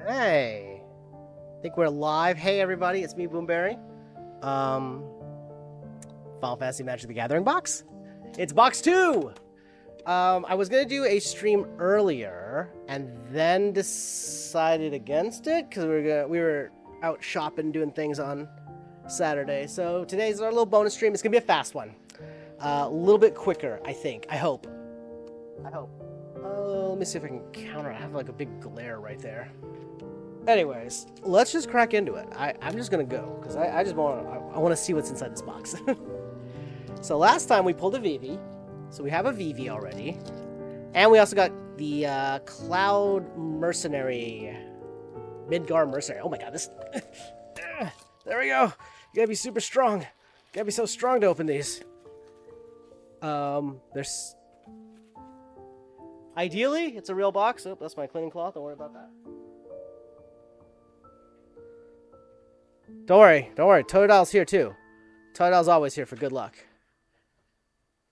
Hey, I think we're live. Hey, everybody, it's me, Boomberry. Final Fantasy Magic the Gathering box. It's box 2. I was gonna do a stream earlier and then decided against it because we were out shopping doing things on Saturday. So today's our little bonus stream. It's gonna be a fast one, a little bit quicker, I think. I hope. Let me see if I can counter. I have like a big glare right there. Anyways, let's just crack into it. I'm just gonna go because I want to see what's inside this box. So last time we pulled a Vivi, so we have a Vivi already, and we also got the Cloud Mercenary, Midgar Mercenary. Oh my god, this. There we go. You gotta be super strong. You gotta be so strong to open these. There's. Ideally, it's a real box. Oh, that's my cleaning cloth. Don't worry about that. Don't worry. Totodale's here too. Totodale's always here for good luck.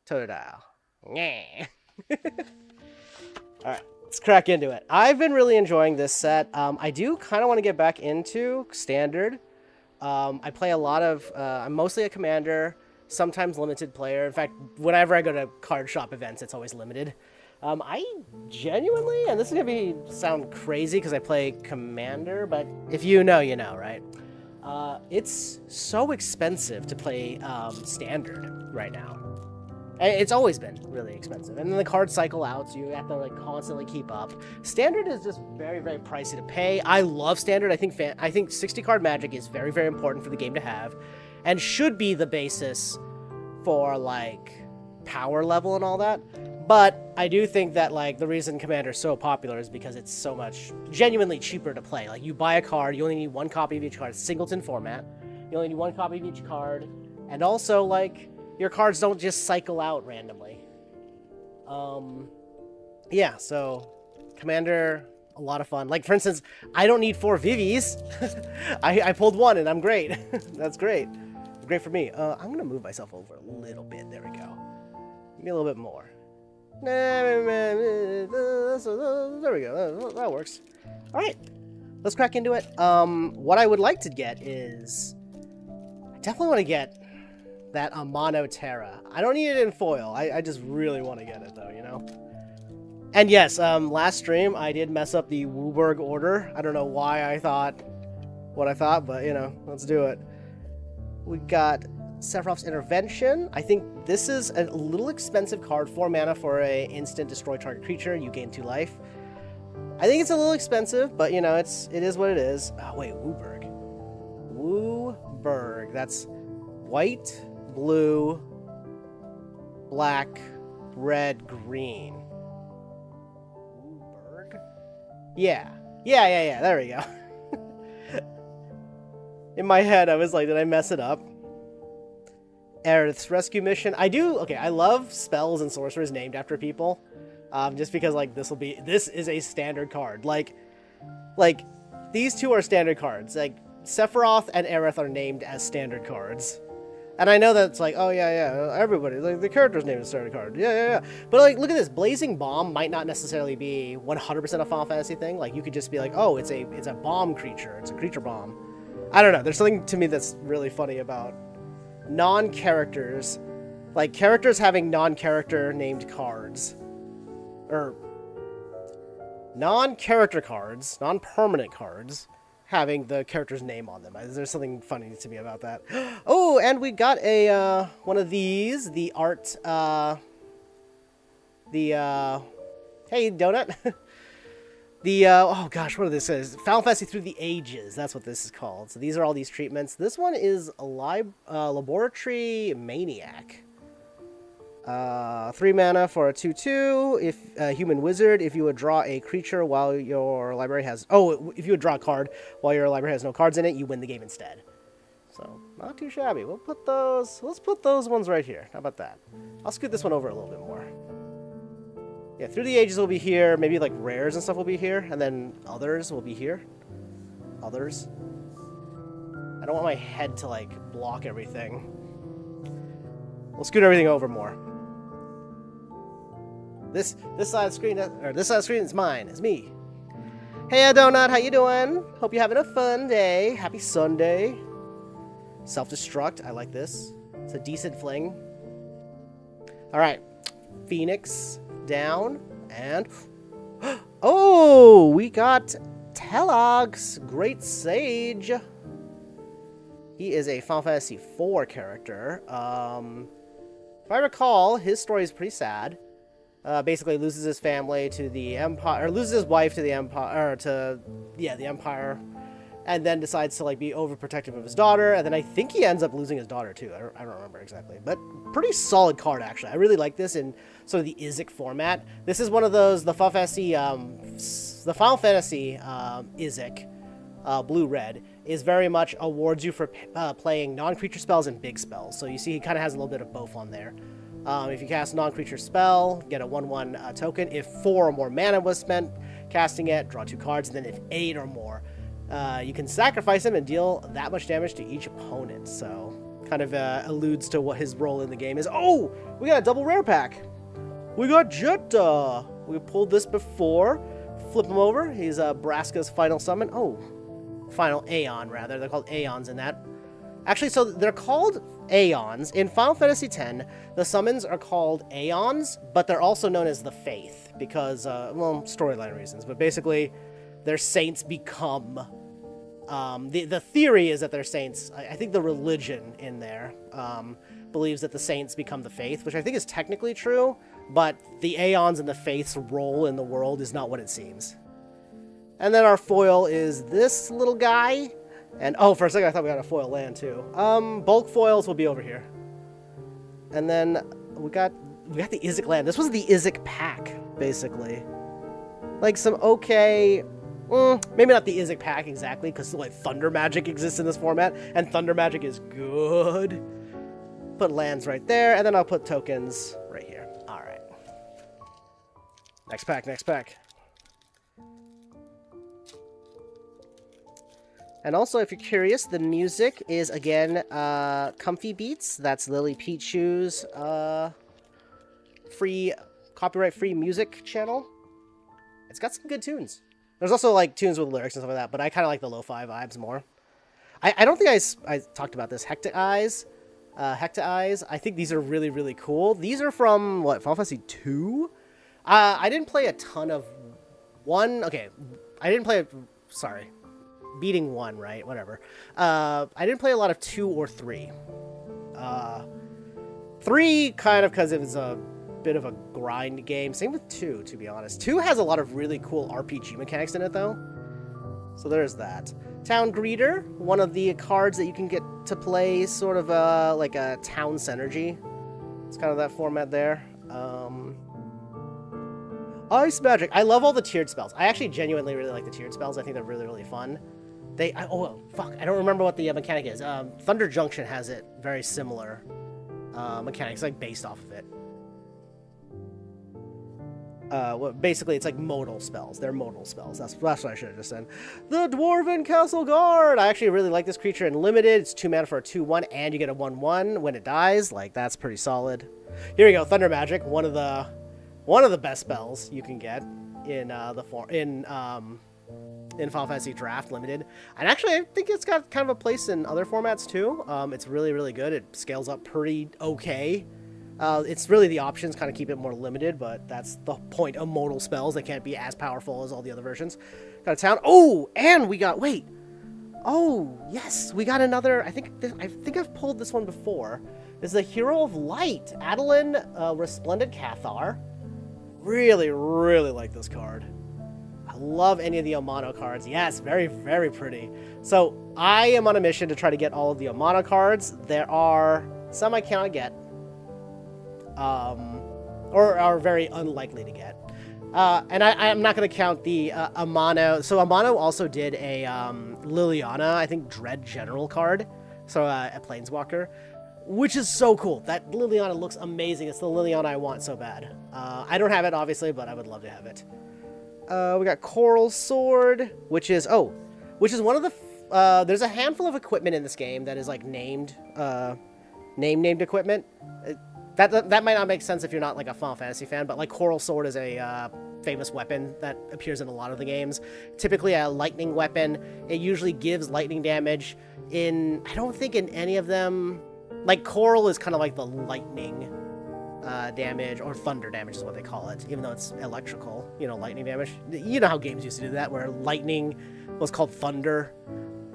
Totodile. Yeah. Alright, let's crack into it. I've been really enjoying this set. I do kind of want to get back into Standard. I play a lot of... I'm mostly a Commander, sometimes limited player. In fact, whenever I go to card shop events, it's always limited. I genuinely, and this is going to sound crazy because I play Commander, but if you know, you know, right? It's so expensive to play Standard right now. And it's always been really expensive. And then the cards cycle out, so you have to like constantly keep up. Standard is just very, very pricey to pay. I love Standard. I think 60 card Magic is very, very important for the game to have, and should be the basis for like power level and all that. But I do think that like the reason Commander is so popular is because it's so much genuinely cheaper to play. Like you buy a card, you only need one copy of each card. It's singleton format. You only need one copy of each card, and also like your cards don't just cycle out randomly. Yeah, so Commander, a lot of fun. Like for instance, I don't need 4 Vivis. I pulled 1 and I'm great. That's great. Great for me. I'm gonna move myself over a little bit. There we go. Maybe a little bit more. There we go. That works. All right, let's crack into it. What I would like to get is, I definitely want to get that Amano Terra. I don't need it in foil. I just really want to get it though, you know. And yes, last stream I did mess up the Wooburg order. I don't know why I thought what I thought, but you know, let's do it. We got Sephiroth's Intervention. I think this is a little expensive card. 4 mana for a instant destroy target creature. You gain 2 life. I think it's a little expensive, but you know, it is what it is. Oh wait, Wooburg. Wooburg. That's white, blue, black, red, green. Wooburg? Yeah. There we go. In my head, I was like, did I mess it up? Aerith's Rescue Mission. I love spells and sorcerers named after people. Just because like this is a standard card. Like these two are standard cards. Like Sephiroth and Aerith are named as standard cards. And I know that's like, oh yeah, everybody, like the character's name is a standard card. Yeah. But like, look at this. Blazing Bomb might not necessarily be 100% a Final Fantasy thing. Like you could just be like, oh, it's a bomb creature. It's a creature bomb. I don't know. There's something to me that's really funny about non-characters, like characters having non-character named cards, or non-character cards, non-permanent cards, having the character's name on them. There's something funny to me about that. Oh, and we got a one of these, the art, hey donut. Oh gosh, what are this is? Final Fantasy Through the Ages. That's what this is called. So these are all these treatments. This one is a Laboratory Maniac. 3 mana for a 2/2. If human wizard, if you would draw a creature while your library has... Oh, if you would draw a card while your library has no cards in it, you win the game instead. So, not too shabby. Let's put those ones right here. How about that? I'll scoot this one over a little bit more. Yeah, Through the Ages will be here. Maybe like rares and stuff will be here. And then others will be here. Others. I don't want my head to like block everything. We'll scoot everything over more. This side of the screen, or this side of the screen is mine. It's me. Hey, Donut, how you doing? Hope you're having a fun day. Happy Sunday. Self-destruct, I like this. It's a decent fling. All right, Phoenix down, and oh, we got Telogs, Great Sage. He is a Final Fantasy IV character. If I recall, his story is pretty sad. Basically loses his family to the Empire, or loses his wife to the Empire, or to, yeah, the Empire, and then decides to, like, be overprotective of his daughter, and then I think he ends up losing his daughter, too. I don't remember exactly, but pretty solid card, actually. I really like this in sort of the Izek format. This is one of those, the Final Fantasy Izek, blue-red, is very much awards you for playing non-creature spells and big spells, so you see he kind of has a little bit of both on there. If you cast a non-creature spell, get a 1/1 token. If 4 or more mana was spent casting it, draw 2 cards. And then if 8 or more, you can sacrifice him and deal that much damage to each opponent. So kind of alludes to what his role in the game is. Oh, we got a double rare pack. We got Jetta. We pulled this before. Flip him over. He's Braska's final summon. Oh, final Aeon, rather. They're called Aeons in that. Actually, so they're called Aeons. In Final Fantasy X, the summons are called Aeons, but they're also known as the Faith because, well, storyline reasons. But basically, their saints become... the theory is that they're saints. I think the religion in there believes that the saints become the Faith, which I think is technically true, but the Aeons and the Faith's role in the world is not what it seems. And then our foil is this little guy. And, oh, for a second I thought we got a foil land, too. Bulk foils will be over here. And then we got the Izek land. This was the Izek pack, basically. Like, some okay... maybe not the Izek pack, exactly, because, like, Thunder Magic exists in this format, and Thunder Magic is good. Put lands right there, and then I'll put tokens right here. Alright. Next pack, next pack. And also, if you're curious, the music is, again, Comfy Beats. That's Lily Pichu's copyright-free music channel. It's got some good tunes. There's also, like, tunes with lyrics and stuff like that, but I kind of like the lo-fi vibes more. I don't think I talked about this. Hecta Eyes. I think these are really, really cool. These are from, what, Final Fantasy 2? I didn't play a ton of 1. Okay, I didn't play... Sorry. Beating 1, right? Whatever. I didn't play a lot of 2 or 3. 3 kind of because it was a bit of a grind game. Same with 2, to be honest. 2 has a lot of really cool RPG mechanics in it, though. So there's that. Town Greeter, one of the cards that you can get to play sort of like a town synergy. It's kind of that format there. Ice Magic. I love all the tiered spells. I actually genuinely really like the tiered spells. I think they're really, really fun. Oh, fuck. I don't remember what the mechanic is. Thunder Junction has it. Very similar mechanics, like, based off of it. Well, basically, it's like modal spells. They're modal spells. That's what I should have just said. The Dwarven Castle Guard! I actually really like this creature in Limited. It's 2 mana for a 2/1, and you get a 1/1 when it dies. Like, that's pretty solid. Here we go. Thunder Magic. One of the best spells you can get in in Final Fantasy Draft Limited. And actually, I think it's got kind of a place in other formats, too. It's really, really good. It scales up pretty okay. It's really the options kind of keep it more limited, but that's the point of modal spells. They can't be as powerful as all the other versions. Got a town. Oh, and we got... Wait. Oh, yes. We got another... I think I've pulled this one before. This is the Hero of Light. Adeline Resplendent Cathar. Really, really like this card. I love any of the Amano cards. Yes, very, very pretty. So, I am on a mission to try to get all of the Amano cards. There are some I cannot get. Or are very unlikely to get. And I'm not going to count the Amano. So, Amano also did a Liliana, I think, Dread General card. So, a Planeswalker. Which is so cool. That Liliana looks amazing. It's the Liliana I want so bad. I don't have it, obviously, but I would love to have it. We got Coral Sword, which is one of the... there's a handful of equipment in this game that is, like, named equipment. That might not make sense if you're not, like, a Final Fantasy fan, but, like, Coral Sword is a famous weapon that appears in a lot of the games. Typically a lightning weapon. It usually gives lightning damage. I don't think in any of them, like Coral is kind of like the lightning damage, or thunder damage is what they call it, even though it's electrical, lightning damage. You know how games used to do that, where lightning was called thunder.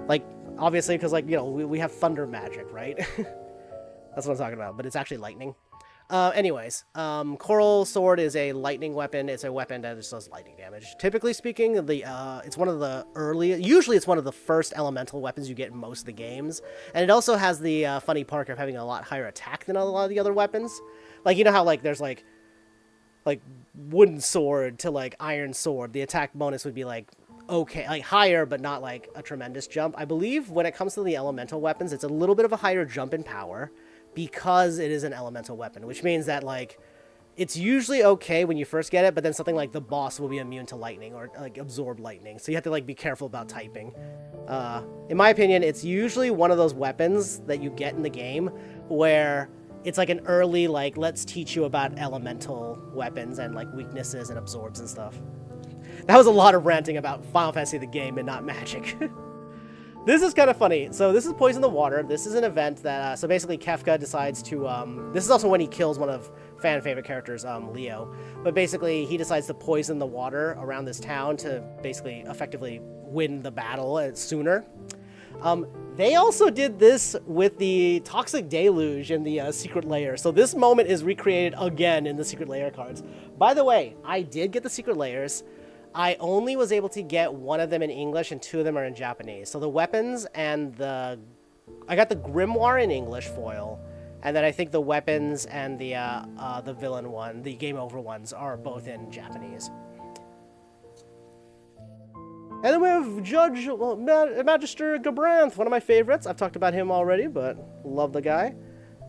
Like, obviously, because, like, we have thunder magic, right? That's what I'm talking about, but it's actually lightning. Anyways, Coral Sword is a lightning weapon. It's a weapon that just does lightning damage. Typically speaking, it's one of the usually it's one of the first elemental weapons you get in most of the games. And it also has the funny perk of having a lot higher attack than a lot of the other weapons. Like, you know how, like, there's, like wooden sword to, like, iron sword. The attack bonus would be, like, okay, like, higher, but not, like, a tremendous jump. I believe when it comes to the elemental weapons, it's a little bit of a higher jump in power, because it is an elemental weapon, which means that, like, it's usually okay when you first get it, but then something like the boss will be immune to lightning, or, like, absorb lightning. So you have to, like, be careful about typing. In my opinion, it's usually one of those weapons that you get in the game where it's, like, an early, like, let's teach you about elemental weapons and, like, weaknesses and absorbs and stuff. That was a lot of ranting about Final Fantasy the game and not Magic. This is kind of funny. So this is Poison the Water. This is an event that, so basically Kefka decides to, this is also when he kills one of fan favorite characters, Leo. But basically he decides to poison the water around this town to basically effectively win the battle sooner. They also did this with the Toxic Deluge in the Secret Lair. So this moment is recreated again in the Secret Lair cards. By the way, I did get the Secret Lairs. I only was able to get one of them in English and two of them are in Japanese. So the weapons and I got the Grimoire in English foil, and then I think the weapons and the villain one, the game over ones, are both in Japanese. And then we have Judge Magister Gabranth, one of my favorites. I've talked about him already, but love the guy.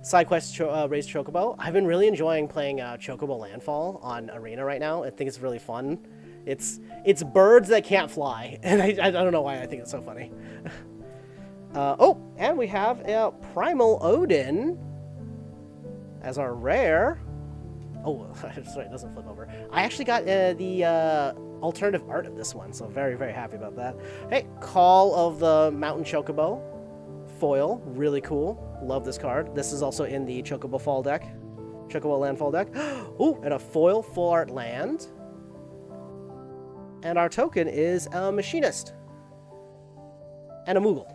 Side quest Raise Chocobo. I've been really enjoying playing Chocobo Landfall on Arena right now. I think it's really fun. It's birds that can't fly, and I don't know why I think it's so funny. Oh, and we have a Primal Odin as our rare. Oh, sorry, it doesn't flip over. I actually got the alternative art of this one, so very, very happy about that. Hey, Call of the Mountain Chocobo foil, really cool. Love this card. This is also in the Chocobo Fall deck, Chocobo Landfall deck. Oh, and a foil full art land. And our token is a Machinist. And a Moogle.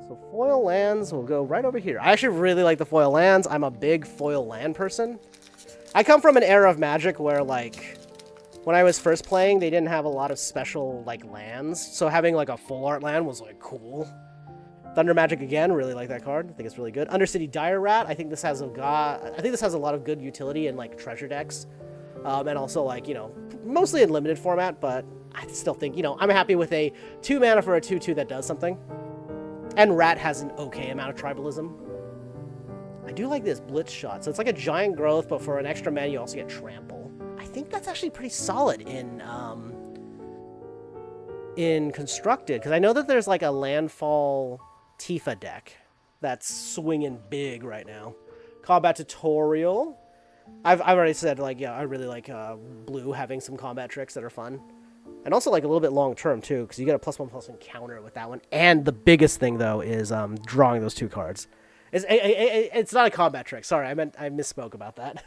So foil lands will go right over here. I actually really like the foil lands. I'm a big foil land person. I come from an era of Magic where, like, when I was first playing, they didn't have a lot of special, like, lands. So having, like, a full art land was, like, cool. Thunder Magic again, really like that card. I think it's really good. Undercity Dire Rat. I think this has a lot of good utility in, like, treasure decks. And also, like, mostly in limited format, but I still think, I'm happy with a 2 mana for a 2/2 that does something. And Rat has an okay amount of tribalism. I do like this Blitz Shot. So it's like a giant growth, but for an extra mana, you also get Trample. I think that's actually pretty solid in Constructed, because I know that there's, like, a Landfall Tifa deck that's swinging big right now. Combat Tutorial. I've already said, like, yeah, I really like blue having some combat tricks that are fun. And also, like, a little bit long term, too, because you get a +1/+1 counter with that one. And the biggest thing, though, is drawing those 2 cards. It's not a combat trick. Sorry, I misspoke about that.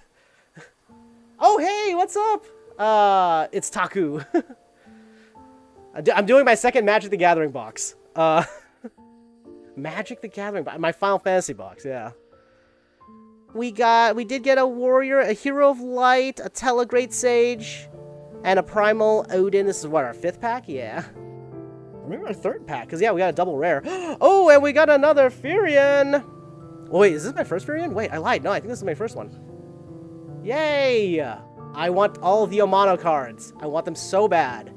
Oh, hey, what's up? It's Taku. I'm doing my second Magic the Gathering box. Magic the Gathering box. My Final Fantasy box, yeah. We did get a Warrior, a Hero of Light, a Telegreat Sage, and a Primal Odin. This is what, our 5th pack? Yeah. Remember our 3rd pack, because, yeah, we got a double rare. Oh, and we got another Furion. Oh, wait, is this my first Furion? Wait, I lied. No, I think this is my first one. Yay! I want all of the Amano cards. I want them so bad.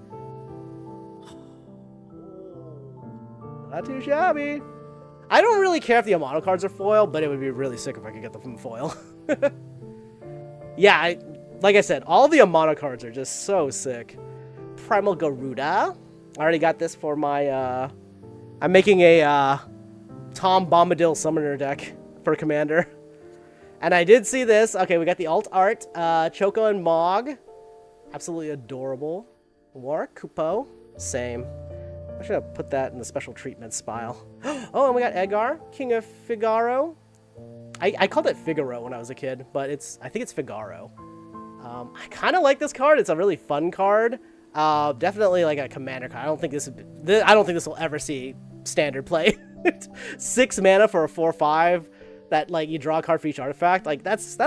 Not too shabby. I don't really care if the Amano cards are foil, but it would be really sick if I could get them from foil. Yeah, like I said, all the Amano cards are just so sick. Primal Garuda. I already got this for my, I'm making a, Tom Bombadil Summoner deck for Commander. And I did see this. Okay, we got the alt art, Choco and Mog. Absolutely adorable. War Kupo. Same. I should have put that in the special treatment spile. Oh, and we got Edgar, King of Figaro. I called it Figaro when I was a kid, but I think it's Figaro. I kind of like this card. It's a really fun card. Definitely like a commander card. I don't think this will ever see standard play. 6 mana for a 4/5 that like you draw a card for each artifact. Like that's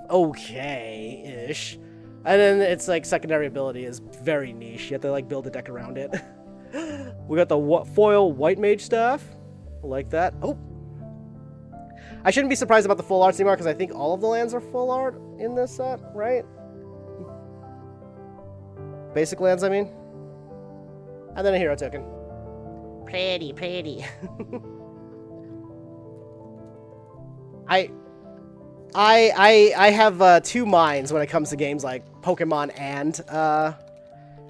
okay-ish. And then it's like secondary ability is very niche. You have to like build a deck around it. We got the foil White Mage staff. I like that. Oh. I shouldn't be surprised about the full arts anymore because I think all of the lands are full art in this set, right? Basic lands, I mean. And then a hero token. Pretty. I have two minds when it comes to games like Pokemon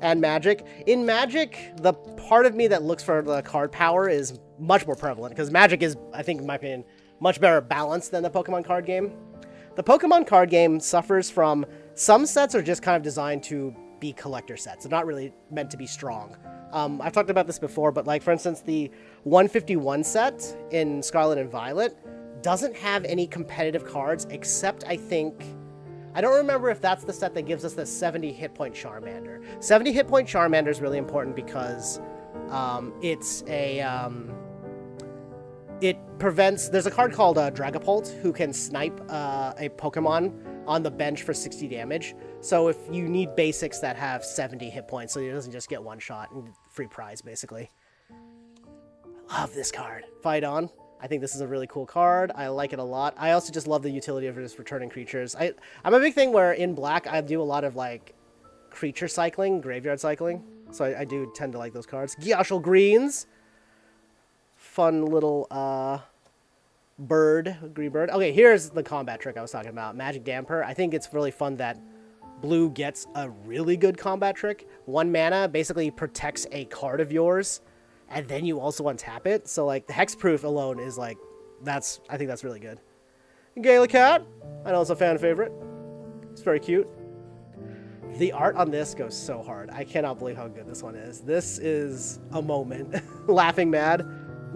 and Magic. In Magic, the part of me that looks for the card power is much more prevalent because Magic is, I think, in my opinion, much better balanced than the Pokemon card game. The Pokemon card game suffers from some sets are just kind of designed to be collector sets. They're not really meant to be strong. I've talked about this before, but like for instance, the 151 set in Scarlet and Violet doesn't have any competitive cards except I don't remember if that's the set that gives us the 70 hit point Charmander. 70 hit point Charmander is really important because there's a card called Dragapult who can snipe a Pokemon on the bench for 60 damage. So if you need basics that have 70 hit points, so it doesn't just get one shot and free prize, basically. I love this card. Fight On. I think this is a really cool card. I like it a lot. I also just love the utility of just returning creatures. I'm a big thing where in black, I do a lot of like creature cycling, graveyard cycling. So I do tend to like those cards. Gyashul Greens. Fun little green bird. Okay, here's the combat trick I was talking about. Magic Damper. I think it's really fun that blue gets a really good combat trick. 1 mana basically protects a card of yours, and then you also untap it. So like the hexproof alone is like, I think that's really good. Galacat. I know it's a fan favorite. It's very cute. The art on this goes so hard. I cannot believe how good this one is. This is a moment. Laughing Mad.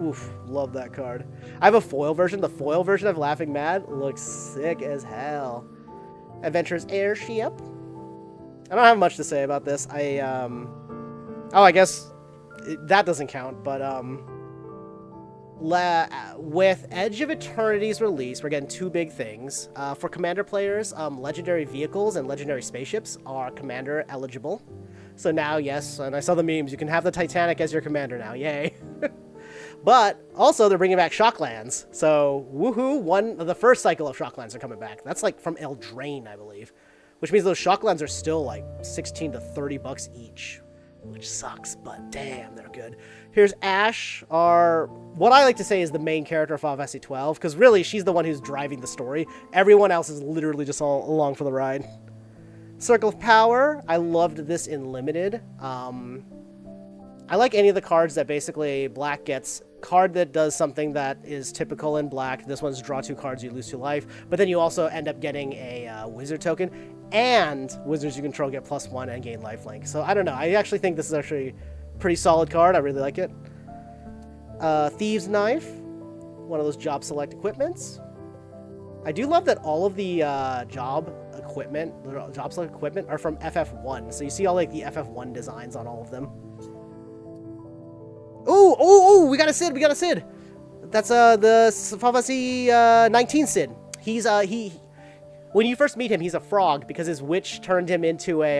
Oof, love that card. I have a foil version. The foil version of Laughing Mad looks sick as hell. Adventurous Airship. I don't have much to say about this. I guess that doesn't count, but with Edge of Eternity's release, we're getting 2 big things. For Commander players, legendary vehicles and legendary spaceships are Commander eligible. So now, yes, and I saw the memes, you can have the Titanic as your Commander now, yay. But also they're bringing back Shocklands. So woohoo, the first cycle of Shocklands are coming back. That's like from Eldraine, I believe. Which means those Shocklands are still like 16 to 30 bucks each. Which sucks, but damn, they're good. Here's Ash, what I like to say is the main character of Final Fantasy 12, because really she's the one who's driving the story. Everyone else is literally just all along for the ride. Circle of Power, I loved this in Limited. I like any of the cards that basically black gets card that does something that is typical in black. This one's draw 2 cards, you lose 2 life. But then you also end up getting a wizard token, and wizards you control get +1 and gain lifelink. So I don't know. I actually think this is actually a pretty solid card. I really like it. Thieves Knife, one of those job select equipments. I do love that all of the job select equipment are from FF1. So you see all like the FF1 designs on all of them. Oh, we got a Sid. That's the Final Fantasy 19 Sid. When you first meet him, he's a frog because his wife turned him into a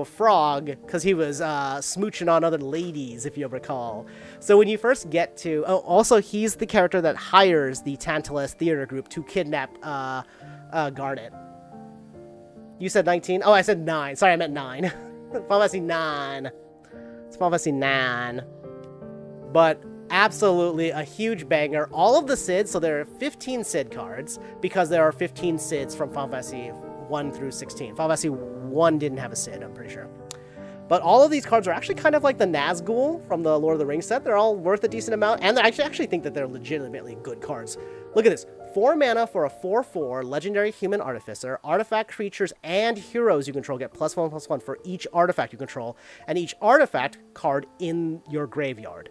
frog because he was smooching on other ladies, if you recall. So when you first get to, also he's the character that hires the Tantalus theater group to kidnap Garnet. You said 19? Oh, I said 9. Sorry, I meant 9. Final Fantasy 9. It's Final Fantasy 9. But absolutely a huge banger. All of the Sids, so there are 15 Sid cards, because there are 15 Sids from Final Fantasy 1 through 16. Final Fantasy 1 didn't have a Sid, I'm pretty sure. But all of these cards are actually kind of like the Nazgul from the Lord of the Rings set. They're all worth a decent amount, and I actually think that they're legitimately good cards. Look at this. 4 mana for a 4/4 legendary human artificer. Artifact creatures and heroes you control get +1/+1 for each artifact you control, and each artifact card in your graveyard.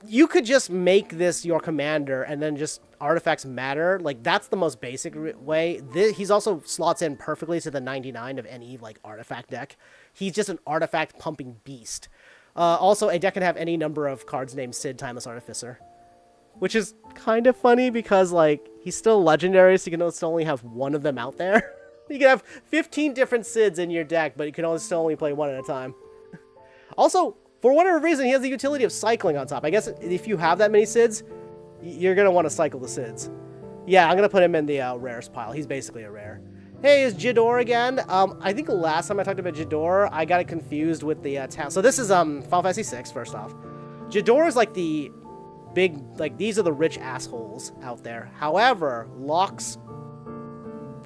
You could just make this your commander and then just artifacts matter. Like, that's the most basic way. He's also slots in perfectly to the 99 of any, like, artifact deck. He's just an artifact pumping beast. Also, a deck can have any number of cards named Sid, Timeless Artificer. Which is kind of funny because, like, he's still legendary, so you can still only have one of them out there. You can have 15 different Sids in your deck, but you can still only play one at a time. Also, for whatever reason, he has the utility of cycling on top. I guess if you have that many Sids, you're going to want to cycle the Sids. Yeah, I'm going to put him in the rares pile. He's basically a rare. Hey, it's Jador again. I think last time I talked about Jador, I got it confused with the town. So this is Final Fantasy VI, first off. Jador is like the big, like, these are the rich assholes out there. However, Locke's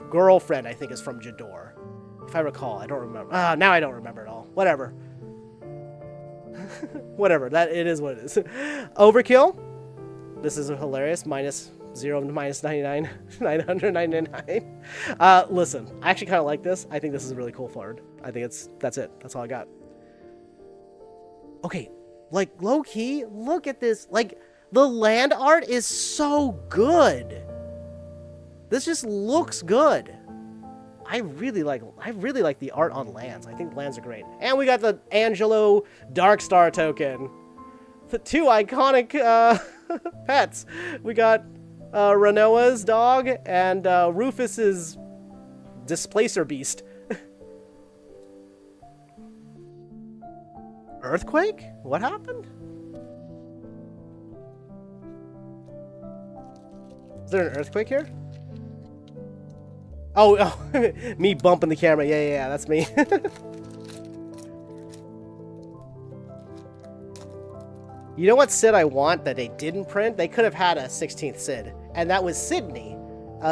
girlfriend, I think, is from Jador. If I recall, I don't remember. Now I don't remember at all. Whatever. Whatever, it is what it is. Overkill. This is hilarious. -0 to -99. 999. Listen, I actually kind of like this. I think this is a really cool forward. I think that's it. That's all I got. Okay, like, low-key, look at this. Like, the land art is so good. This just looks good. I really like the art on lands. I think lands are great. And we got the Angelo Darkstar token. The 2 iconic pets. We got Renoa's dog and Rufus's Displacer Beast. Earthquake? What happened? Is there an earthquake here? Oh, me bumping the camera. Yeah, that's me. You know what Sid I want that they didn't print? They could have had a 16th Sid, and that was Sydney,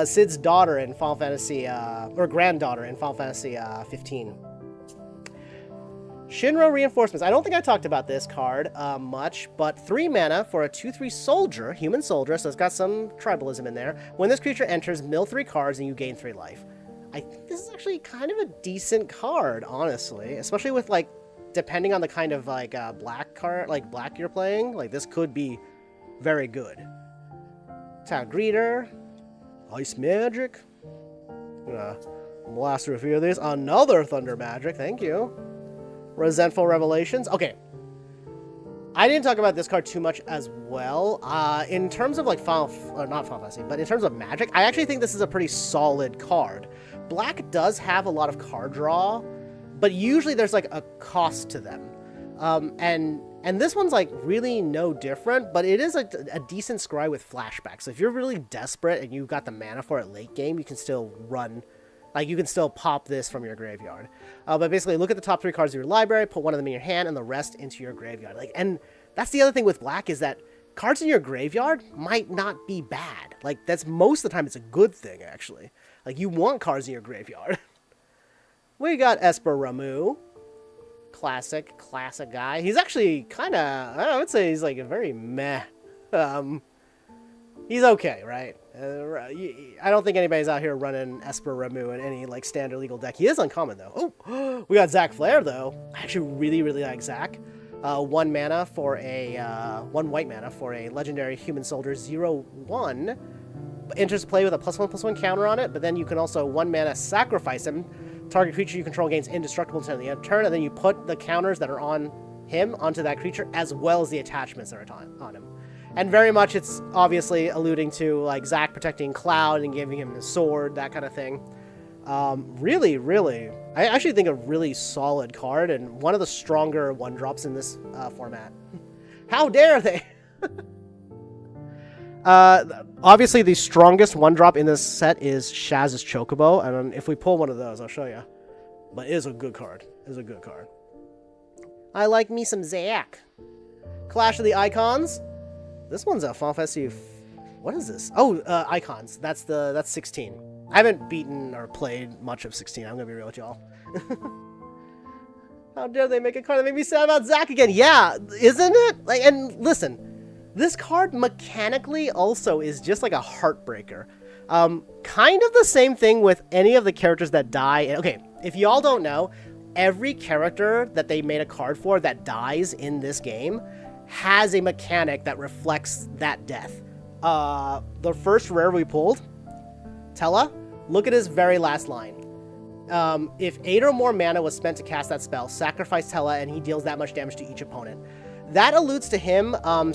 Sid's daughter in Final Fantasy, or granddaughter in Final Fantasy 15. Shinra Reinforcements. I don't think I talked about this card much, but 3 mana for a 2/3 soldier, human soldier, so it's got some tribalism in there. When this creature enters, mill 3 cards and you gain 3 life. I think this is actually kind of a decent card, honestly, especially with, like, depending on the kind of, like, black card, like, black you're playing. Like, this could be very good. Town Greeter. Ice Magic. I'm gonna blast through a few of these. Another Thunder Magic, thank you. Resentful Revelations. Okay. I didn't talk about this card too much as well. In terms of, like, not Final Fantasy, but in terms of Magic, I actually think this is a pretty solid card. Black does have a lot of card draw, but usually there's, like, a cost to them. And this one's, like, really no different, but it is a decent scry with flashback. So if you're really desperate and you've got the mana for it late game, you can still run. Like, you can still pop this from your graveyard. But basically, look at the top 3 cards of your library, put one of them in your hand, and the rest into your graveyard. Like, and that's the other thing with Black is that cards in your graveyard might not be bad. Like, that's most of the time it's a good thing, actually. Like, you want cards in your graveyard. We got Esper Ramu. Classic guy. He's actually kind of, I would say he's like a very meh. He's okay, right? I don't think anybody's out here running Esper Ramu in any, like, standard legal deck. He is uncommon, though. Oh, we got Zac Flair, though. I actually really like Zac. 1 mana for a 1 white mana for a legendary human soldier 0/1. Enters play with a +1/+1 counter on it, but then you can also 1 mana sacrifice him. Target creature you control gains indestructible until the end of the turn, and then you put the counters that are on him onto that creature, as well as the attachments that are on him. And very much it's obviously alluding to, like, Zac protecting Cloud and giving him the sword, that kind of thing. Really, I actually think a really solid card and one of the stronger 1-drops in this format. How dare they? Obviously the strongest 1-drop in this set is Shaz's Chocobo, and if we pull one of those, I'll show you. But it is a good card. I like me some Zac. Clash of the Icons. This one's a Final Fantasy. What is this? Oh, Icons. That's 16. I haven't beaten or played much of 16. I'm gonna be real with y'all. How dare they make a card that made me sad about Zac again? Yeah, isn't it? Like, and listen, This card mechanically also is just like a heartbreaker. Kind of the same thing with any of the characters that die. Okay, if y'all don't know, every character that they made a card for that dies in this game has a mechanic that reflects that death. The first rare we pulled, Tella, look at his very last line. If 8 or more mana was spent to cast that spell, sacrifice Tella and he deals that much damage to each opponent. That alludes to him, there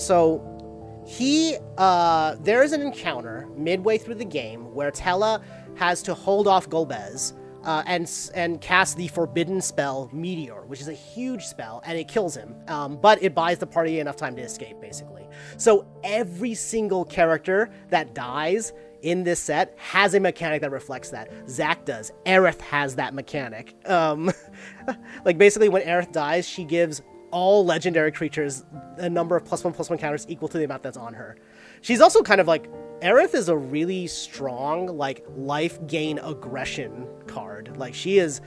is an encounter midway through the game where Tella has to hold off Golbez and cast the forbidden spell Meteor, which is a huge spell, and it kills him. But it buys the party enough time to escape, basically. So every single character that dies in this set has a mechanic that reflects that. Zac does. Aerith has that mechanic. Like, basically, when Aerith dies, she gives all legendary creatures a number of +1/+1 counters equal to the amount that's on her. She's also kind of like, Aerith is a really strong, like, life gain aggression card. Like, she is,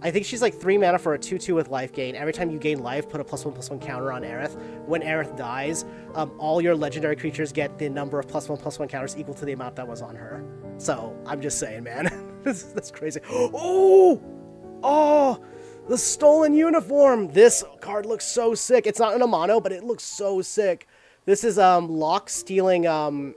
I think she's like 3 mana for a 2/2 with life gain. Every time you gain life, put a +1/+1 counter on Aerith. When Aerith dies, all your legendary creatures get the number of +1/+1 counters equal to the amount that was on her. So, I'm just saying, man. That's crazy. Oh! The Stolen Uniform! This card looks so sick. It's not in a mono, but it looks so sick. This is Locke stealing...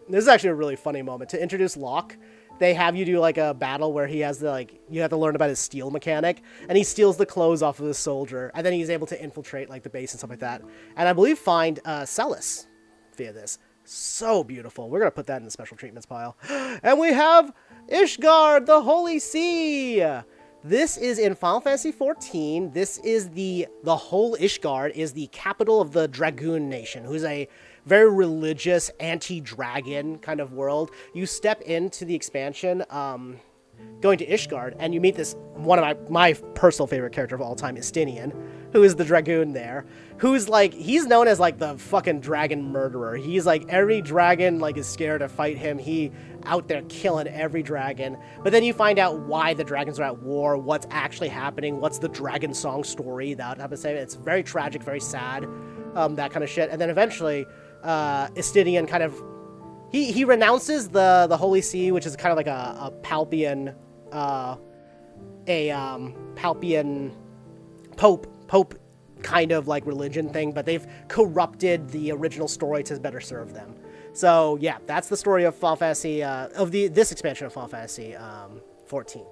this is actually a really funny moment. To introduce Locke, they have you do like a battle where he has the, like, you have to learn about his steal mechanic, and he steals the clothes off of the soldier, and then he's able to infiltrate like the base and stuff like that. And I believe find Celis via this. So beautiful. We're going to put that in the special treatments pile. And we have Ishgard, the Holy See! This is in Final Fantasy XIV. This is the whole Ishgard is the capital of the Dragoon Nation, who's a very religious, anti-dragon kind of world. You step into the expansion, going to Ishgard, and you meet this, one of my personal favorite character of all time, Estinian, who is the Dragoon there, who's like, he's known as like the fucking dragon murderer. He's like, every dragon like is scared to fight him. He out there killing every dragon. But then you find out why the dragons are at war, what's actually happening, what's the dragon song story, that type of thing. It's very tragic, very sad, that kind of shit. And then eventually, Estinian kind of, he renounces the Holy See, which is kind of like a Palpian, Palpian Pope kind of like religion thing, but they've corrupted the original story to better serve them. So yeah, that's the story of Final Fantasy, this expansion of Final Fantasy 14,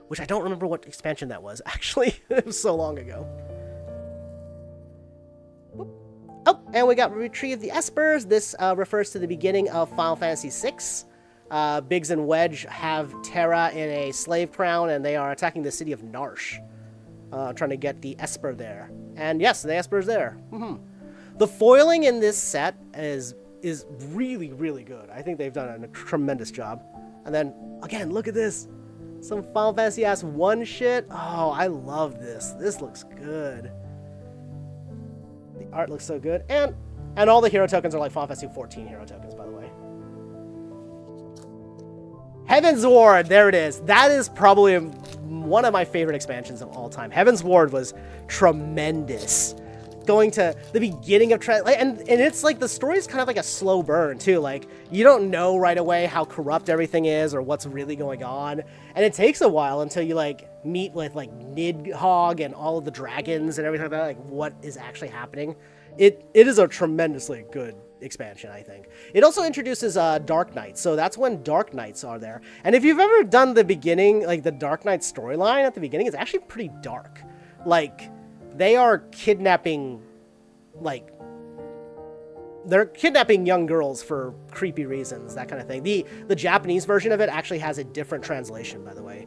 which I don't remember what expansion that was, actually. It was so long ago. Oh, and we got Retrieve the Espers. This refers to the beginning of Final Fantasy VI. Biggs and Wedge have Terra in a slave crown, and they are attacking the city of Narsh, trying to get the Esper there. And yes, the Esper's there. The foiling in this set is really, really good. I think they've done a tremendous job. And then, again, look at this. Some Final Fantasy Ass 1 shit. Oh, I love this. This looks good. The art looks so good. And all the hero tokens are like Final Fantasy 14 hero tokens, by the way. Heaven's Ward, there it is. That is probably one of my favorite expansions of all time. Heaven's Ward was tremendous. Going to the beginning of and it's like the story is kind of like a slow burn too. Like, you don't know right away how corrupt everything is or what's really going on, and it takes a while until you like meet with like Nidhogg and all of the dragons and everything like that, like what is actually happening. It is a tremendously good expansion, I think. It also introduces Dark Knights, so that's when Dark Knights are there. And if you've ever done the beginning, like the Dark Knight storyline at the beginning, it's actually pretty dark. Like, they are kidnapping, like, they're kidnapping young girls for creepy reasons, that kind of thing. The Japanese version of it actually has a different translation, by the way.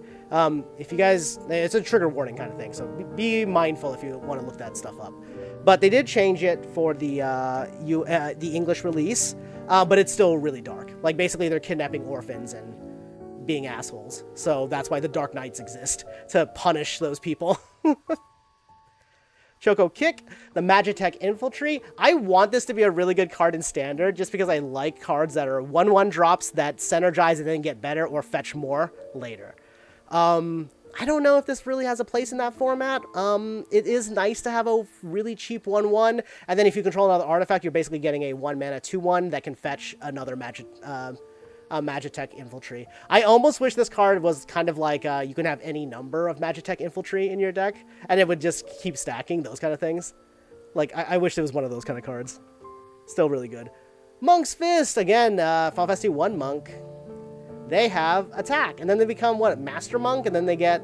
If you guys, it's a trigger warning kind of thing, so be mindful if you want to look that stuff up. But they did change it for the English release, but it's still really dark. Like, basically, they're kidnapping orphans and being assholes. So that's why the Dark Knights exist, to punish those people. Choco Kick, the Magitech Infiltrate. I want this to be a really good card in Standard, just because I like cards that are 1/1 drops that synergize and then get better or fetch more later. I don't know if this really has a place in that format. It is nice to have a really cheap 1/1, and then if you control another artifact, you're basically getting a 1 mana 2/1 that can fetch another Magitech Infiltree. I almost wish this card was kind of like you can have any number of Magitech Infiltree in your deck, and it would just keep stacking, those kind of things. Like, I wish it was one of those kind of cards. Still really good. Monk's Fist, again, Final Fantasy 1 Monk. They have attack, and then they become, what, Master Monk, and then they get...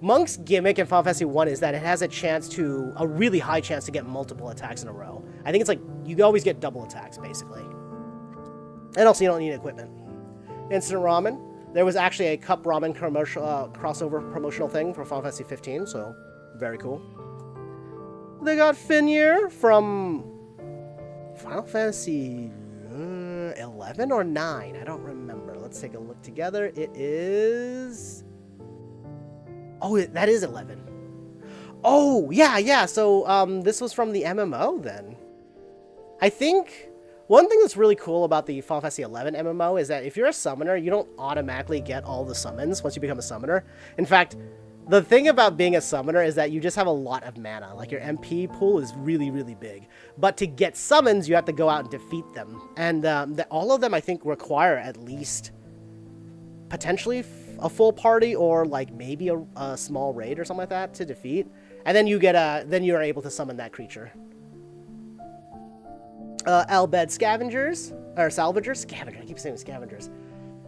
Monk's gimmick in Final Fantasy 1 is that it has a really high chance to get multiple attacks in a row. I think it's like, you always get double attacks, basically. And also, you don't need equipment. Instant Ramen. There was actually a Cup Ramen commercial, crossover promotional thing for Final Fantasy 15, so very cool. They got Finir from Final Fantasy 11 or 9. I don't remember. Let's take a look together. It is... Oh, that is 11. Oh, yeah. So this was from the MMO then. I think... One thing that's really cool about the Final Fantasy 11 MMO is that if you're a summoner, you don't automatically get all the summons once you become a summoner. In fact, the thing about being a summoner is that you just have a lot of mana. Like, your MP pool is really, really big. But to get summons, you have to go out and defeat them. And all of them, I think, require at least potentially a full party or, like, maybe a small raid or something like that to defeat. And then then you're able to summon that creature. Albed Scavengers, or Salvagers? Scavenger, I keep saying Scavengers.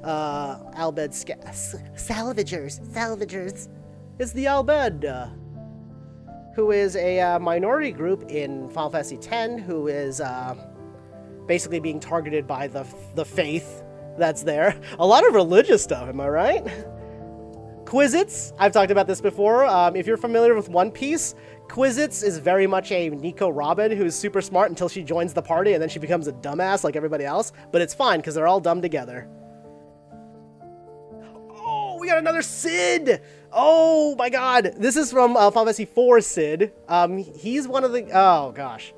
Albed Salvagers. It's the Albed, who is a minority group in Final Fantasy X, who is basically being targeted by the faith that's there. A lot of religious stuff, am I right? Quizits, I've talked about this before. If you're familiar with One Piece, Quizits is very much a Nico Robin who's super smart until she joins the party and then she becomes a dumbass like everybody else. But it's fine because they're all dumb together. Oh, we got another Sid! Oh my god! This is from Final Fantasy IV Sid. He's one of the... Oh gosh.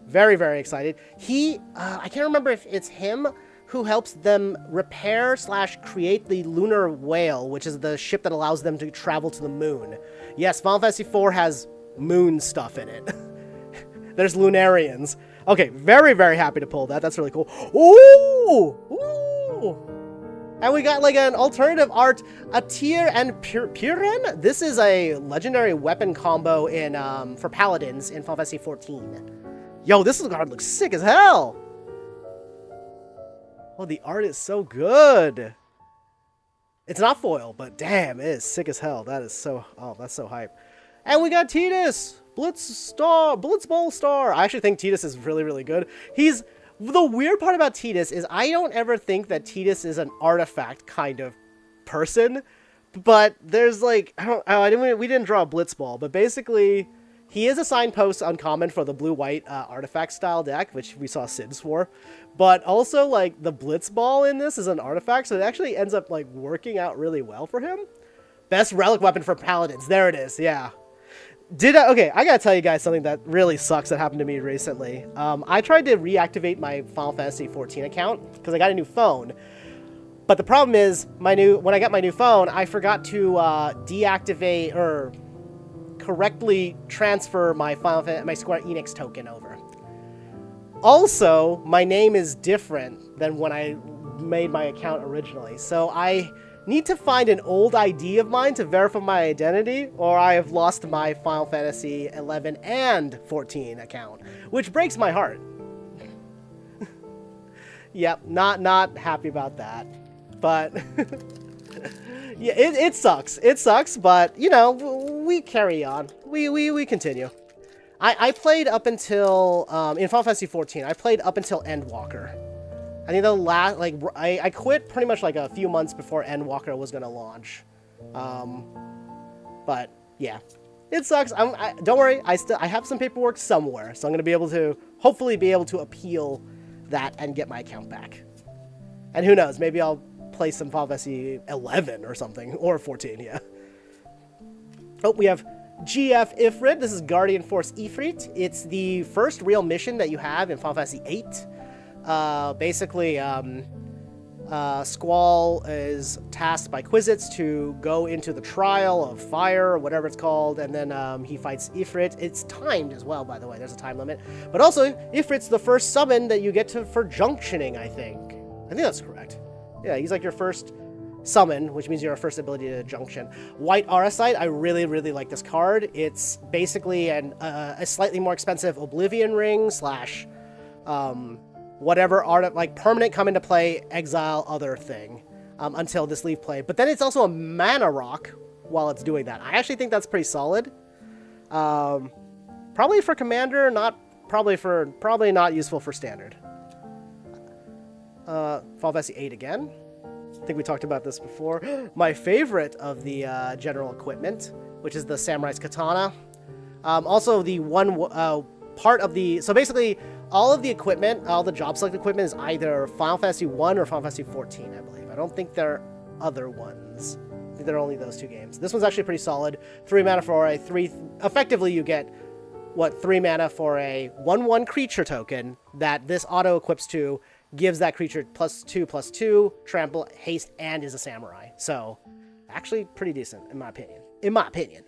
Very, very excited. I can't remember if it's him who helps them repair/create the Lunar Whale, which is the ship that allows them to travel to the moon. Yes, Final Fantasy IV has moon stuff in it. There's Lunarians. Okay, very, very happy to pull that. That's really cool. Ooh! Ooh! And we got like an alternative art, Atir and Purin. This is a legendary weapon combo in for paladins in Final Fantasy XIV. Yo, this card looks sick as hell! Oh, the art is so good. It's not foil, but damn, it is sick as hell. That is so... Oh, that's so hype. And we got Tidus! Blitzball Star! I actually think Tidus is really, really good. The weird part about Tidus is I don't ever think that Tidus is an artifact kind of person. But there's like... we didn't draw a Blitzball, but basically... He is a signpost uncommon for the blue-white artifact style deck, which we saw Sids for. But also, like, the Blitzball in this is an artifact, so it actually ends up, like, working out really well for him. Best relic weapon for paladins. There it is, yeah. Okay, I gotta tell you guys something that really sucks that happened to me recently. I tried to reactivate my Final Fantasy XIV account, because I got a new phone. But the problem is, when I got my new phone, I forgot to deactivate, or... correctly transfer my Square Enix token over. Also, my name is different than when I made my account originally, so I need to find an old ID of mine to verify my identity, or I have lost my Final Fantasy 11 and 14 account, which breaks my heart. Yep, not happy about that, but... Yeah, it sucks. It sucks, but, you know, we carry on. We continue. I played up until, in Final Fantasy XIV, I played up until Endwalker. I think I quit pretty much like a few months before Endwalker was going to launch. But, yeah. It sucks. Don't worry, I have some paperwork somewhere, so I'm going to be able to, hopefully be able to appeal that and get my account back. And who knows, maybe I'll play some Final Fantasy 11 or something, or 14, yeah. Oh, we have GF Ifrit. This is Guardian Force Ifrit. It's the first real mission that you have in Final Fantasy 8. Basically, Squall is tasked by Quizits to go into the Trial of Fire, or whatever it's called, and then he fights Ifrit. It's timed as well, by the way. There's a time limit. But also, Ifrit's the first summon that you get for junctioning, I think. I think that's correct. Yeah, he's like your first summon, which means your first ability to junction. White Auracite, I really, really like this card. It's basically a slightly more expensive Oblivion Ring slash... whatever art, like permanent come into play, exile other thing until this leave play. But then it's also a mana rock while it's doing that. I actually think that's pretty solid. Probably for commander, probably not useful for standard. Final Fantasy 8 again. I think we talked about this before. My favorite of the general equipment, which is the Samurai's Katana. Also the one part of the... So basically, all of the equipment, all the job select equipment is either Final Fantasy 1 or Final Fantasy 14, I believe. I don't think there are other ones. I think there are only those two games. This one's actually pretty solid. 3 mana for a 3... Effectively, you get, 3 mana for a 1/1 creature token that this auto-equips to, gives that creature +2/+2, trample, haste, and is a samurai. So, actually pretty decent, in my opinion.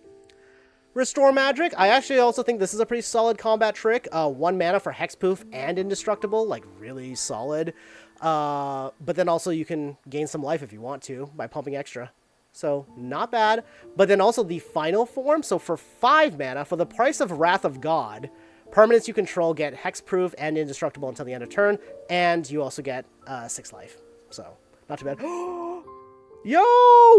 Restore Magic. I actually also think this is a pretty solid combat trick. 1 mana for Hexproof and Indestructible, like really solid. But then also you can gain some life if you want to by pumping extra. So not bad. But then also the final form. So for 5 mana, for the price of Wrath of God, permanents you control get Hexproof and Indestructible until the end of turn, and you also get 6 life. So not too bad. Yo,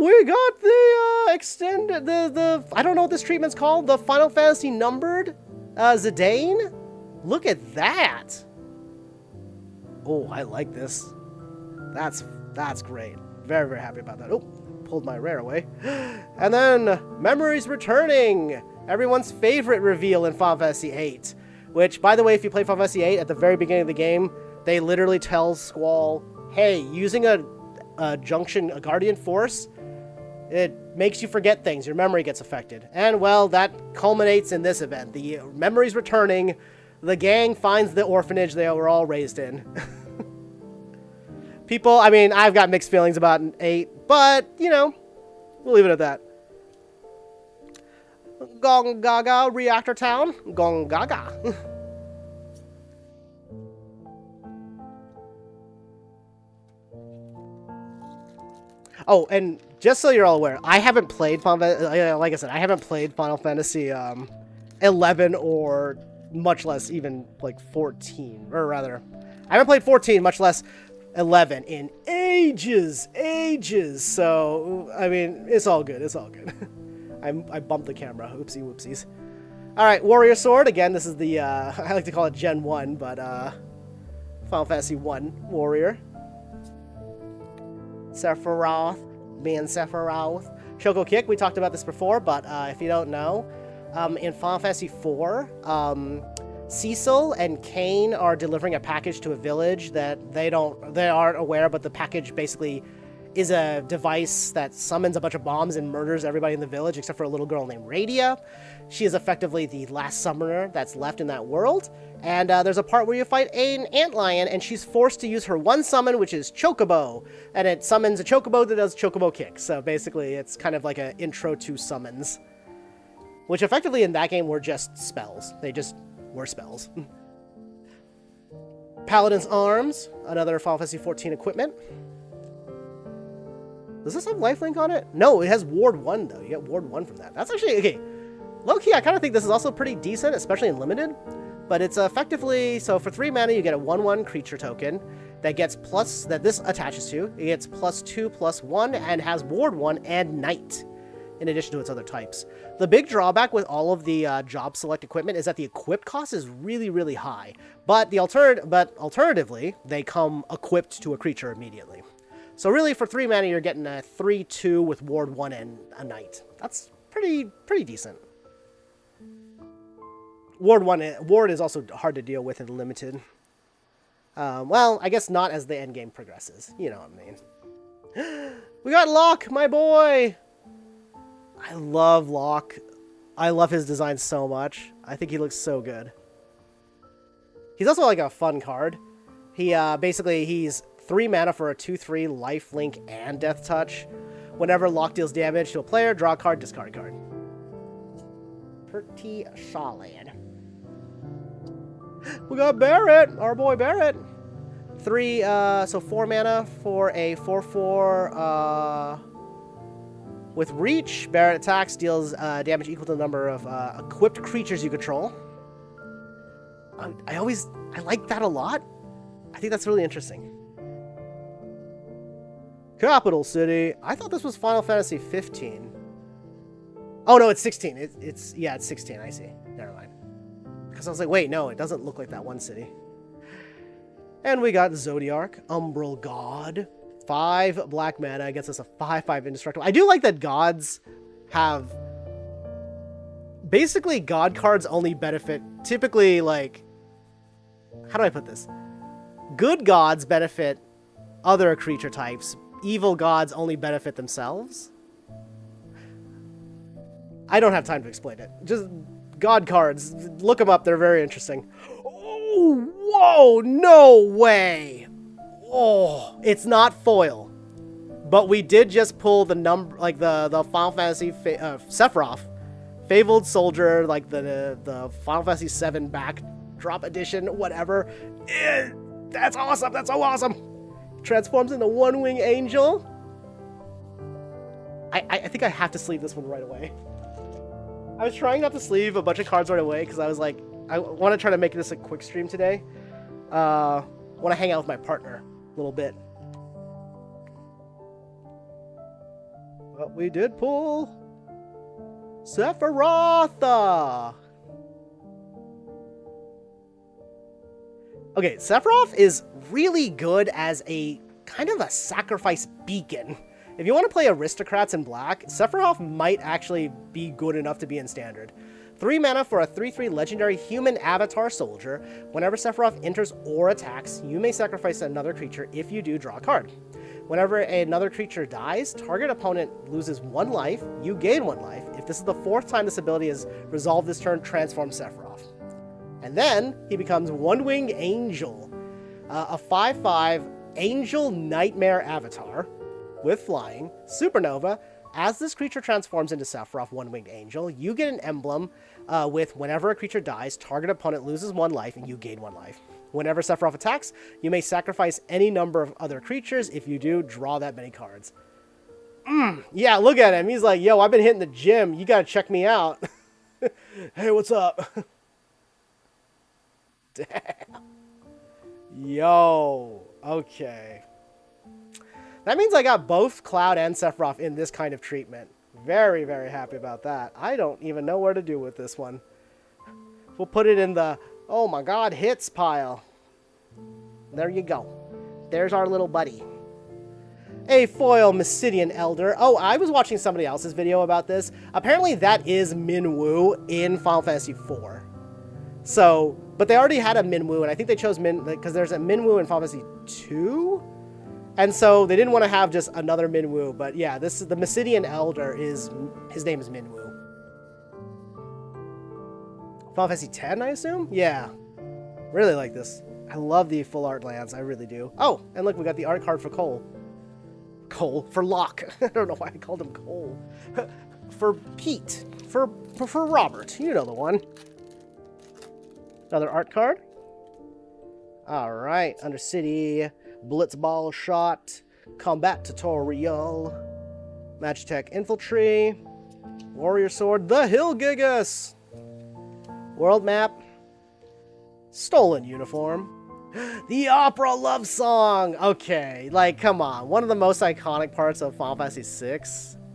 we got the extended, I don't know what this treatment's called, the Final Fantasy numbered Zidane. Look at that. Oh, I like this. That's great. Very, very happy about that. Oh, pulled my rare away. And then Memories Returning, everyone's favorite reveal in Final Fantasy 8, which, by the way, if you play Final Fantasy 8 at the very beginning of the game, they literally tell Squall, hey, using a Guardian Force, it makes you forget things. Your memory gets affected. And, well, that culminates in this event. The Memories Returning. The gang finds the orphanage they were all raised in. People, I mean, I've got mixed feelings about 8, but, you know, we'll leave it at that. Gongaga Reactor Town. Gongaga. Oh, and just so you're all aware, I haven't played like I said, I haven't played Final Fantasy 11 or much less even like 14, or rather, I haven't played 14, much less 11 in ages. So, I mean, it's all good. I bumped the camera. Oopsie whoopsies. All right, Warrior Sword. Again, this is the, I like to call it Gen 1, but Final Fantasy 1 Warrior. Sephiroth, being Sephiroth. Shoko Kick, we talked about this before, but if you don't know, in Final Fantasy 4, Cecil and Kain are delivering a package to a village that they aren't aware, but the package basically is a device that summons a bunch of bombs and murders everybody in the village except for a little girl named Radia. She is effectively the last summoner that's left in that world. And there's a part where you fight an antlion, and she's forced to use her one summon, which is Chocobo. And it summons a Chocobo that does Chocobo Kick. So basically, it's kind of like an intro to summons. Which effectively in that game were just spells. They just were spells. Paladin's Arms, another Final Fantasy 14 equipment. Does this have lifelink on it? No, it has Ward 1, though. You get Ward 1 from that. That's actually, okay. Low-key, I kind of think this is also pretty decent, especially in Limited. But it's effectively, so for 3 mana, you get a 1/1 creature token that gets plus, that this attaches to. It gets +2/+1 and has Ward 1 and Knight, in addition to its other types. The big drawback with all of the job select equipment is that the equip cost is really, really high. But alternatively, they come equipped to a creature immediately. So really, for 3 mana, you're getting a 3/2 with Ward 1 and a Knight. That's pretty decent. Ward is also hard to deal with in Limited. Well, I guess not as the endgame progresses. You know what I mean. We got Locke, my boy! I love Locke. I love his design so much. I think he looks so good. He's also like a fun card. He basically, he's 3 mana for a 2/3 lifelink and death touch. Whenever lock deals damage to a player, draw a card, discard a card. Pretty solid. We got Barrett, our boy Barrett. 4 mana for a 4/4 with reach. Barrett attacks, deals damage equal to the number of equipped creatures you control. I like that a lot. I think that's really interesting. Capital City. I thought this was Final Fantasy 15. Oh no, it's 16. It's 16. I see. Never mind. Because I was like, wait, no, it doesn't look like that one city. And we got Zodiark, Umbral God, 5 black mana, gets us a 5/5 indestructible. I do like that gods have... Basically, god cards only benefit, typically, like... How do I put this? Good gods benefit other creature types. Evil gods only benefit themselves. I don't have time to explain it. Just god cards. Look them up. They're very interesting. Oh, whoa, no way. Oh, it's not foil. But we did just pull the number, like the Final Fantasy Sephiroth, Fabled Soldier, like the Final Fantasy 7 backdrop edition, whatever. That's awesome. That's so awesome. Transforms into One-Wing Angel. I think I have to sleeve this one right away. I was trying not to sleeve a bunch of cards right away because I was like, I want to try to make this a quick stream today. I want to hang out with my partner a little bit. But we did pull Sephiroth. Okay, Sephiroth is really good as a kind of a sacrifice beacon. If you want to play aristocrats in black, Sephiroth might actually be good enough to be in standard. 3 mana for a 3/3 legendary human avatar soldier. Whenever Sephiroth enters or attacks, you may sacrifice another creature. If you do, draw a card. Whenever another creature dies, target opponent loses 1 life, you gain 1 life. If this is the 4th time this ability is resolved this turn, transform Sephiroth. And then he becomes One-Wing Angel, a 5/5 Angel Nightmare Avatar with flying, Supernova. As this creature transforms into Sephiroth, One-Winged Angel, you get an emblem with whenever a creature dies, target opponent loses 1 life and you gain 1 life. Whenever Sephiroth attacks, you may sacrifice any number of other creatures. If you do, draw that many cards. Yeah, look at him. He's like, yo, I've been hitting the gym. You gotta check me out. Hey, what's up? Damn. Yo. Okay. That means I got both Cloud and Sephiroth in this kind of treatment. Very, very happy about that. I don't even know where to do with this one. We'll put it in the, oh my god, hits pile. There you go. There's our little buddy. A foil Mysidian Elder. Oh, I was watching somebody else's video about this. Apparently that is Minwu in Final Fantasy IV. So, but they already had a Minwu, and I think they chose because there's a Minwu in Final Fantasy II? And so they didn't want to have just another Minwu, but yeah, this is the Mysidian Elder. His name is Minwu. Final Fantasy X, I assume? Yeah. Really like this. I love the full art lands, I really do. Oh, and look, we got the art card for Cole. Cole, for Locke. I don't know why I called him Cole. For Pete. For Robert. You know the one. Another art card. Alright, Undercity, Blitzball Shot, Combat Tutorial, Magitech Infantry, Warrior Sword, the Hill Gigas, World Map, Stolen Uniform, the Opera Love Song! Okay, like, come on. One of the most iconic parts of Final Fantasy VI,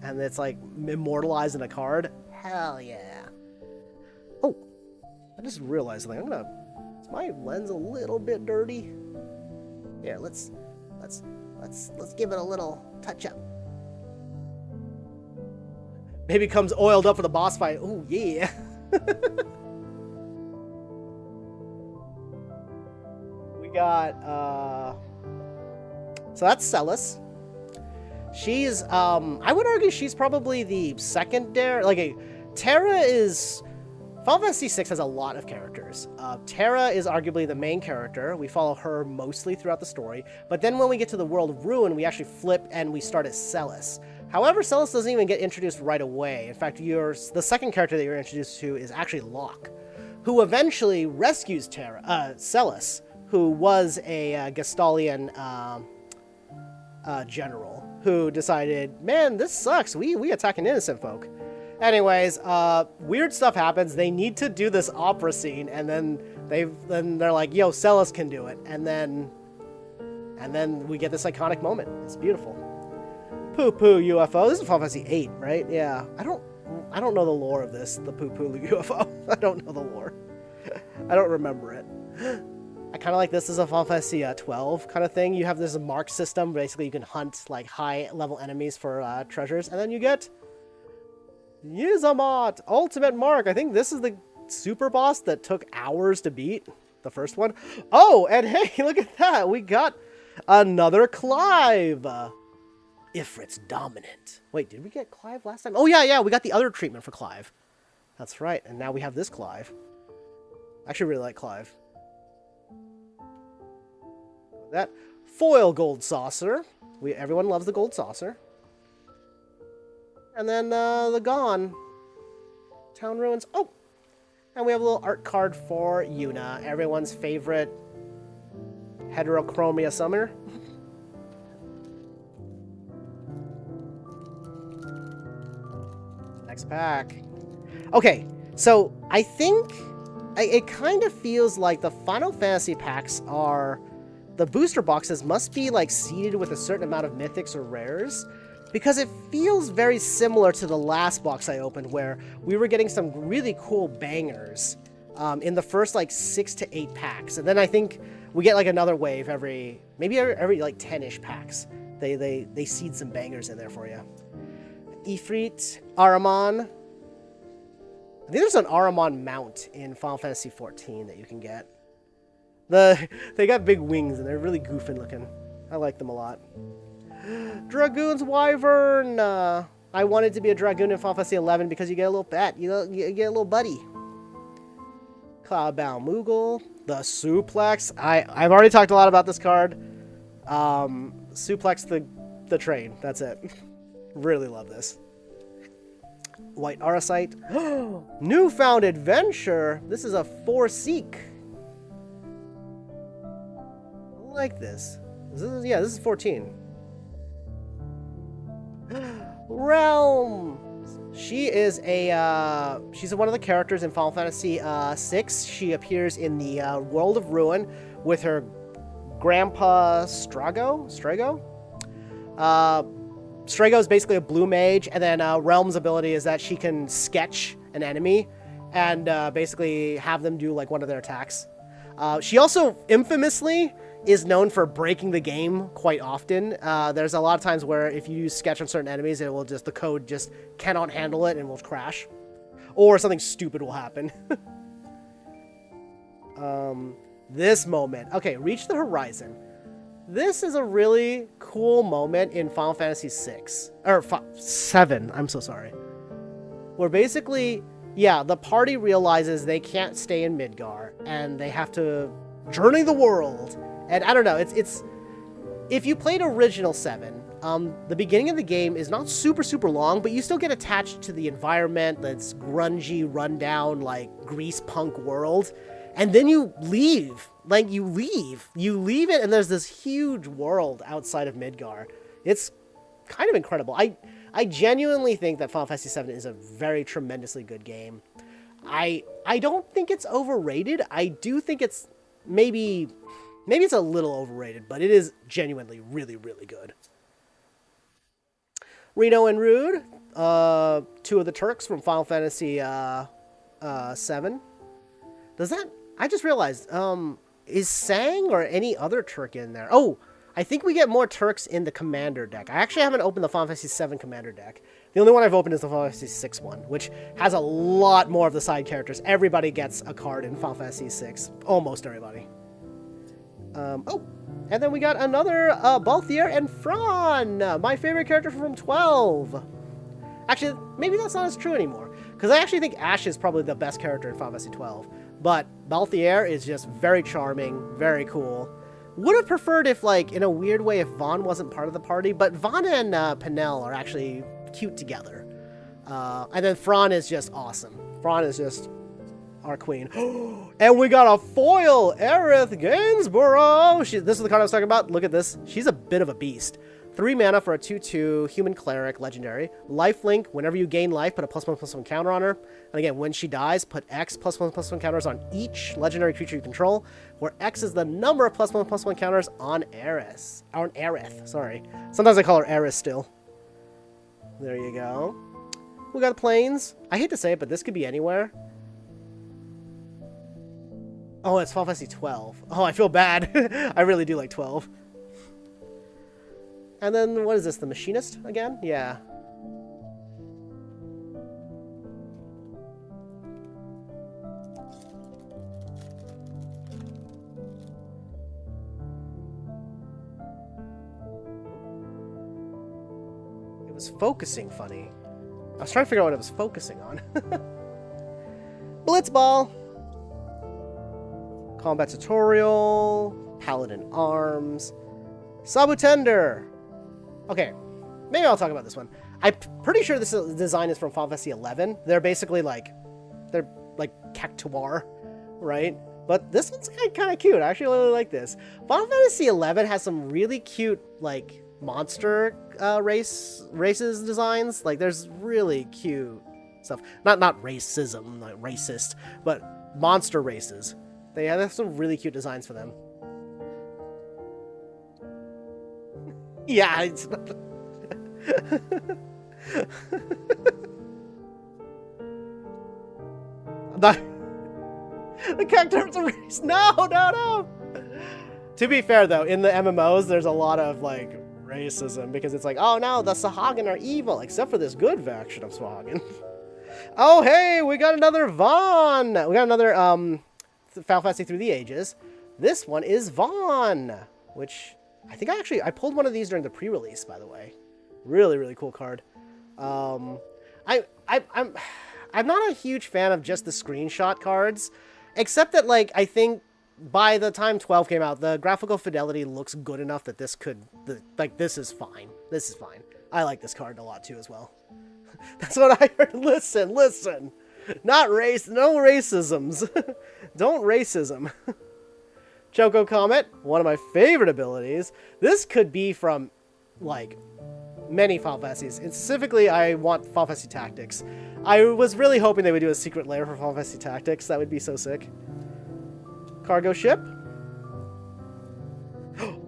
and it's, like, immortalized in a card. Hell yeah. Oh, I just realized something. Is my lens a little bit dirty? Here, let's give it a little touch up. Maybe it comes oiled up for the boss fight. Oh yeah. We got so that's Celis. She's I would argue she's probably the secondary, like Terra is Final Fantasy VI has a lot of characters. Terra is arguably the main character. We follow her mostly throughout the story. But then when we get to the world of Ruin, we actually flip and we start as Celis. However, Celis doesn't even get introduced right away. In fact, the second character that you're introduced to is actually Locke, who eventually rescues Celis, who was a Gestalian general who decided, man, this sucks. We attacking innocent folk. Anyways, weird stuff happens. They need to do this opera scene, and then they're like, "Yo, Celis can do it," and then we get this iconic moment. It's beautiful. Poo poo UFO. This is Final Fantasy VIII, right? Yeah. I don't know the lore of this. The poo poo UFO. I don't know the lore. I don't remember it. I kind of like this as a Final Fantasy 12 kind of thing. You have this mark system. Basically, you can hunt like high level enemies for treasures, and then you get Yizamat, Ultimate Mark. I think this is the super boss that took hours to beat, the first one. Oh, and hey, look at that. We got another Clive. Ifrit's Dominant. Wait, did we get Clive last time? Oh, yeah, we got the other treatment for Clive. That's right, and now we have this Clive. I actually really like Clive. That foil gold saucer. Everyone loves the gold saucer. And then the Gone. Town Ruins. Oh! And we have a little art card for Yuna, everyone's favorite heterochromia summoner. Next pack. Okay, so I think it kind of feels like the Final Fantasy packs are... The booster boxes must be like seeded with a certain amount of mythics or rares, because it feels very similar to the last box I opened, where we were getting some really cool bangers in the first like 6 to 8 packs, and then I think we get like another wave every like 10-ish packs. They seed some bangers in there for you. Ifrit, Ahriman. I think there's an Ahriman mount in Final Fantasy XIV that you can get. They got big wings and they're really goofy looking. I like them a lot. Dragoon's Wyvern. I wanted to be a Dragoon in Final Fantasy XI because you get a little pet. You get a little buddy. Cloudbound Moogle. The Suplex. I've already talked a lot about this card. Suplex the train. That's it. Really love this. White Arasite. Newfound Adventure. This is a 4-seek. I like this. This is 14. Realm. She is she's one of the characters in Final Fantasy VI. She appears in the World of Ruin with her grandpa Strago. Strago is basically a blue mage, and then Realm's ability is that she can sketch an enemy and basically have them do like one of their attacks. She also infamously is known for breaking the game quite often. There's a lot of times where if you use sketch on certain enemies, the code just cannot handle it and will crash. Or something stupid will happen. This moment. Okay, Reach the Horizon. This is a really cool moment in Final Fantasy VI. Or 7, I'm so sorry. Where basically, yeah, the party realizes they can't stay in Midgar, and they have to journey the world. And I don't know, it's if you played original 7, the beginning of the game is not super long, but you still get attached to the environment, that's grungy, rundown, like grease punk world. And then you leave. Like, you leave it, and there's this huge world outside of Midgar. It's kind of incredible. I genuinely think that Final Fantasy VII is a very tremendously good game. I don't think it's overrated. I do think it's maybe it's a little overrated, but it is genuinely really good. Reno and Rude, two of the Turks from Final Fantasy VII. Does that... I just realized, is Sang or any other Turk in there? Oh, I think we get more Turks in the Commander deck. I actually haven't opened the Final Fantasy VII Commander deck. The only one I've opened is the Final Fantasy VI one, which has a lot more of the side characters. Everybody gets a card in Final Fantasy VI. Almost everybody. Oh, and then we got another Balthier and Fran, my favorite character from 12. Actually, maybe that's not as true anymore. Because I actually think Ash is probably the best character in Final Fantasy 12. But Balthier is just very charming, very cool. Would have preferred if, like, in a weird way, if Vaughn wasn't part of the party. But Vaughn and Penel are actually cute together. And then Fran is just awesome. Fran is just our queen. And we got a foil! Aerith Gainsborough! This is the card I was talking about. Look at this. She's a bit of a beast. 3 mana for a 2/2 human cleric legendary. Lifelink, whenever you gain life, put a +1/+1 counter on her. And again, when she dies, put X +1/+1 counters on each legendary creature you control, where X is the number of +1/+1 counters on Aerith. On Aerith, sorry. Sometimes I call her Aerith still. There you go. We got planes. I hate to say it, but this could be anywhere. Oh, it's Final Fantasy 12. Oh, I feel bad. I really do like 12. And then, what is this, the Machinist again? Yeah. It was focusing funny. I was trying to figure out what it was focusing on. Blitzball! Combat Tutorial, Paladin Arms, Sabutender! Okay, maybe I'll talk about this one. I'm pretty sure this design is from Final Fantasy 11. They're basically like, they're like cactuar, right? But this one's kind of cute. I actually really like this. Final Fantasy 11 has some really cute, like, monster races designs. Like, there's really cute stuff. Not racism, like racist, but monster races. They have some really cute designs for them. Yeah, it's not... The characters are race. No. To be fair, though, in the MMOs, there's a lot of, like, racism, because it's like, oh, no, the Sahagin are evil, except for this good faction of Sahagin. Oh, hey, we got another Vaughn. We got another, Final Fantasy Through the Ages. This one is Vaughn, which... I think I pulled one of these during the pre-release, by the way. Really, really cool card. I'm not a huge fan of just the screenshot cards, except that, like, I think by the time 12 came out, the graphical fidelity looks good enough that this could, this is fine. This is fine. I like this card a lot too as well. That's what I heard. Listen. No racisms. Don't racism. Choco Comet, one of my favorite abilities. This could be from, like, many Final Fantasies. And specifically, I want Final Fantasy Tactics. I was really hoping they would do a secret lair for Final Fantasy Tactics. That would be so sick. Cargo ship.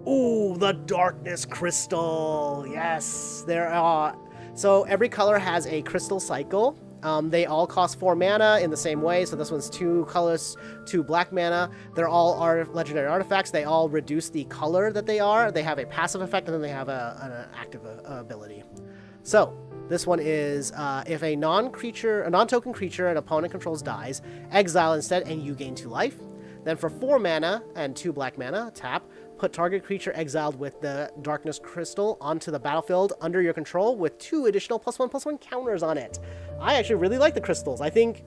Ooh, the Darkness Crystal. Yes, there are. So every color has a crystal cycle. They all cost 4 mana in the same way, so this one's 2 colors, 2 black mana. They're all legendary artifacts. They all reduce the color that they are. They have a passive effect, and then they have an active ability. So, this one is, if a non-token creature an opponent controls dies, exile instead, and you gain 2 life. Then for 4 mana and 2 black mana, tap, put target creature exiled with the Darkness Crystal onto the battlefield under your control with 2 additional +1/+1 counters on it. I actually really like the crystals. I think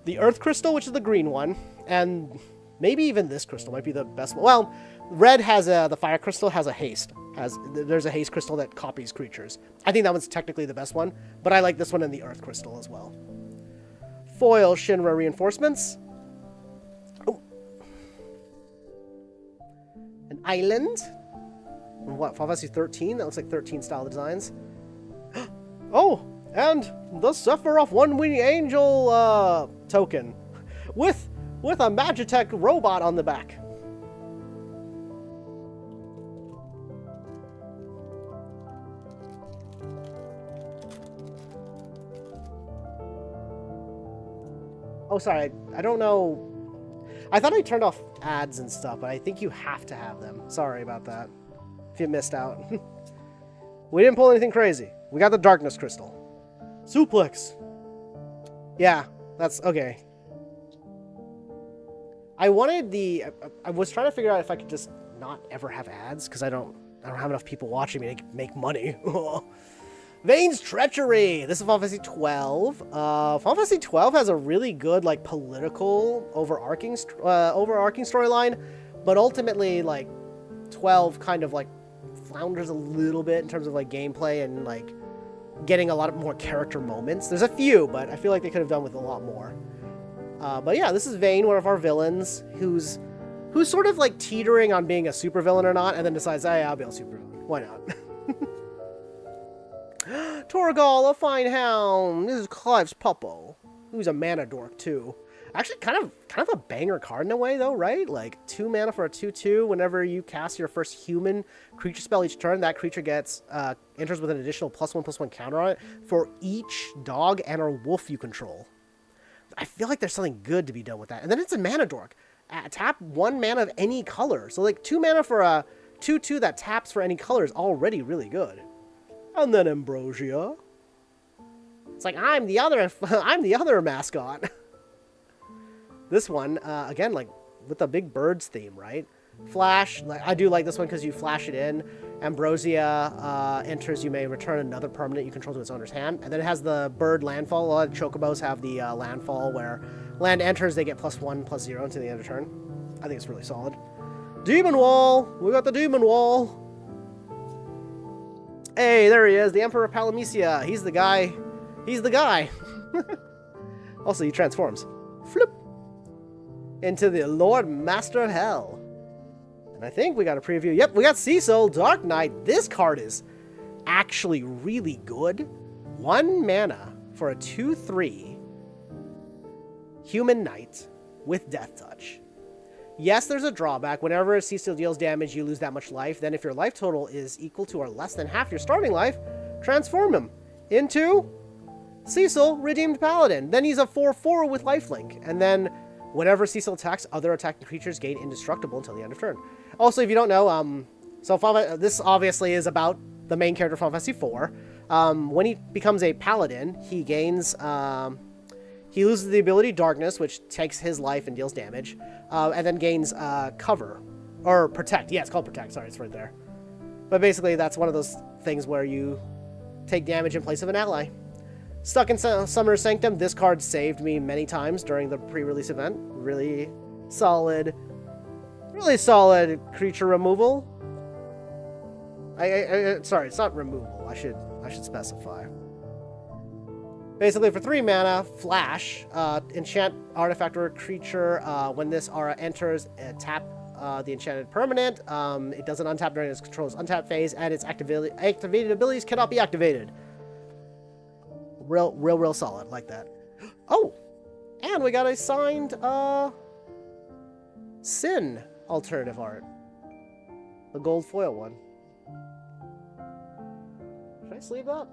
the Earth Crystal, which is the green one, and maybe even this crystal might be the best one. Well, red has the Fire Crystal has a haste. There's a haste crystal that copies creatures. I think that one's technically the best one, but I like this one and the Earth Crystal as well. Foil Shinra Reinforcements. An island. What, Final Fantasy 13? That looks like 13 style designs. Oh, and the Sephiroth One-Wing Angel token. With a Magitech robot on the back. Oh, sorry, I don't know. I thought I turned off ads and stuff, but I think you have to have them. Sorry about that, if you missed out. We didn't pull anything crazy. We got the Darkness Crystal. Suplex. Yeah, that's okay. I was trying to figure out if I could just not ever have ads, because I don't have enough people watching me to make money. Vane's Treachery. This is Final Fantasy 12. Final Fantasy 12 has a really good like political overarching storyline, but ultimately like 12 kind of like flounders a little bit in terms of like gameplay and like getting a lot more character moments. There's a few, but I feel like they could have done with a lot more. But yeah, this is Vane, one of our villains, who's sort of like teetering on being a supervillain or not, and then decides, hey, I'll be a supervillain. Why not? Torgal, a fine hound. This is Clive's puppo, who's a mana dork too. Actually, kind of a banger card in a way, though, right? Like 2 mana for a 2/2. Whenever you cast your first human creature spell each turn, that creature gets enters with an additional +1/+1 counter on it for each dog and or wolf you control. I feel like there's something good to be done with that. And then it's a mana dork. Tap 1 mana of any color. So like 2 mana for a 2/2 that taps for any color is already really good. And then Ambrosia. It's like I'm the other mascot. This one, again, like with the big birds theme, right? Flash, like I do like this one because you flash it in. Ambrosia enters, you may return another permanent you control to its owner's hand. And then it has the bird landfall. A lot of chocobos have the landfall where land enters, they get +1/+0 until the end of turn. I think it's really solid. Demon Wall! We got the Demon Wall! Hey, there he is, the Emperor Palamecia. He's the guy. He's the guy. Also, he transforms. Flip! Into the Lord Master of Hell. And I think we got a preview. Yep, we got Cecil, Dark Knight. This card is actually really good. 1 mana for a 2/3 human knight with Death Touch. Yes, there's a drawback. Whenever Cecil deals damage, you lose that much life. Then if your life total is equal to or less than half your starting life, transform him into Cecil, Redeemed Paladin. Then he's a 4/4 with lifelink. And then whenever Cecil attacks, other attacking creatures gain indestructible until the end of turn. Also, if you don't know, this obviously is about the main character from Final Fantasy IV. When he becomes a paladin, he gains, he loses the ability Darkness, which takes his life and deals damage, and then gains cover, or Protect. Yeah, it's called Protect. Sorry, it's right there. But basically, that's one of those things where you take damage in place of an ally. Stuck in Summoner's Sanctum, this card saved me many times during the pre-release event. Really solid creature removal. Sorry, it's not removal. I should specify. Basically, for 3 mana, Flash, enchant artifact or creature. When this aura enters, tap the enchanted permanent. It doesn't untap during its control's untap phase, and its activated abilities cannot be activated. Real solid, like that. Oh, and we got a signed Sin alternative art, the gold foil one. Should I sleeve that?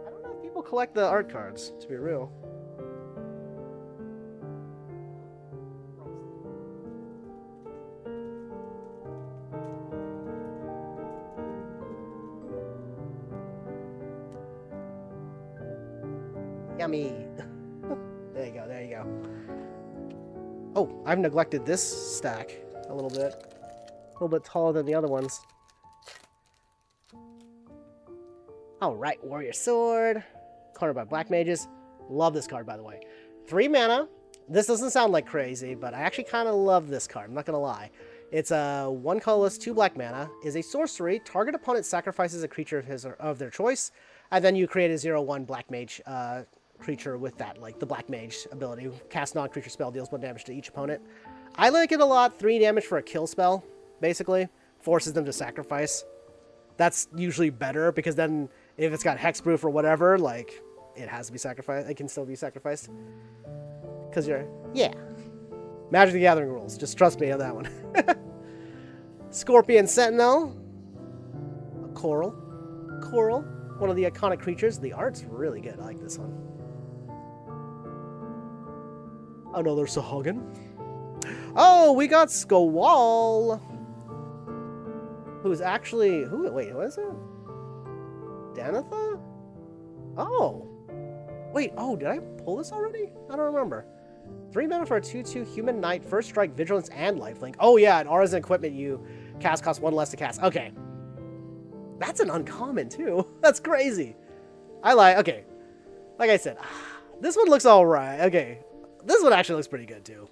I don't know if people collect the art cards, to be real. Yummy. There you go. Oh, I've neglected this stack a little bit taller than the other ones. All right, Warrior Sword, cornered by Black Mages. Love this card, by the way. 3 mana. This doesn't sound like crazy, but I actually kind of love this card. I'm not gonna lie. It's a 1 colorless, 2 black mana. Is a sorcery. Target opponent sacrifices a creature of his or of their choice, and then you create a 0/1 Black Mage creature with that, like the Black Mage ability. Cast non-creature spell, deals 1 damage to each opponent. I like it a lot. 3 damage for a kill spell, basically. Forces them to sacrifice. That's usually better, because then if it's got hexproof or whatever, like, it has to be sacrificed. It can still be sacrificed. Because yeah. Magic the Gathering rules. Just trust me on that one. Scorpion Sentinel. A Coral. One of the iconic creatures. The art's really good. I like this one. Another Sahagin. Oh, we got Squall. Who's actually... Wait, who is it? Danitha? Oh. Wait, did I pull this already? I don't remember. 3 mana for a 2/2 human knight, first strike, vigilance, and lifelink. Oh yeah, and auras and equipment you cast cost 1 less to cast. Okay. That's an uncommon, too. That's crazy. Okay. Like I said, this one looks all right. Okay. This one actually looks pretty good, too.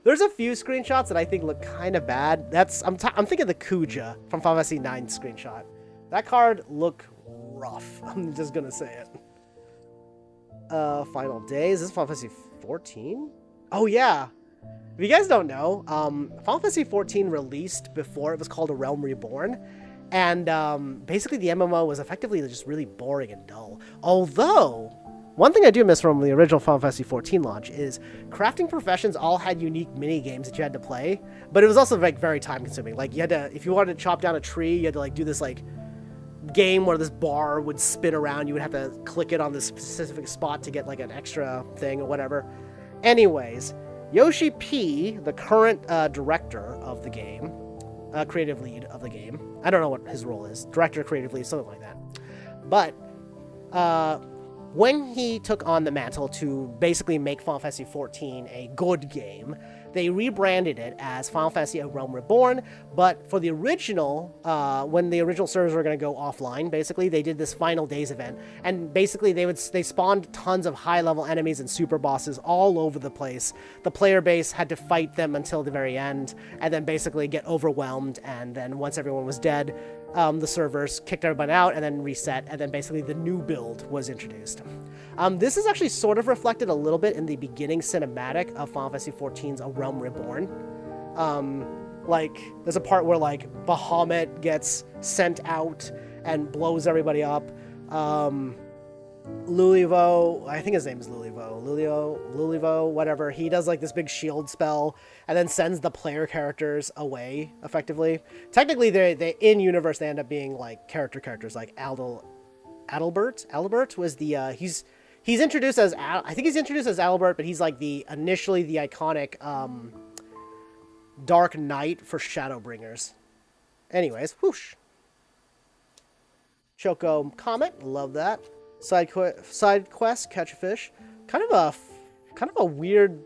There's a few screenshots that I think look kind of bad. I'm thinking the Kuja from Final Fantasy 9 screenshot. That card look rough. I'm just gonna say it. Final Days. This is Final Fantasy 14? Oh, yeah. If you guys don't know, Final Fantasy 14 released before it was called A Realm Reborn. And basically the MMO was effectively just really boring and dull. Although, one thing I do miss from the original Final Fantasy 14 launch is crafting professions all had unique mini games that you had to play, but it was also like very time consuming. Like you had to, if you wanted to chop down a tree, you had to like do this like game where this bar would spin around. You would have to click it on this specific spot to get like an extra thing or whatever. Anyways, Yoshi P, the current director of the game, creative lead of the game. I don't know what his role is. Director, creative lead, something like that. But when he took on the mantle to basically make Final Fantasy XIV a good game, they rebranded it as Final Fantasy A Realm Reborn, but for the original, when the original servers were going to go offline, basically, they did this Final Days event, and basically they spawned tons of high-level enemies and super bosses all over the place. The player base had to fight them until the very end, and then basically get overwhelmed, and then once everyone was dead, the servers kicked everybody out and then reset, and then basically the new build was introduced. This is actually sort of reflected a little bit in the beginning cinematic of Final Fantasy XIV's A Realm Reborn. Like, there's a part where, like, Bahamut gets sent out and blows everybody up. Lulivo, I think his name is Lulivo, whatever. He does, like, this big shield spell and then sends the player characters away, effectively. Technically, they in-universe, they end up being, like, characters, like Adalbert. Adalbert was the, he's introduced as, I think he's introduced as Adalbert, but he's, like, initially the iconic, Dark Knight for Shadowbringers. Anyways, whoosh. Choco Comet, love that. Side quest, catch a fish. Kind of a weird,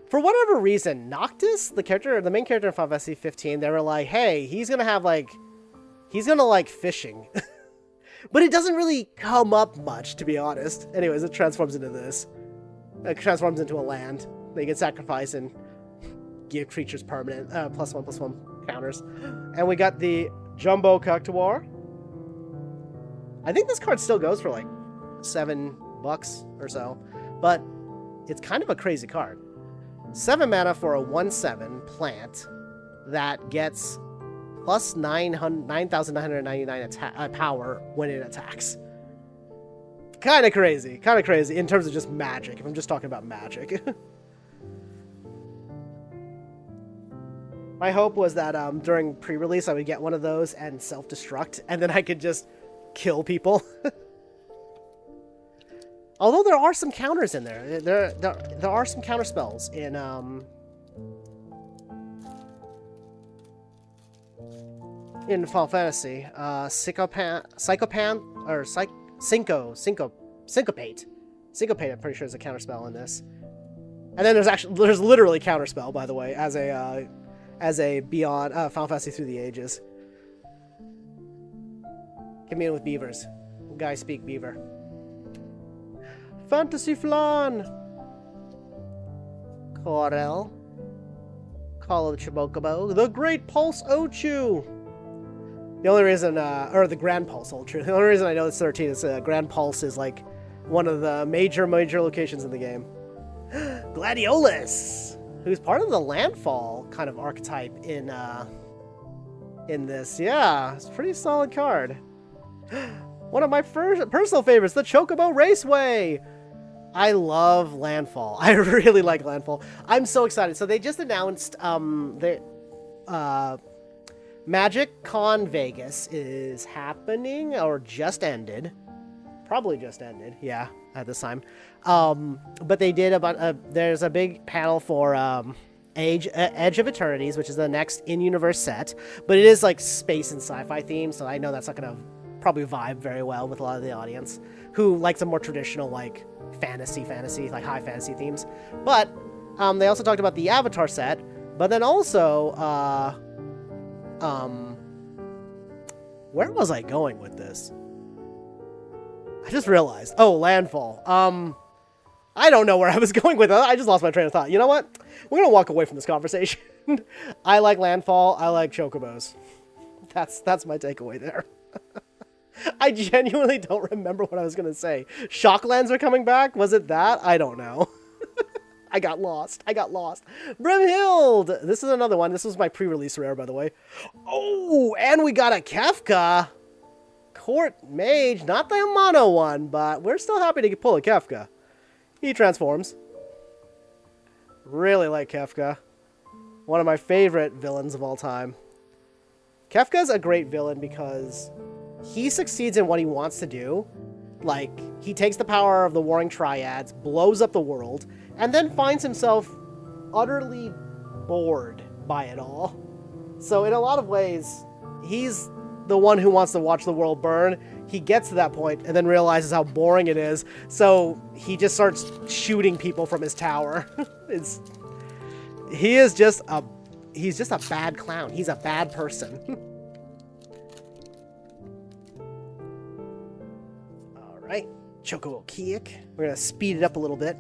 for whatever reason, Noctis, the main character in Final Fantasy 15, they were like, hey, he's gonna like fishing. But it doesn't really come up much, to be honest. Anyways, it transforms into this. It transforms into a land. They can sacrifice and give creatures permanent +1/+1 counters. And we got the Jumbo Cactuar. I think this card still goes for like $7 or so, but it's kind of a crazy card. 7 mana for a 1/7 plant that gets plus 9,999 power when it attacks. Kind of crazy in terms of just magic, if I'm just talking about magic. My hope was that during pre-release I would get one of those and self-destruct, and then I could just kill people. Although there are some counters in there. There are some counter spells in Final Fantasy. Syncopate. Syncopate, I'm pretty sure is a counter spell in this. And then there's literally counter spell, by the way, as a beyond Final Fantasy Through the Ages. Get me in with beavers. Guys speak beaver. Fantasy Flan! Corel. Call of the Chocobo. The Great Pulse Ochu! The only reason, or the Grand Pulse Ultra. The only reason I know it's 13 is Grand Pulse is like one of the major locations in the game. Gladiolus! Who's part of the Landfall kind of archetype in this. Yeah, it's a pretty solid card. One of my personal favorites, the Chocobo Raceway! I love Landfall. I really like Landfall. I'm so excited. So they just announced Magic Con Vegas is happening or just ended. Probably just ended, yeah, at this time. But they did there's a big panel for Edge of Eternities, which is the next in-universe set. But it is like space and sci-fi themed, so I know that's not going to probably vibe very well with a lot of the audience who likes a more traditional like fantasy, like high fantasy themes. But they also talked about the Avatar set, but then also Where was I going with this? I just realized. Oh, landfall. I don't know where I was going with it. I just lost my train of thought. You know what? We're going to walk away from this conversation. I like landfall. I like chocobos. That's my takeaway there. I genuinely don't remember what I was going to say. Shocklands are coming back? Was it that? I don't know. I got lost. Brimhild! This is another one. This was my pre-release rare, by the way. Oh, and we got a Kefka. Court Mage. Not the mono one, but we're still happy to pull a Kefka. He transforms. Really like Kefka. One of my favorite villains of all time. Kefka's a great villain because he succeeds in what he wants to do. Like, he takes the power of the Warring Triads, blows up the world, and then finds himself utterly bored by it all. So in a lot of ways, he's the one who wants to watch the world burn. He gets to that point and then realizes how boring it is. So he just starts shooting people from his tower. He's just a bad clown. He's a bad person. All right, Chocobo Kick. We're gonna speed it up a little bit.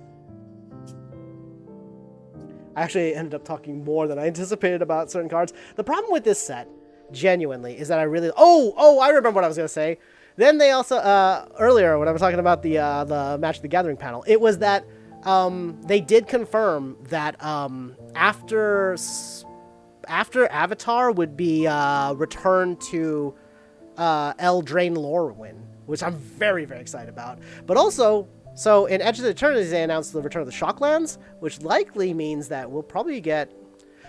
I actually ended up talking more than I anticipated about certain cards. The problem with this set, genuinely, is that I really... Oh, I remember what I was going to say. Then they also... earlier, when I was talking about the Magic the Gathering panel, it was that they did confirm that after Avatar would be returned to Eldraine Lorwyn, which I'm very, very excited about. But also... So, in Edge of the Eternities, they announced the return of the Shocklands, which likely means that we'll probably get...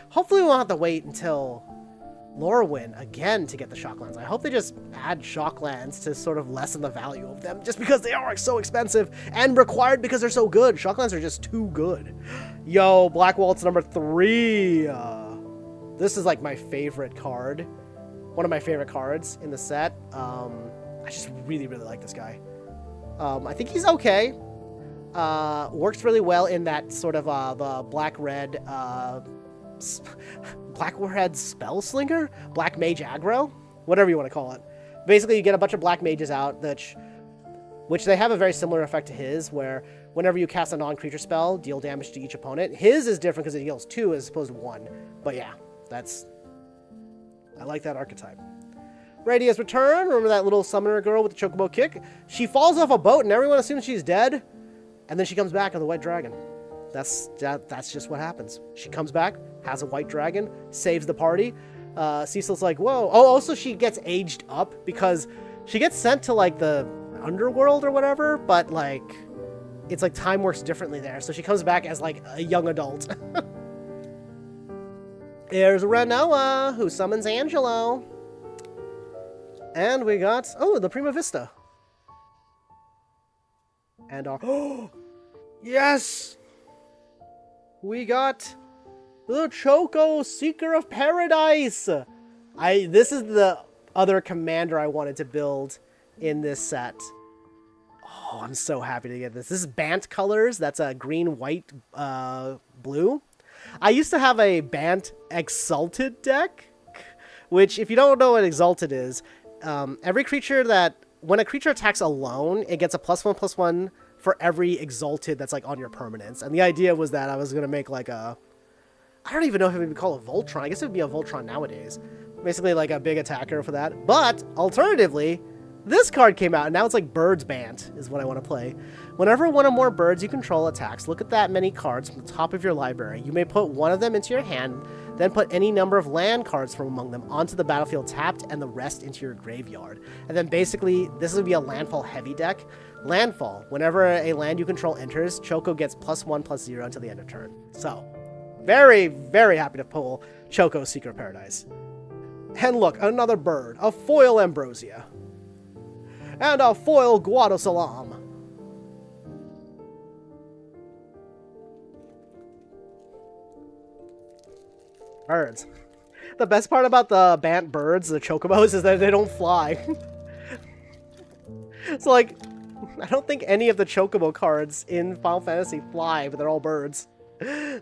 Hopefully we won't have to wait until Lorwyn again to get the Shocklands. I hope they just add Shocklands to sort of lessen the value of them, just because they are so expensive and required because they're so good. Shocklands are just too good. Yo, Black Waltz number 3. This is like my favorite card. One of my favorite cards in the set. I just really, really like this guy. I think he's okay. Works really well in that sort of the black-red spell slinger? Black mage aggro? Whatever you want to call it. Basically, you get a bunch of black mages out, which they have a very similar effect to his, where whenever you cast a non-creature spell, deal damage to each opponent. His is different because it deals 2 as opposed to 1. But yeah, I like that archetype. Radia's return. Remember that little summoner girl with the chocobo kick? She falls off a boat and everyone assumes she's dead. And then she comes back on the white dragon. That's just what happens. She comes back, has a white dragon, saves the party. Cecil's like, whoa. Oh, also she gets aged up because she gets sent to like the underworld or whatever. But like, it's like time works differently there. So she comes back as like a young adult. There's Renoa who summons Angelo. And we got, the Prima Vista. And our, yes! We got the Choco Seeker of Paradise! This is the other commander I wanted to build in this set. Oh, I'm so happy to get this. This is Bant colors. That's a green, white, blue. I used to have a Bant Exalted deck, which, if you don't know what Exalted is, every creature when a creature attacks alone, it gets a +1/+1 for every Exalted that's like on your permanents. And the idea was that I was going to make like I don't even know if it would be called a Voltron. I guess it would be a Voltron nowadays. Basically like a big attacker for that. But alternatively, this card came out and now it's like Birds Bant is what I want to play. Whenever one or more birds you control attacks, look at that many cards from the top of your library. You may put one of them into your hand, then put any number of land cards from among them onto the battlefield tapped and the rest into your graveyard. And then basically, this would be a landfall heavy deck. Landfall, whenever a land you control enters, Choco gets +1/+0 until the end of turn. So, very, very happy to pull Choco Seeker of Paradise. And look, another bird, a foil Ambrosia. And a foil Guado Salam. Birds. The best part about the Bant birds, the chocobos, is that they don't fly. So, like, I don't think any of the chocobo cards in Final Fantasy fly, but they're all birds. The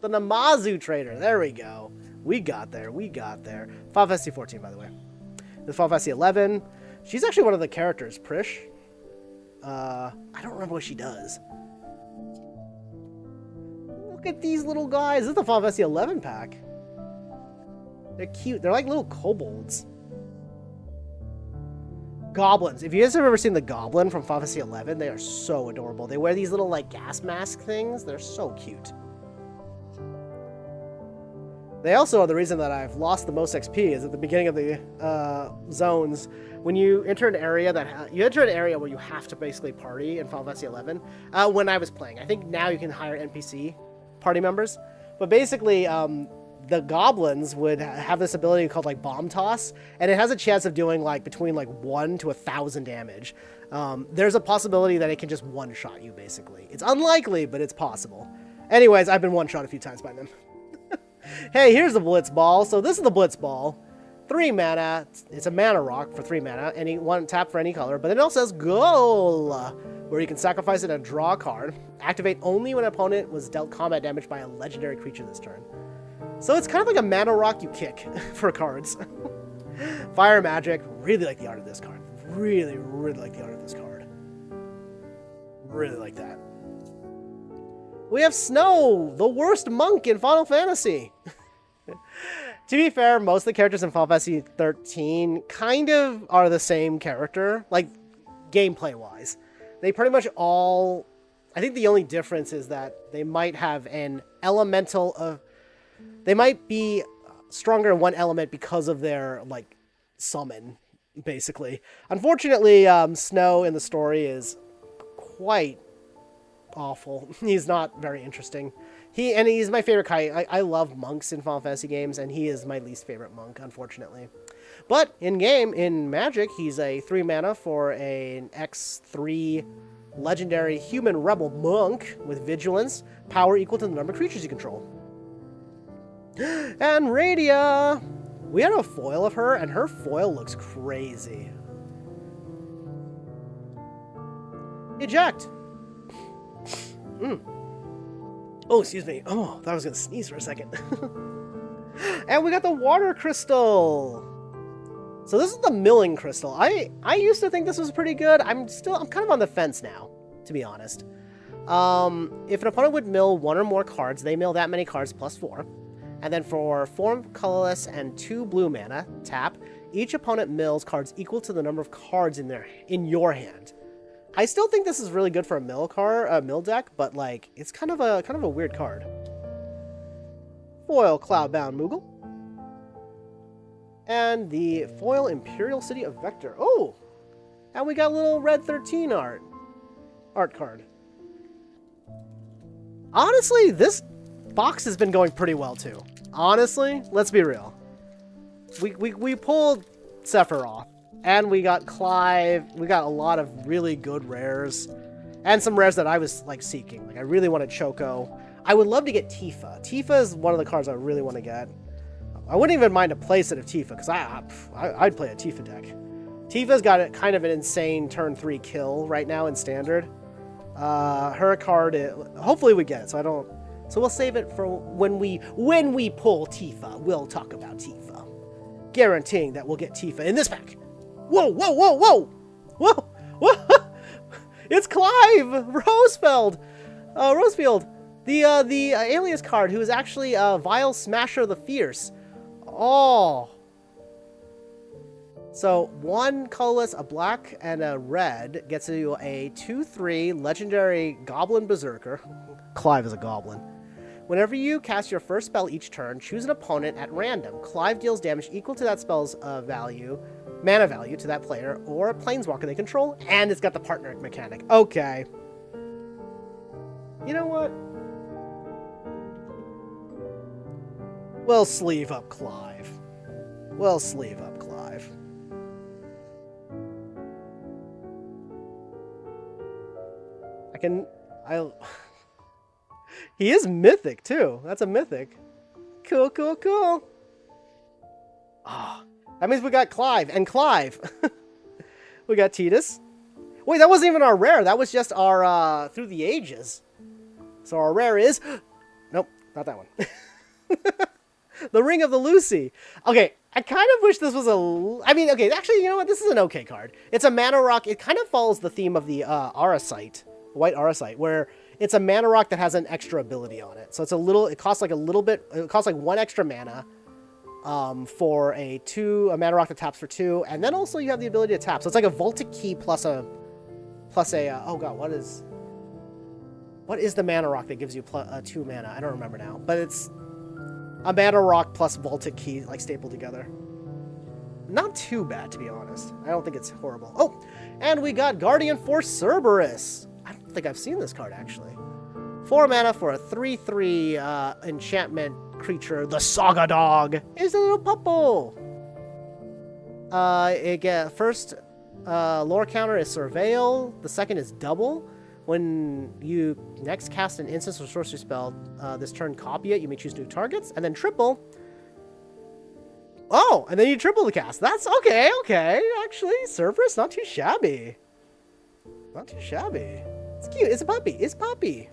Namazu trader. There we go. We got there. We got there. Final Fantasy 14, by the way. This Final Fantasy 11. She's actually one of the characters. Prish. I don't remember what she does. Look at these little guys. This is the Final Fantasy 11 pack. They're cute. They're like little kobolds. Goblins. If you guys have ever seen the Goblin from Final Fantasy 11, they are so adorable. They wear these little like gas mask things. They're so cute. They also are the reason that I've lost the most XP is at the beginning of the zones. When you enter an area where you have to basically party in Final Fantasy 11. When I was playing, I think now you can hire NPC party members, but basically the goblins would have this ability called like bomb toss, and it has a chance of doing like between like 1 to 1,000 damage. There's a possibility that it can just one-shot you. Basically, it's unlikely, but it's possible. Anyways, I've been one-shot a few times by them. Hey, here's the Blitz Ball. So this is the Blitz Ball. 3 mana. It's a mana rock for 3 mana. One tap for any color. But it also says Goal, where you can sacrifice it and draw a card. Activate only when an opponent was dealt combat damage by a legendary creature this turn. So it's kind of like a mana rock you kick for cards. Fire Magic. Really like the art of this card. Really, really like the art of this card. Really like that. We have Snow, the worst monk in Final Fantasy. To be fair, most of the characters in Final Fantasy 13 kind of are the same character, like gameplay-wise. They pretty much all... I think the only difference is that they might have an elemental of... They might be stronger in one element because of their, like, summon, basically. Unfortunately, Snow in the story is quite... awful. He's not very interesting. He's my favorite kind. I love monks in Final Fantasy games, and he is my least favorite monk, unfortunately. But in Magic, he's a 3 mana for an X3 legendary human rebel monk with vigilance, power equal to the number of creatures you control. And Radia! We had a foil of her, and her foil looks crazy. Eject! Oh, excuse me. Oh, I thought I was going to sneeze for a second. And we got the water crystal. So this is the milling crystal. I used to think this was pretty good. I'm kind of on the fence now, to be honest. If an opponent would mill 1 or more cards, they mill that many cards plus 4. And then for 4 colorless and 2 blue mana, tap, each opponent mills cards equal to the number of cards in your hand. I still think this is really good for a mill deck, but like it's kind of a weird card. Foil Cloudbound Moogle. And the foil Imperial City of Vector. Oh! And we got a little Red 13 art card. Honestly, this box has been going pretty well too. Honestly, let's be real. We pulled Sephiroth. And we got Clive. We got a lot of really good rares. And some rares that I was like seeking. Like I really wanted Choco. I would love to get Tifa. Tifa is one of the cards I really want to get. I wouldn't even mind a playset of Tifa, because I'd play a Tifa deck. Tifa's got kind of an insane turn 3 kill right now in Standard. Her card, hopefully we get it, so we'll save it for when we pull Tifa. We'll talk about Tifa. Guaranteeing that we'll get Tifa in this pack. Whoa, whoa, whoa, whoa! Whoa! Whoa! It's Clive Rosefield, the alias card, who is actually Vile Smasher the Fierce. Oh. So 1 colorless, a black, and a red gets you a 2/3 legendary Goblin Berserker. Clive is a goblin. Whenever you cast your first spell each turn, choose an opponent at random. Clive deals damage equal to that spell's mana value to that player or a planeswalker they control, and it's got the partner mechanic. Okay. You know what? We'll sleeve up Clive. He is mythic too. That's a mythic. Cool. Ah. That means we got Clive and Clive. We got Tidus. Wait, that wasn't even our rare. That was just our Through the Ages. So our rare is... Nope, not that one. The Ring of the Lucy. Okay, I kind of wish this was I mean, okay, actually, you know what? This is an okay card. It's a mana rock. It kind of follows the theme of the Arasite, white Arasite, where it's a mana rock that has an extra ability on it. So it's it costs like a little bit, it costs like 1 extra mana for a mana rock that taps for 2. And then also you have the ability to tap. So it's like a Voltic Key plus a, oh god, what is the mana rock that gives you 2 mana? I don't remember now, but it's a mana rock plus Voltic Key, like, stapled together. Not too bad, to be honest. I don't think it's horrible. Oh, and we got Guardian for Cerberus. I don't think I've seen this card, actually. 4 mana for a 3/3 enchantment creature. The Saga Dog is a little puppo. First lore counter is Surveil. The second is Double. When you next cast an instance or sorcery spell this turn, copy it. You may choose new targets. And then triple. Oh, and then you triple the cast. That's okay. Actually, Cerberus, not too shabby. Not too shabby. It's cute. It's a puppy. It's puppy.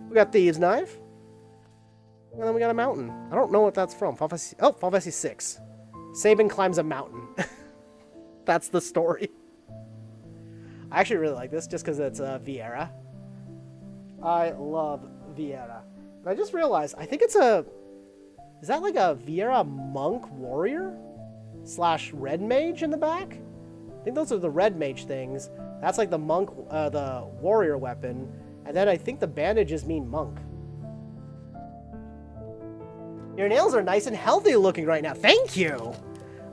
We got Thieves' Knife. And then we got a mountain. I don't know what that's from. Final Fantasy 6. Sabin climbs a mountain. That's the story. I actually really like this just because it's Viera. I love Viera. And I just realized, I think it's is that like a Viera monk warrior / red mage in the back? I think those are the red mage things. That's like the monk, the warrior weapon. And then I think the bandages mean monk. Your nails are nice and healthy looking right now. Thank you.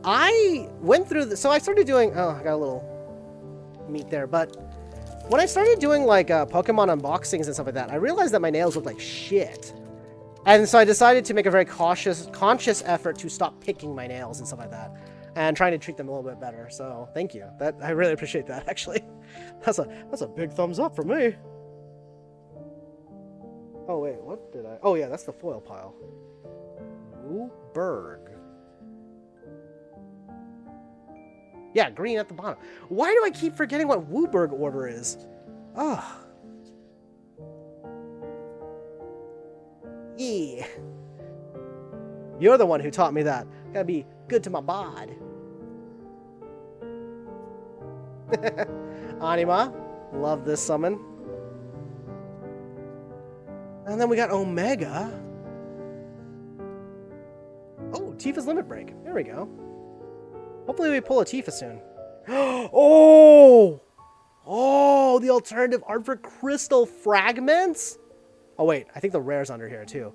I went through so I started doing, I got a little meat there, but when I started doing like Pokemon unboxings and stuff like that, I realized that my nails looked like shit. And so I decided to make a very conscious effort to stop picking my nails and stuff like that, and trying to treat them a little bit better. So thank you. I really appreciate that, actually. That's a big thumbs up for me. Oh wait, what did I? Oh yeah, that's the foil pile. Wooburg. Yeah, green at the bottom. Why do I keep forgetting what Wooburg order is? Ugh. Yeah. You're the one who taught me that. Gotta be good to my bod. Anima. Love this summon. And then we got Omega. Oh, Tifa's Limit Break. There we go. Hopefully we pull a Tifa soon. Oh! Oh, the alternative art for Crystal Fragments? Oh, wait. I think the rare's under here, too.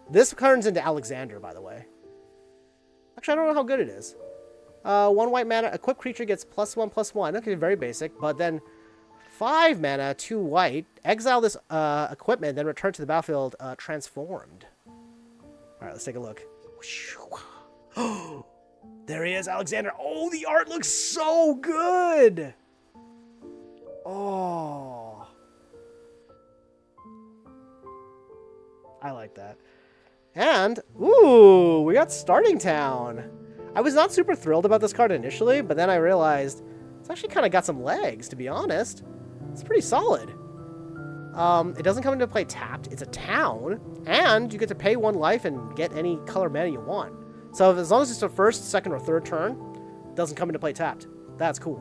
This turns into Alexander, by the way. Actually, I don't know how good it is. 1 white mana. Equipped creature gets +1/+1. Okay, very basic. But then 5 mana, 2 white. Exile this equipment, then return to the battlefield transformed. All right, let's take a look. There he is, Alexander. Oh, the art looks so good. Oh. I like that. And, ooh, we got Starting Town. I was not super thrilled about this card initially, but then I realized it's actually kind of got some legs, to be honest. It's pretty solid. It doesn't come into play tapped. It's a town, and you get to pay 1 life and get any color mana you want. So as long as it's the first, second, or third turn, it doesn't come into play tapped. That's cool.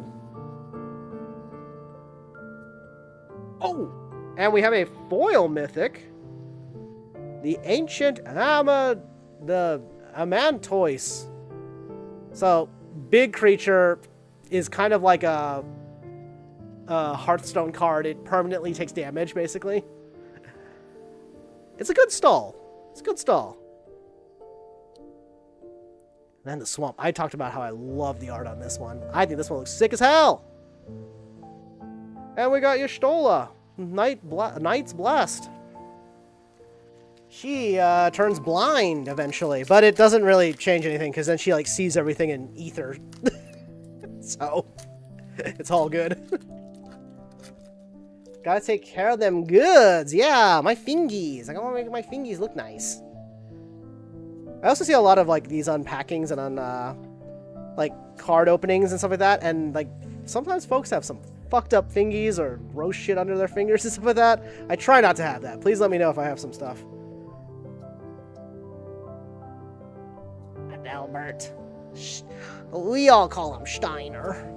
Oh! And we have a foil mythic. The Ancient Amantois. So, big creature is kind of like a Hearthstone card. It permanently takes damage, basically. It's a good stall. It's a good stall. And then the swamp. I talked about how I love the art on this one. I think this one looks sick as hell. And we got Y'shtola, Knight's Blessed. She turns blind eventually, but it doesn't really change anything because then she like sees everything in ether. So it's all good. Gotta take care of them goods. Yeah, my fingies. I want to make my fingies look nice. I also see a lot of like these unpackings and on like card openings and stuff like that, and like sometimes folks have some fucked up fingies or gross shit under their fingers and stuff like that. I try not to have that. Please let me know if I have some stuff. Albert. We all call him Steiner.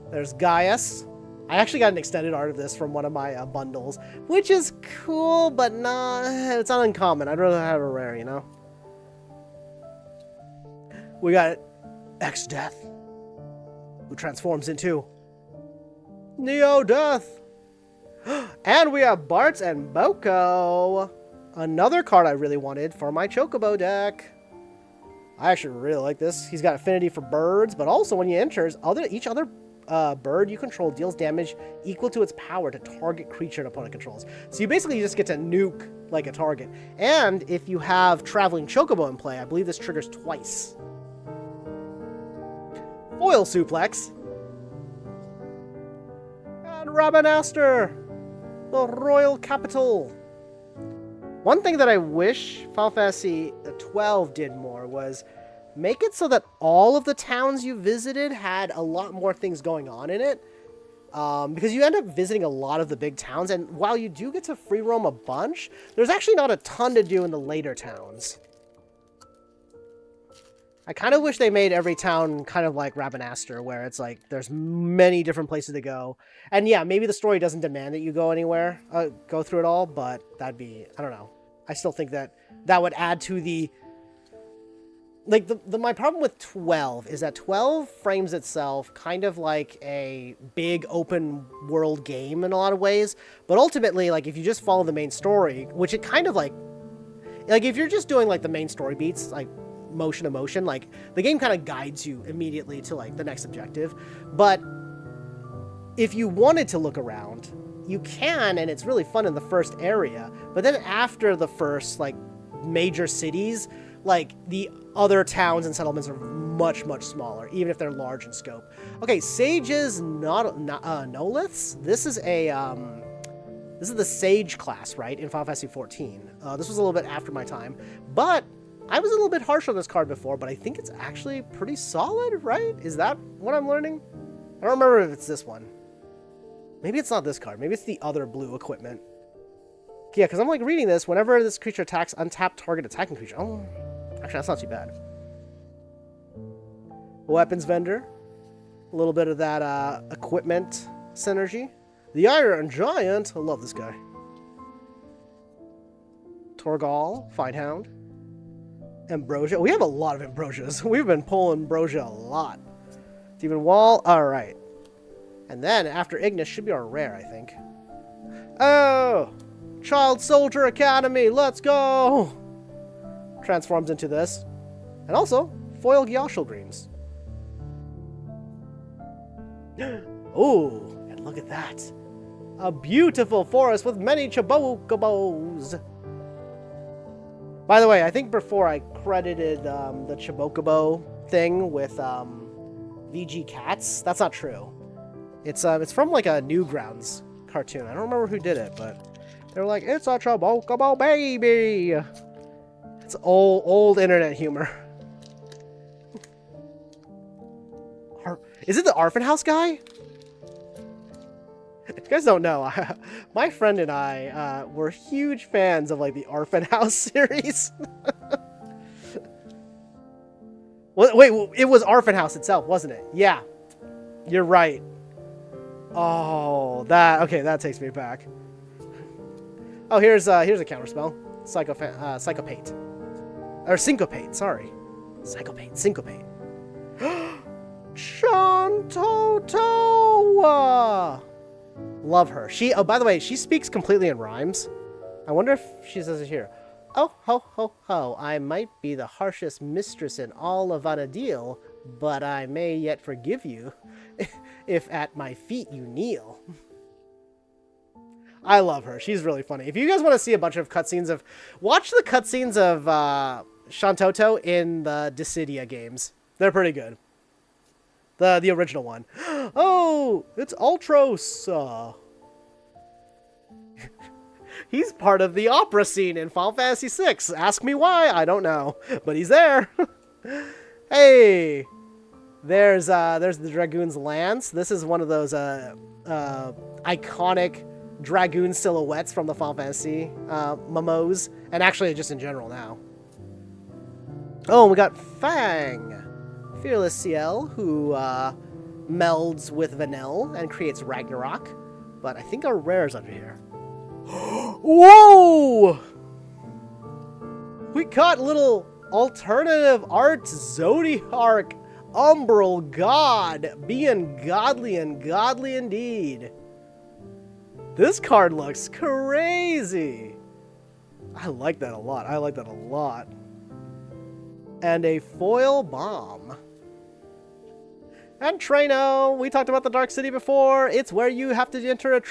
There's Gaius. I actually got an extended art of this from one of my bundles, which is cool, but it's not uncommon. I'd rather have a rare, you know? We got X-Death, who transforms into Neo-Death. And we have Bart and Boko. Another card I really wanted for my Chocobo deck. I actually really like this. He's got affinity for birds, but also when he enters, each other bird you control deals damage equal to its power to target creature an opponent controls. So you basically just get to nuke like a target. And if you have Traveling Chocobo in play, I believe this triggers twice. Foil Suplex. And Rabanastor, the Royal Capital. One thing that I wish Final Fantasy XII did more was make it so that all of the towns you visited had a lot more things going on in it. Because you end up visiting a lot of the big towns, and while you do get to free roam a bunch, there's actually not a ton to do in the later towns. I kind of wish they made every town kind of like Rabanastor, where it's like there's many different places to go. And yeah, maybe the story doesn't demand that you go anywhere, go through it all, but that'd be, I don't know. I still think that would add to the... Like, my problem with 12 is that 12 frames itself kind of like a big open world game in a lot of ways. But ultimately, like, if you just follow the main story, which it kind of like if you're just doing like the main story beats, like motion to motion, like the game kind of guides you immediately to like the next objective. But if you wanted to look around, you can, and it's really fun in the first area. But then after the first like major cities, like the other towns and settlements are much smaller, even if they're large in scope. Okay, Sages Noliths. This is the Sage class, right, in Final Fantasy XIV. This was a little bit after my time, but I was a little bit harsh on this card before, but I think it's actually pretty solid, right? Is that what I'm learning? I don't remember if it's this one. Maybe it's not this card. Maybe it's the other blue equipment. Yeah, because I'm like reading this. Whenever this creature attacks, untap target attacking creature. Oh, actually, that's not too bad. Weapons vendor. A little bit of that equipment synergy. The Iron Giant. I love this guy. Torgal, Finehound. Ambrosia. We have a lot of Ambrosias. We've been pulling Ambrosia a lot. Stephen Wall. All right. And then after Ignis should be our rare, I think. Oh! Child Soldier Academy, let's go! Transforms into this. And also, foil Gyashul Greens. Ooh, and look at that. A beautiful forest with many Chobocobos. By the way, I think before I credited the Chobocobo thing with VG Cats. That's not true. It's from like a Newgrounds cartoon. I don't remember who did it, but they're like, it's a Chobocobo baby. It's old internet humor. Is it the Orphan House guy? If you guys don't know, my friend and I were huge fans of like the Orphan House series. Wait, it was Orphan House itself, wasn't it? Yeah, you're right. Oh, that takes me back. Oh, here's a counterspell. Psychopate. Or Syncopate, sorry. Syncopate. Shantotoa! Love her. Oh, by the way, she speaks completely in rhymes. I wonder if she says it here. Oh, ho, ho, ho. I might be the harshest mistress in all of Vanadil, but I may yet forgive you if at my feet you kneel. I love her. She's really funny. If you guys want to see a bunch of cutscenes watch the cutscenes of Shantoto in the Dissidia games. They're pretty good. The original one. Oh, it's Ultros. He's part of the opera scene in Final Fantasy VI. Ask me why. I don't know, but he's there. Hey, there's the Dragoon's Lance. This is one of those iconic Dragoon silhouettes from the Final Fantasy MMOs, and actually just in general now. Oh, and we got Fang. Fearless CL, who melds with Vanille and creates Ragnarok. But I think our rare's under here. Whoa! We got little alternative art Zodiark Umbral God, being godly and godly indeed. This card looks crazy. I like that a lot. I like that a lot. And a foil bomb. And Trano, we talked about the Dark City before. It's where you have to enter a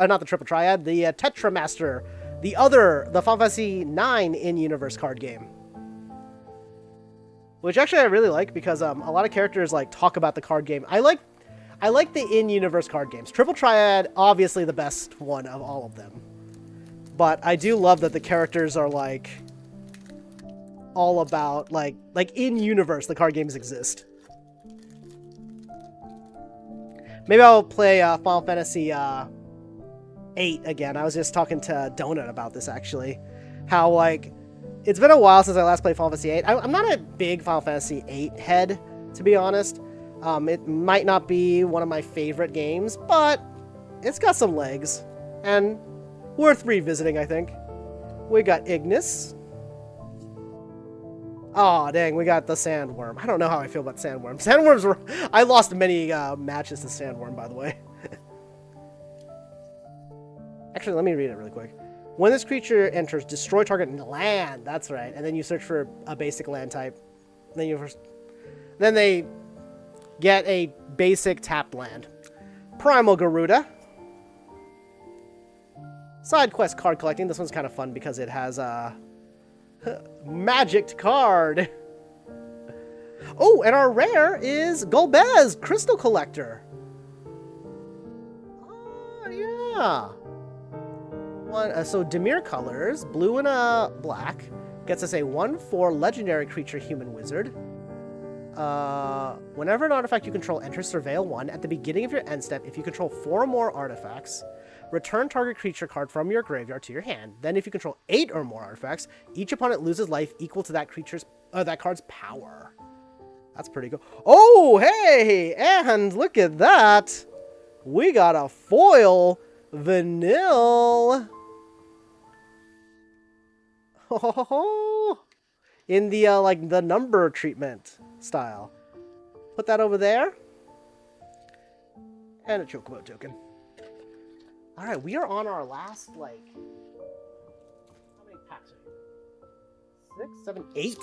not the triple triad, the Tetramaster, the Final Fantasy 9 in-universe card game. Which actually I really like because a lot of characters like talk about the card game. I like the in-universe card games. Triple Triad, obviously the best one of all of them. But I do love that the characters are like all about like in-universe the card games exist. Maybe I'll play Final Fantasy 8 again. I was just talking to Donut about this actually. How like it's been a while since I last played Final Fantasy 8. I'm not a big Final Fantasy 8 head, to be honest. It might not be one of my favorite games, but it's got some legs. And worth revisiting, I think. We got Ignis. Oh, dang, we got the Sandworm. I don't know how I feel about Sandworm. Sandworms were... I lost many matches to Sandworm, by the way. Actually, let me read it really quick. When this creature enters, destroy target land. That's right. And then you search for a basic land type. Then they get a basic tapped land. Primal Garuda. Side quest card collecting. This one's kind of fun because it has a magic card. Oh, and our rare is Golbez, Crystal Collector. Oh, yeah. So Dimir colors, blue and a black, gets us a 1/4 legendary creature human wizard. Whenever an artifact you control enters Surveil 1, at the beginning of your end step, if you control 4 or more artifacts, return target creature card from your graveyard to your hand. Then if you control 8 or more artifacts, each opponent loses life equal to that card's power. That's pretty cool. Oh, hey! And look at that! We got a foil Vanille! In the, like, the number treatment style. Put that over there. And a Chocobo token. Alright, we are on our last, like... How many packs are here? 6, 7, 8?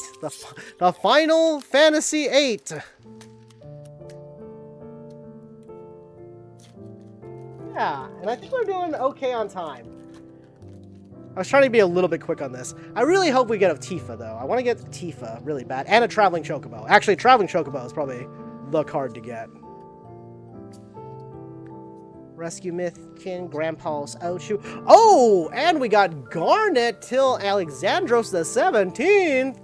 The Final Fantasy 8! Yeah, and I think we're doing okay on time. I was trying to be a little bit quick on this. I really hope we get a Tifa, though. I want to get Tifa really bad. And a Traveling Chocobo. Actually, Traveling Chocobo is probably the card to get. Rescue Mythkin, Grandpa's Ochu. Oh! And we got Garnet till Alexandros the 17th,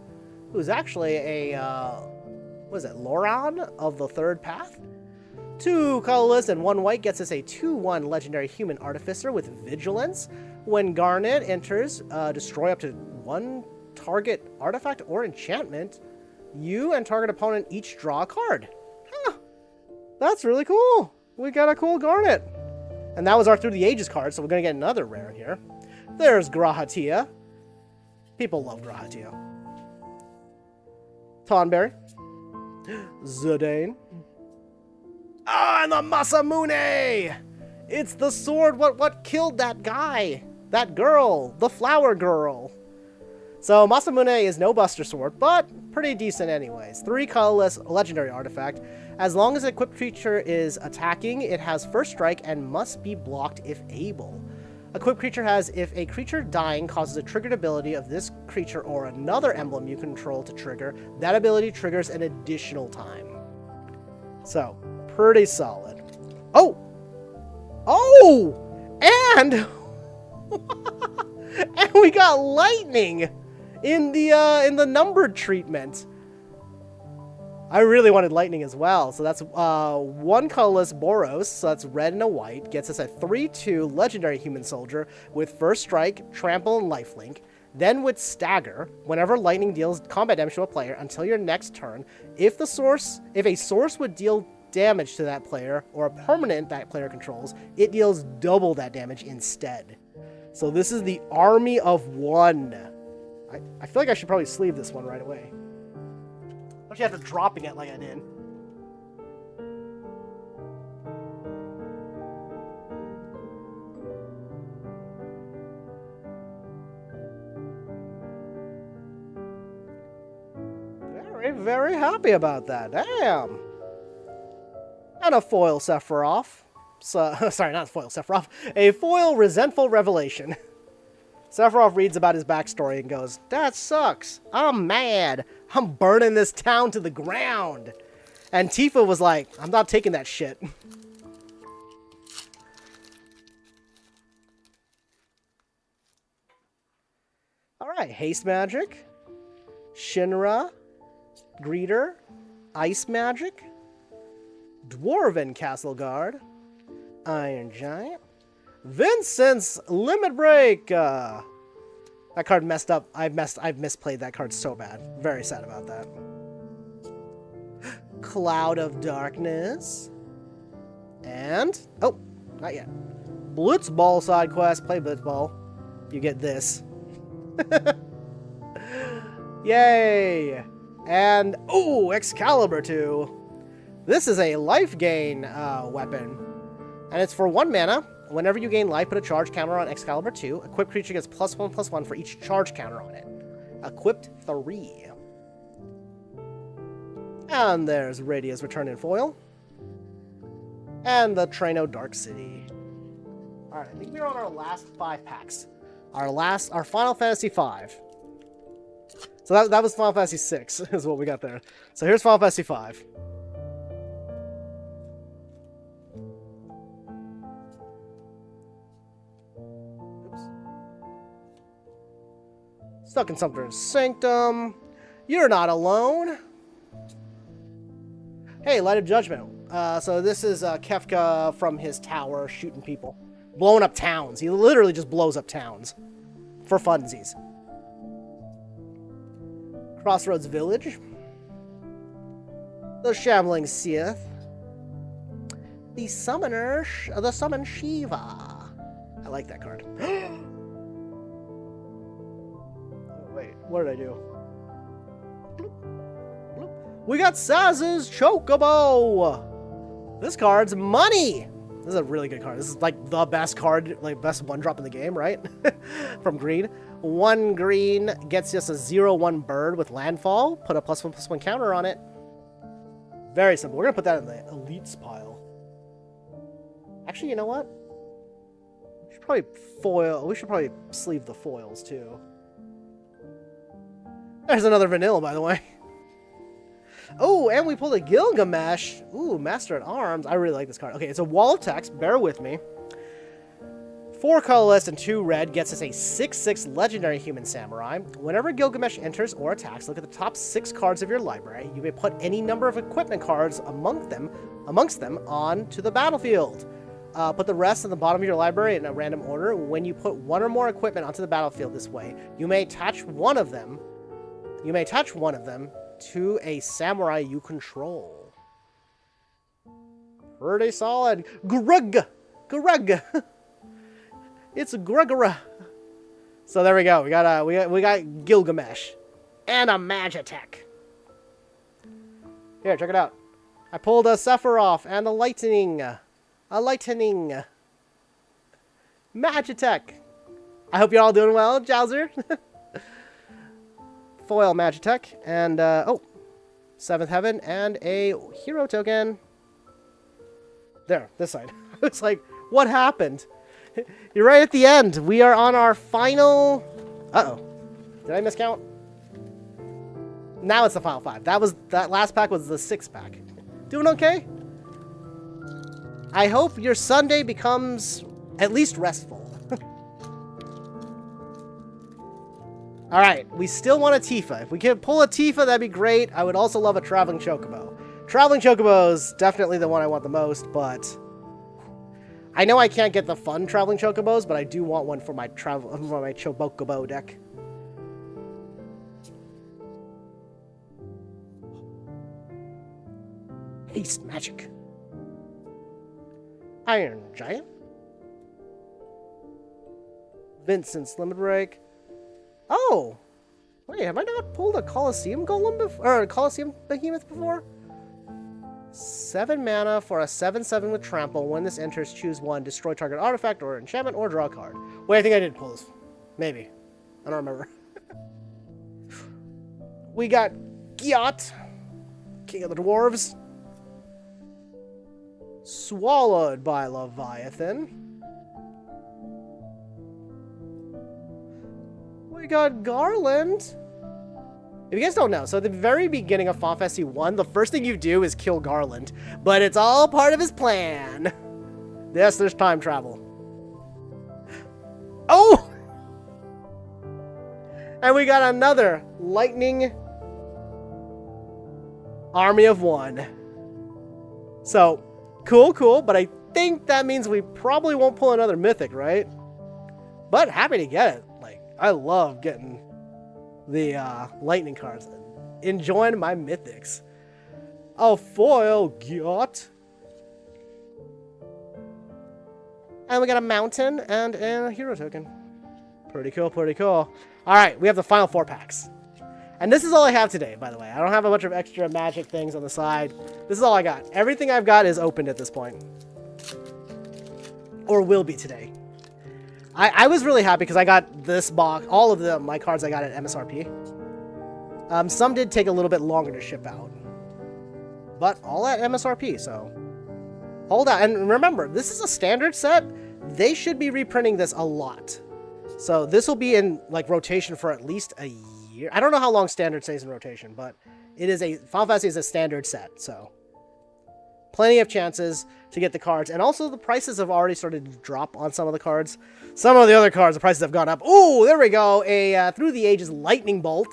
who's actually a, what is it, Loran of the Third Path? 2 colorless and 1 white gets us a 2/1 legendary human artificer with vigilance. When Garnet enters, destroy up to 1 target artifact or enchantment. You and target opponent each draw a card. Huh. That's really cool. We got a cool Garnet. And that was our Through the Ages card, so we're going to get another rare in here. There's Grahatia. People love Grahatia. Tonberry. Zidane. Ah, and the Masamune! It's the sword what killed that guy. That girl. The flower girl. So Masamune is no Buster Sword, but pretty decent anyways. 3 colorless legendary artifact. As long as an equipped creature is attacking, it has first strike and must be blocked if able. Equipped creature has, if a creature dying causes a triggered ability of this creature or another emblem you control to trigger, that ability triggers an additional time. So, pretty solid. Oh! Oh! And... and we got lightning in the numbered treatment. I really wanted lightning as well. So that's 1 colorless Boros, so that's red and a white, gets us a 3/2 legendary human soldier with first strike, trample, and lifelink. Then with Stagger, whenever lightning deals combat damage to a player until your next turn, if a source would deal damage to that player or a permanent that player controls, it deals double that damage instead. So this is the army of one. I feel like I should probably sleeve this one right away. Especially after dropping it like I did. Very, very happy about that. Damn. And a foil Sephiroth. So, sorry, not foil Sephiroth. A foil Resentful Revelation. Sephiroth reads about his backstory and goes, "That sucks. I'm mad. I'm burning this town to the ground." And Tifa was like, "I'm not taking that shit." Alright, Haste Magic, Shinra, Greeter, Ice Magic, Dwarven Castle Guard, Iron Giant, Vincent's Limit Break. That card messed up. I've misplayed that card so bad. Very sad about that. Cloud of Darkness. And, oh, not yet. Blitzball side quest. Play Blitzball. You get this. Yay. And, ooh, Excalibur 2. This is a life gain weapon. And it's for 1 mana. Whenever you gain life, put a charge counter on Excalibur 2. Equipped creature gets +1/+1 for each charge counter on it. Equipped 3. And there's Radia's Return in foil. And the Traino Dark City. Alright, I think we're on our last 5 packs. Our Final Fantasy 5. So that was Final Fantasy 6 is what we got there. So here's Final Fantasy 5. Stuck in Sumter's Sanctum. You're not alone. Hey, Light of Judgment. So this is Kefka from his tower shooting people. Blowing up towns. He literally just blows up towns. For funsies. Crossroads Village. The Shambling Seath. The Summoner... the Summon Shiva. I like that card. Wait, what did I do? Bloop, bloop. We got Saz's Chocobo! This card's money! This is a really good card. This is like the best card, like best one drop in the game, right? From green. 1 green gets us a 0/1 bird with landfall. Put a +1/+1 counter on it. Very simple. We're gonna put that in the elites pile. Actually, you know what? We should probably foil. We should probably sleeve the foils too. There's another vanilla, by the way. Oh, and we pulled a Gilgamesh. Ooh, Master at Arms. I really like this card. Okay, it's a wall of text. Bear with me. 4 colorless and 2 red gets us a 6/6 legendary human samurai. Whenever Gilgamesh enters or attacks, look at the top 6 cards of your library. You may put any number of equipment cards amongst them onto the battlefield. Put the rest at the bottom of your library in a random order. When you put 1 or more equipment onto the battlefield this way, you may attach one of them to a samurai you control. Pretty solid. Greg. It's Gregora. So there we go. We got Gilgamesh and a Magitech. Here, check it out. I pulled a Sephiroth and a lightning Magitech. I hope you're all doing well, Jowser. Foil Magitech, and, 7th Heaven, and a hero token. There, this side. It's like, what happened? You're right at the end. We are on our final... Uh-oh. Did I miscount? Now it's the final 5. That last pack was the 6th pack. Doing okay? I hope your Sunday becomes at least restful. Alright, we still want a Tifa. If we can pull a Tifa, that'd be great. I would also love a Traveling Chocobo. Traveling Chocobo is definitely the one I want the most, but... I know I can't get the fun Traveling Chocobos, but I do want one for my Chocobo deck. Beast Magic. Iron Giant. Vincent's Limit Break. Oh! Wait, have I not pulled a Colosseum Golem before? Or a Colosseum Behemoth before? 7 mana for a 7/7 with Trample. When this enters, choose 1. Destroy target artifact or enchantment or draw a card. Wait, I think I did pull this. Maybe. I don't remember. We got Gyat, King of the Dwarves. Swallowed by Leviathan. We got Garland. If you guys don't know, so at the very beginning of Final Fantasy 1, the first thing you do is kill Garland. But it's all part of his plan. Yes, there's time travel. Oh! And we got another Lightning Army of 1. So, cool, but I think that means we probably won't pull another Mythic, right? But happy to get it. Like, I love getting the lightning cards. Enjoying my Mythics. A foil Gyat. And we got a mountain and a hero token. Pretty cool. Alright, we have the final 4 packs. And this is all I have today, by the way. I don't have a bunch of extra magic things on the side. This is all I got. Everything I've got is opened at this point. Or will be today. I was really happy because I got this box, all of my cards I got at MSRP. Some did take a little bit longer to ship out. But all at MSRP, so hold out. And remember, this is a standard set. They should be reprinting this a lot. So this will be in like rotation for at least a year. I don't know how long standard stays in rotation, but it is Final Fantasy is a standard set, so plenty of chances to get the cards. And also the prices have already started to drop on some of the cards. Some of the other cards, the prices have gone up. Oh, there we go. A Through the Ages Lightning Bolt.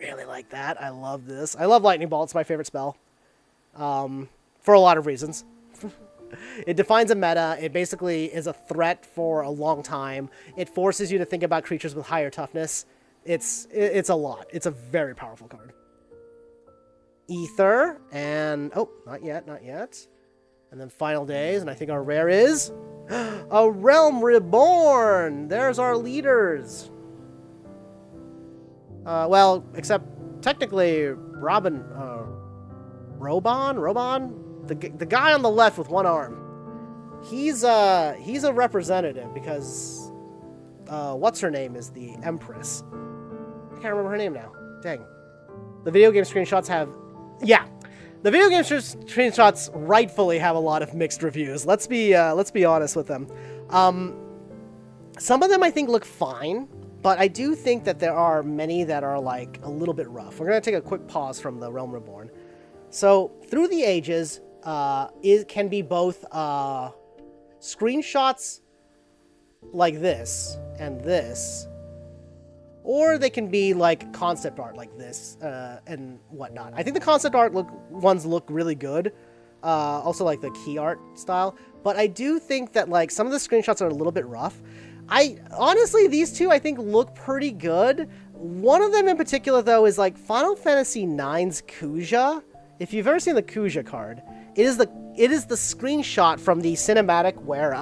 Really like that. I love this. I love Lightning Bolt. It's my favorite spell. For a lot of reasons. It defines a meta. It basically is a threat for a long time. It forces you to think about creatures with higher toughness. It's a lot. It's a very powerful card. Ether, and oh, not yet. And then Final Days, and I think our rare is a Realm Reborn. There's our leaders. Well, except technically Robon, the guy on the left with one arm. He's a representative because what's her name is the Empress. I can't remember her name now. Dang. The video game screenshots have, yeah. The video game screenshots rightfully have a lot of mixed reviews. Let's be honest with them. Some of them I think look fine, but I do think that there are many that are like a little bit rough. We're gonna take a quick pause from the Realm Reborn. So Through the Ages it can be both screenshots like this and this, or they can be like concept art like this and whatnot. I think the concept art ones look really good. Also like the key art style. But I do think that like some of the screenshots are a little bit rough. Honestly, these two I think look pretty good. One of them in particular though is like Final Fantasy IX's Kuja. If you've ever seen the Kuja card, it is the screenshot from the cinematic where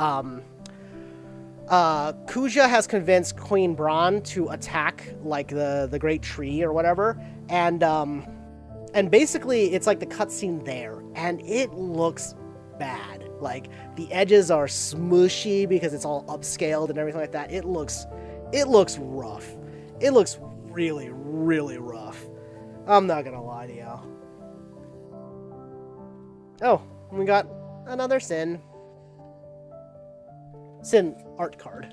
Kuja has convinced Queen Braun to attack like the great tree or whatever, and basically it's like the cutscene there, and it looks bad. Like the edges are smushy because it's all upscaled and everything like that. It looks rough. It looks really, really rough. I'm not gonna lie to y'all. Oh, we got another Sin art card.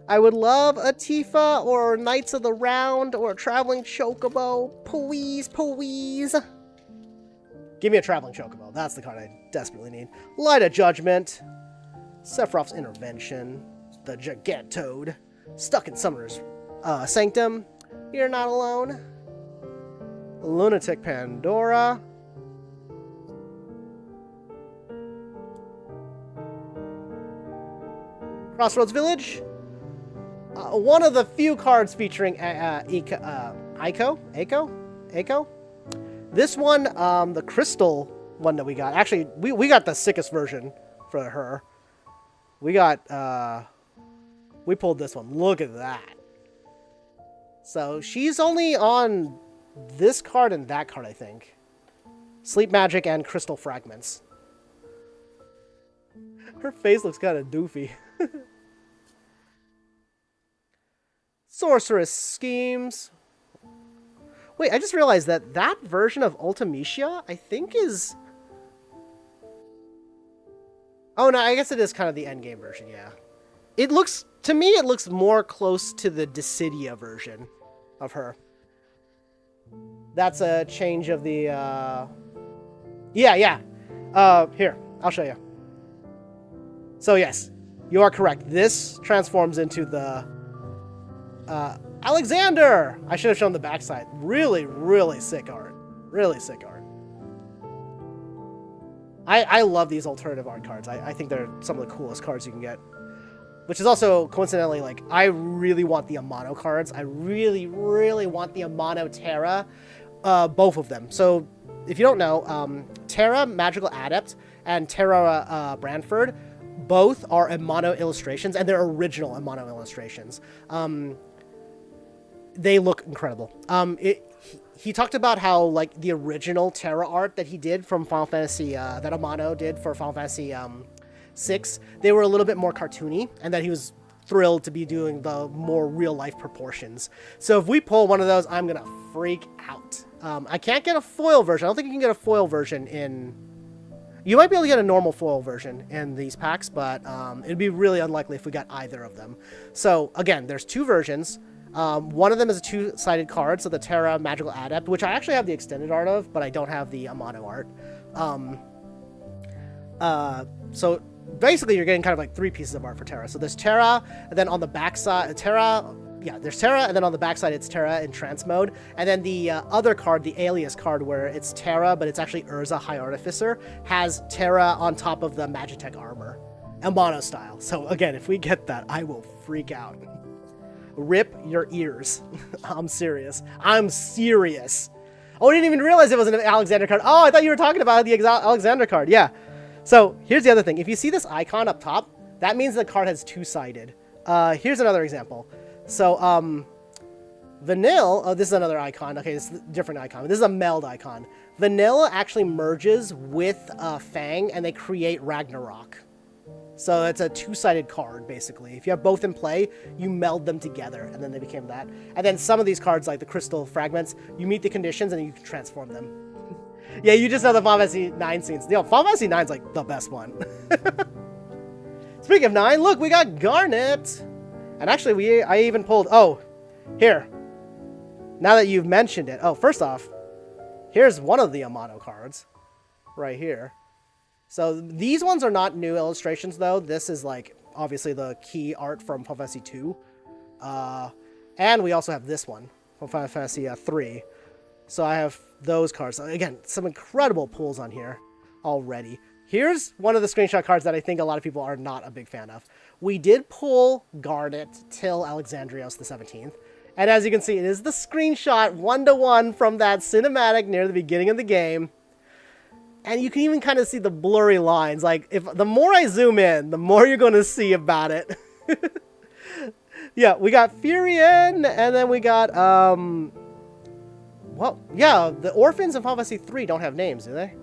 I would love a Tifa or Knights of the Round or a Traveling Chocobo. Please. Give me a Traveling Chocobo. That's the card I desperately need. Light of Judgment. Sephiroth's Intervention. The Gigantode. Stuck in Summoner's Sanctum. You're Not Alone. Lunatic Pandora. Crossroads Village. One of the few cards featuring Eiko. This one, the crystal one that we got. Actually, we got the sickest version for her. We got, we pulled this one. Look at that. So she's only on this card and that card, I think. Sleep Magic and Crystal Fragments. Her face looks kind of doofy. Sorceress Schemes. Wait, I just realized that that version of Ultimecia, I think is... Oh, no, I guess it is kind of the endgame version, yeah. It looks, to me, it looks more close to the Dissidia version of her. That's a change of the, Yeah. Here, I'll show you. So, yes, you are correct. This transforms into the, Alexander! I should have shown the backside. Really, really sick art. Really sick art. I love these alternative art cards. I think they're some of the coolest cards you can get. Which is also, coincidentally, like, I really want the Amano cards. I really, really want the Amano Terra. Both of them. So, if you don't know, Terra Magical Adept and Terra Brantford both are Amano illustrations, and they're original Amano illustrations. They look incredible. He talked about how, like, the original Terra art that he did from Final Fantasy, that Amano did for Final Fantasy 6, they were a little bit more cartoony, and that he was thrilled to be doing the more real-life proportions. So if we pull one of those, I'm gonna freak out. I can't get a foil version. I don't think you can get a foil version in... You might be able to get a normal foil version in these packs, but it'd be really unlikely if we got either of them. So, again, there's two versions. One of them is a two-sided card, so the Terra Magical Adept, which I actually have the extended art of, but I don't have the Amano art. So basically you're getting kind of like three pieces of art for Terra. So there's Terra, and then on the backside, there's Terra, and then on the backside it's Terra in trance mode. And then the other card, the Alias card, where it's Terra, but it's actually Urza High Artificer, has Terra on top of the Magitech armor. Amano style. So again, if we get that, I will freak out. Rip your ears. I'm serious. I'm serious. Oh, I didn't even realize it was an Alexander card. Oh, I thought you were talking about the Alexander card. Yeah. So here's the other thing. If you see this icon up top, that means the card has two-sided. Here's another example. So, Vanille, oh, this is another icon. Okay, this is a different icon. This is a meld icon. Vanille actually merges with Fang, and they create Ragnarok. So it's a two-sided card, basically. If you have both in play, you meld them together, and then they became that. And then some of these cards, like the Crystal Fragments, you meet the conditions, and you can transform them. Yeah, you just know the Final Fantasy 9 scenes. Final Fantasy 9 is like the best one. Speaking of 9, look, we got Garnet. And actually, I even pulled... Oh, here. Now that you've mentioned it. Oh, first off, here's one of the Amano cards. Right here. So these ones are not new illustrations, though. This is, like, obviously the key art from Final Fantasy 2. And we also have this one from Final Fantasy 3. So I have those cards. Again, some incredible pulls on here already. Here's one of the screenshot cards that I think a lot of people are not a big fan of. We did pull Garnet till Alexandrios the 17th. And as you can see, it is the screenshot 1-to-1 from that cinematic near the beginning of the game. And you can even kind of see the blurry lines. Like, the more I zoom in, the more you're going to see about it. Yeah, we got Furion, and then we got, well, yeah, the orphans in Final Fantasy 3 don't have names, do they?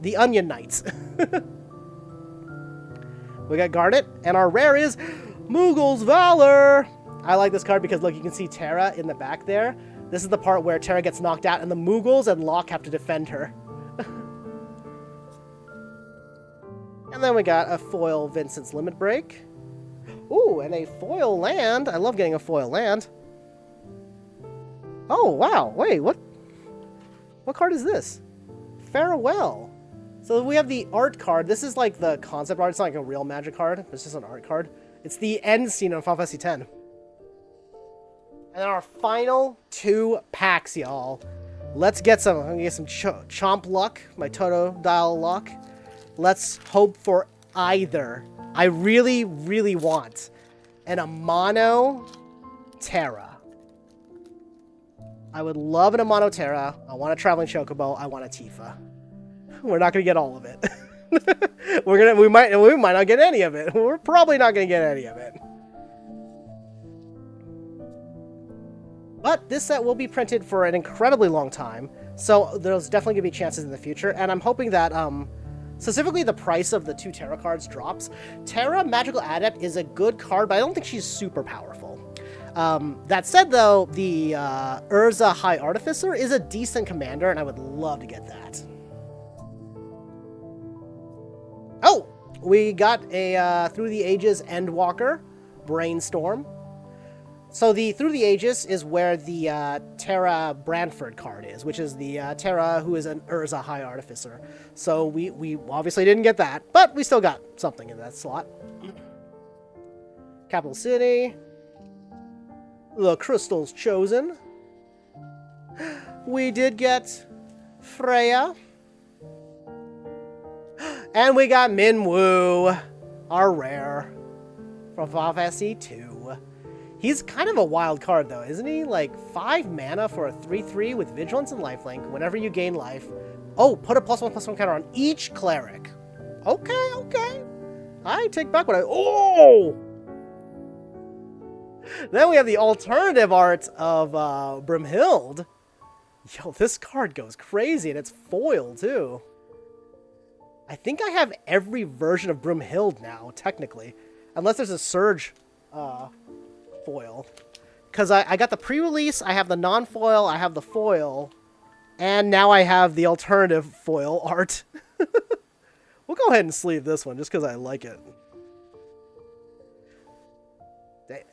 The Onion Knights. We got Garnet, and our rare is Moogle's Valor. I like this card because, look, you can see Terra in the back there. This is the part where Terra gets knocked out, and the Moogles and Locke have to defend her. And then we got a foil Vincent's Limit Break. Ooh, and a foil land. I love getting a foil land. Oh, wow. Wait, what card is this? Farewell. So we have the art card. This is like the concept art. It's not like a real Magic card. It's just an art card. It's the end scene of Final Fantasy X. And then our final two packs, y'all. Let's get some. I'm gonna get some chomp luck. My Totodile luck. Let's hope for either. I really, really want an Amano Terra. I would love an Monoterra. I want a Traveling Chocobo. I want a Tifa. We're not gonna get all of it. we might not get any of it. We're probably not gonna get any of it. But this set will be printed for an incredibly long time, so there's definitely gonna be chances in the future, and I'm hoping that specifically the price of the 2 Terra cards drops. Terra Magical Adept is a good card, but I don't think she's super powerful. That said, though, the Urza High Artificer is a decent commander, and I would love to get that. Oh, we got a Through the Ages Endwalker Brainstorm. So the Through the Ages is where the Terra Brantford card is, which is the Terra who is an Urza High Artificer. So we obviously didn't get that, but we still got something in that slot. Capital City. The Crystals Chosen. We did get Freya. And we got Minwoo, our rare, from Final Fantasy 2. He's kind of a wild card, though, isn't he? Like, 5 mana for a 3/3 with Vigilance and Lifelink. Whenever you gain life. Oh, put a +1/+1 counter on each cleric. Okay, okay. I take back what I... Oh! Then we have the alternative art of Brimhild. Yo, this card goes crazy, and it's foil, too. I think I have every version of Brimhild now, technically. Unless there's a Surge foil. Because I got the pre-release, I have the non-foil, I have the foil, and now I have the alternative foil art. We'll go ahead and sleeve this one, just because I like it.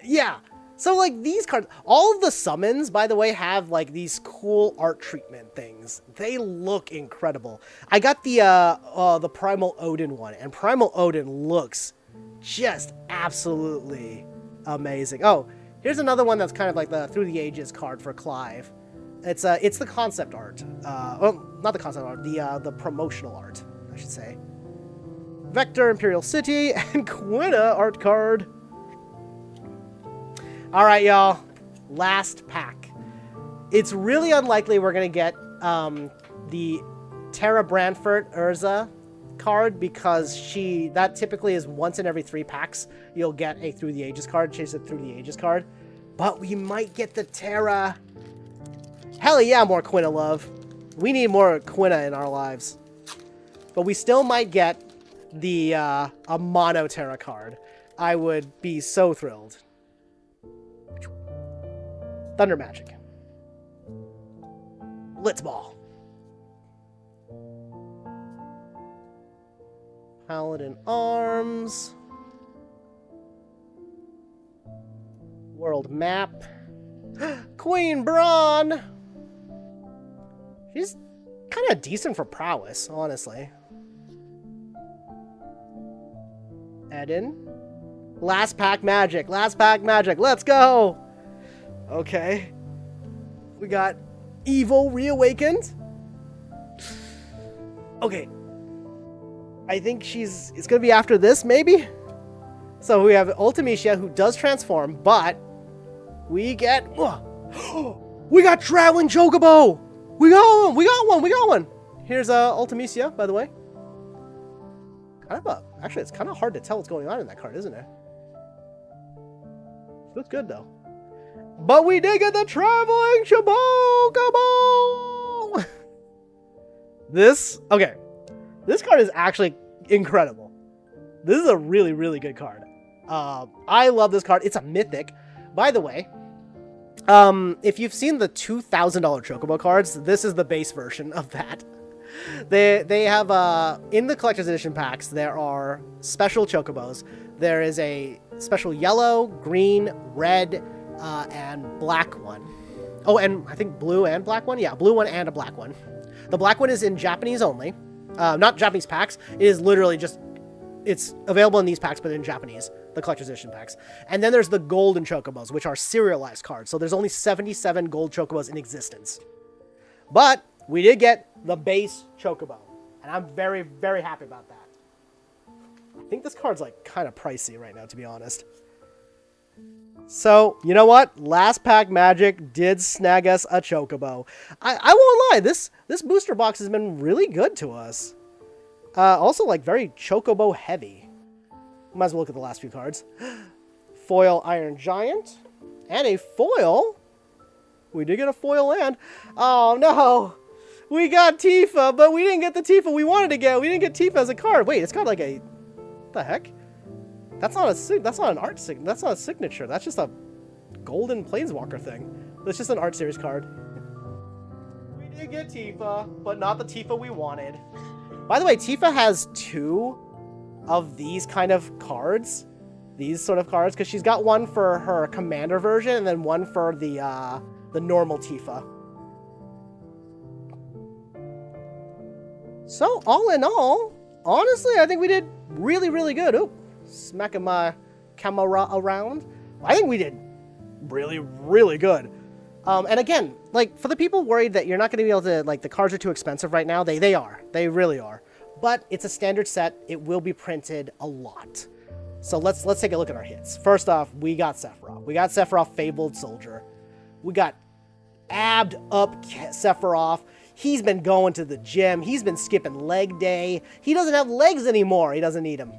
Yeah, so like these cards, all of the summons, by the way, have like these cool art treatment things. They look incredible. I got the Primal Odin one, and Primal Odin looks just absolutely amazing. Oh, here's another one that's kind of like the Through the Ages card for Clive. It's the concept art. Well, not the concept art, the promotional art, I should say. Vector Imperial City and Quina art card. All right, y'all. Last pack. It's really unlikely we're gonna get the Terra Brantford Urza card because that typically is once in every 3 packs you'll get a Through the Ages card, chase it Through the Ages card. But we might get the Terra. Hell yeah, more Quina love. We need more Quina in our lives. But we still might get the a Mono Terra card. I would be so thrilled. Thunder Magic. Blitzball. Paladin Arms. World Map. Queen Braun. She's kind of decent for prowess, honestly. Eden. Last pack magic. Last pack magic. Let's go. Okay. We got Evil Reawakened. Okay. I think it's going to be after this, maybe? So we have Ultimecia, who does transform, but we get... we got Traveling Chocobo! We got one! We got one! We got one! Here's Ultimecia, by the way. Actually, it's kind of hard to tell what's going on in that card, isn't it? Looks good, though. But we did get the Traveling Chocobo! Okay. This card is actually incredible. This is a really, really good card. I love this card. It's a mythic. By the way, if you've seen the $2,000 Chocobo cards, this is the base version of that. They have, in the Collector's Edition packs, there are special Chocobos. There is a special yellow, green, red, and black one. Oh, and I think blue and black one? Yeah, blue one and a black one. The black one is in Japanese only. Not Japanese packs. It is literally just... It's available in these packs, but in Japanese. The Collector's Edition packs. And then there's the golden Chocobos, which are serialized cards. So there's only 77 gold Chocobos in existence. But we did get the base Chocobo. And I'm very, very happy about that. I think this card's like kind of pricey right now, to be honest. So, you know what? Last pack magic did snag us a Chocobo. I won't lie, this booster box has been really good to us. Also, like, very Chocobo heavy. Might as well look at the last few cards. Foil Iron Giant. And a foil. We did get a foil land. Oh, no. We got Tifa, but we didn't get the Tifa we wanted to get. We didn't get Tifa as a card. Wait, it's got like a... What the heck? That's not an art signature. That's not a signature. That's just a golden planeswalker thing. That's just an art series card. We did get Tifa, but not the Tifa we wanted. By the way, Tifa has 2 of these kind of cards. These sort of cards, because she's got one for her commander version and then one for the normal Tifa. So, all in all, honestly, I think we did really, really good. Ooh, smacking my camera around. I think we did really, really good. And again, like, for the people worried that you're not going to be able to, like, the cards are too expensive right now, they are. They really are. But it's a standard set. It will be printed a lot. So let's take a look at our hits. First off, we got Sephiroth. We got Sephiroth Fabled Soldier. We got abbed up Sephiroth. He's been going to the gym. He's been skipping leg day. He doesn't have legs anymore. He doesn't need them.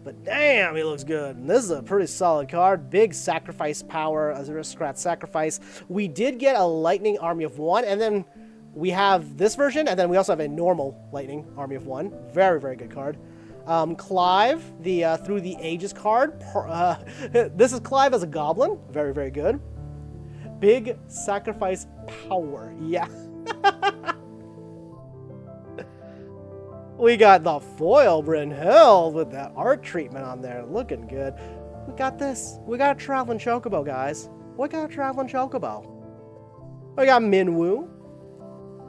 But damn, he looks good. And this is a pretty solid card. Big sacrifice power, as a aristocrat sacrifice. We did get a Lightning Army of 1, and then we have this version, and then we also have a normal Lightning Army of 1. Very, very good card. Clive, the Through the Ages card. This is Clive as a goblin. Very, very good. Big sacrifice power. Yeah. We got the foil Brynhild with that art treatment on there. Looking good. We got this. We got a traveling chocobo, guys. We got a traveling chocobo. We got Minwoo.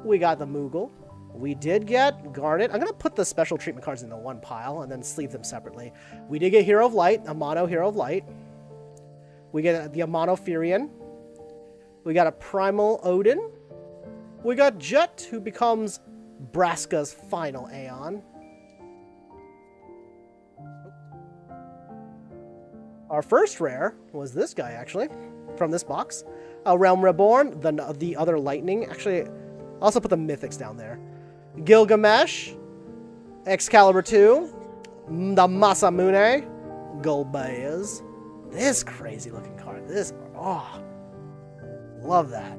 We got the Moogle. We did get Garnet. I'm going to put the special treatment cards into one pile and then sleeve them separately. We did get Hero of Light, a mono Hero of Light. We get the Amano Furion. We got a Primal Odin. We got Jet, who becomes Braska's final Aeon. Our first rare was this guy, actually, from this box. Realm Reborn, the other Lightning. Actually, also put the Mythics down there. Gilgamesh, Excalibur 2, the Masamune, Golbez. This crazy looking card. Love that.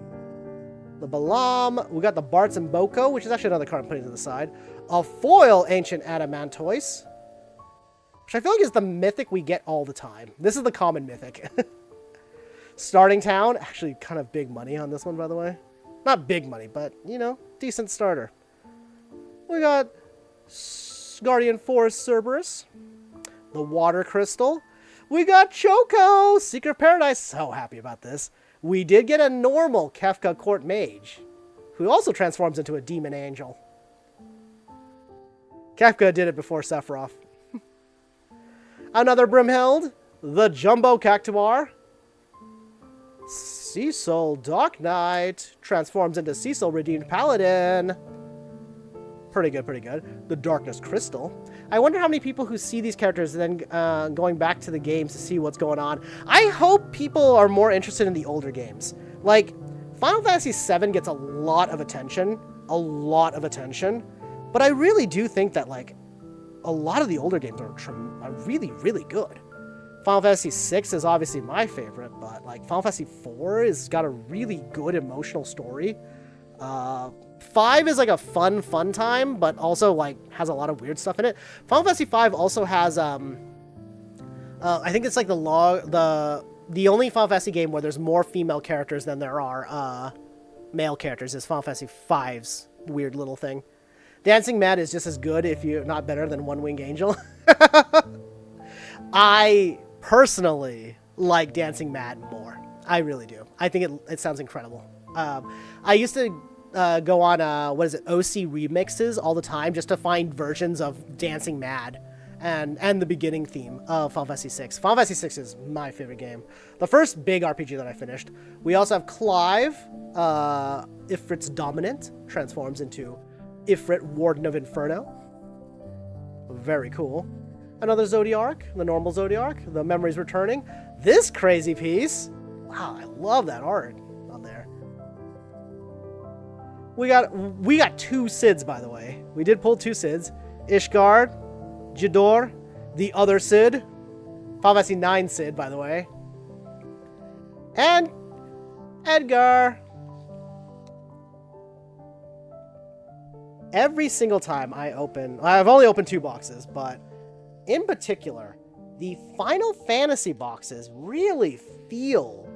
The Balam, we got the Bartz and Boko, which is actually another card I'm putting to the side. A foil Ancient Adamantoise, which I feel like is the mythic we get all the time. This is the common mythic. Starting Town, actually kind of big money on this one, by the way. Not big money, but, you know, decent starter. We got Guardian Forest Cerberus, the Water Crystal. We got Choco, Secret Paradise. So happy about this. We did get a normal Kefka Court Mage, who also transforms into a Demon Angel. Kefka did it before Sephiroth. Another Brimhild, the Jumbo Cactuar. Cecil Dark Knight transforms into Cecil Redeemed Paladin. Pretty good, pretty good. The Darkness Crystal. I wonder how many people who see these characters and then going back to the games to see what's going on. I hope people are more interested in the older games. Like, Final Fantasy VII gets a lot of attention. A lot of attention. But I really do think that, like, a lot of the older games are really, really good. Final Fantasy VI is obviously my favorite, but, like, Final Fantasy IV has got a really good emotional story. 5 is like a fun time, but also like has a lot of weird stuff in it. Final Fantasy V also has I think it's like the only Final Fantasy game where there's more female characters than there are male characters is Final Fantasy V's weird little thing. Dancing Mad is just as good, if you're not better, than One Winged Angel. I personally like Dancing Mad more. I really do. I think it sounds incredible. I used to go on, OC remixes all the time just to find versions of Dancing Mad and the beginning theme of Final Fantasy VI. Final Fantasy VI is my favorite game. The first big RPG that I finished. We also have Clive, Ifrit's Dominant, transforms into Ifrit, Warden of Inferno. Very cool. Another Zodiark, the normal Zodiark, the Memories Returning. This crazy piece. Wow, I love that art on there. We got 2 Cids, by the way. We did pull 2 Cids. Ishgard, Jador, the other Cid. Final Fantasy 9 Cid, by the way. And Edgar. Every single time I open, I've only opened 2 boxes, but in particular, the Final Fantasy boxes really feel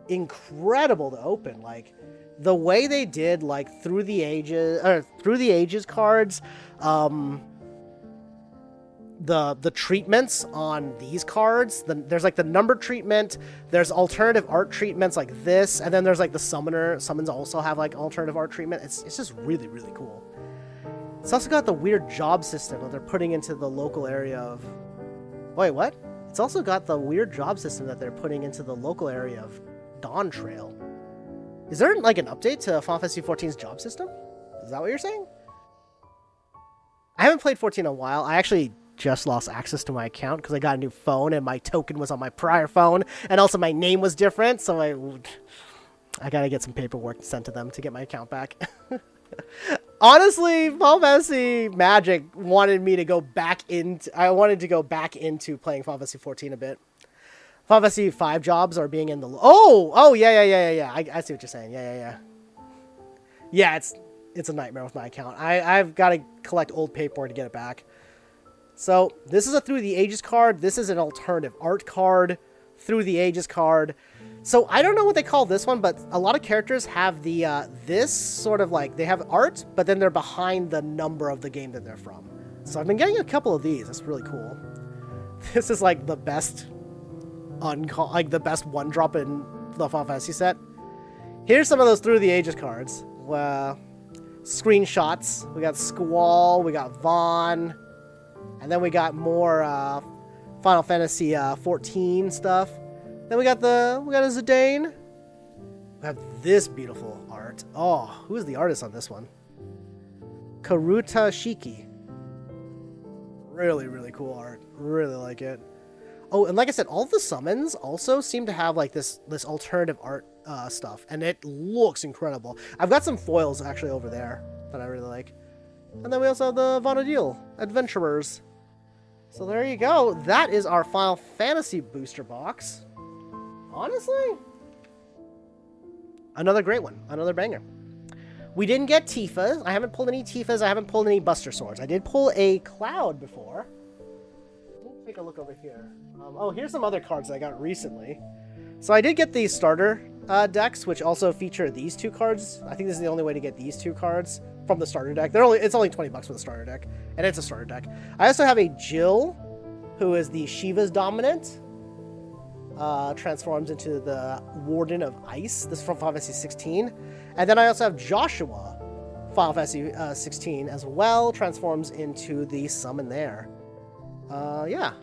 incredible to open. Like the way they did, like through the ages cards, the treatments on these cards. There's like the number treatment. There's alternative art treatments like this, and then there's like the summons also have like alternative art treatment. It's just really, really cool. It's also got the weird job system that they're putting into the local area of... Wait, what? It's also got the weird job system that they're putting into the local area of Dawn Trail. Is there like an update to Final Fantasy XIV's job system? Is that what you're saying? I haven't played 14 in a while. I actually just lost access to my account because I got a new phone and my token was on my prior phone, and also my name was different, so I gotta get some paperwork sent to them to get my account back. Honestly, Final Fantasy Magic wanted me to go back into... I wanted to go back into playing Final Fantasy 14 a bit. Final Fantasy 5 jobs are being in the... Oh, yeah. I see what you're saying. Yeah. Yeah, it's a nightmare with my account. I've got to collect old paperwork to get it back. So, this is a Through the Ages card. This is an alternative art card. Through the Ages card. So, I don't know what they call this one, but a lot of characters have the, this sort of like, they have art, but then they're behind the number of the game that they're from. So, I've been getting a couple of these. That's really cool. This is like the best, the best one drop in the Final Fantasy set. Here's some of those Through the Ages cards. Screenshots. We got Squall, we got Vaughn, and then we got more, Final Fantasy 14 stuff. Then we got a Zidane. We have this beautiful art. Oh, who is the artist on this one? Karuta Shiki. Really, really cool art. Really like it. Oh, and like I said, all of the summons also seem to have like this alternative art stuff, and it looks incredible. I've got some foils actually over there that I really like. And then we also have the Vanadil Adventurers. So there you go. That is our Final Fantasy booster box. Honestly, another great one. Another banger. We didn't get Tifa. I haven't pulled any Tifas. I haven't pulled any Buster Swords. I did pull a Cloud before. Let's take a look over here. Oh, here's some other cards I got recently. So I did get these starter decks, which also feature these 2 cards. I think this is the only way to get these 2 cards from the starter deck. It's only $20 for the starter deck, and it's a starter deck. I also have a Jill, who is the Shiva's dominant. Transforms into the Warden of Ice. This is from Final Fantasy 16. And then I also have Joshua, Final Fantasy 16 as well. Transforms into the summon there. Yeah.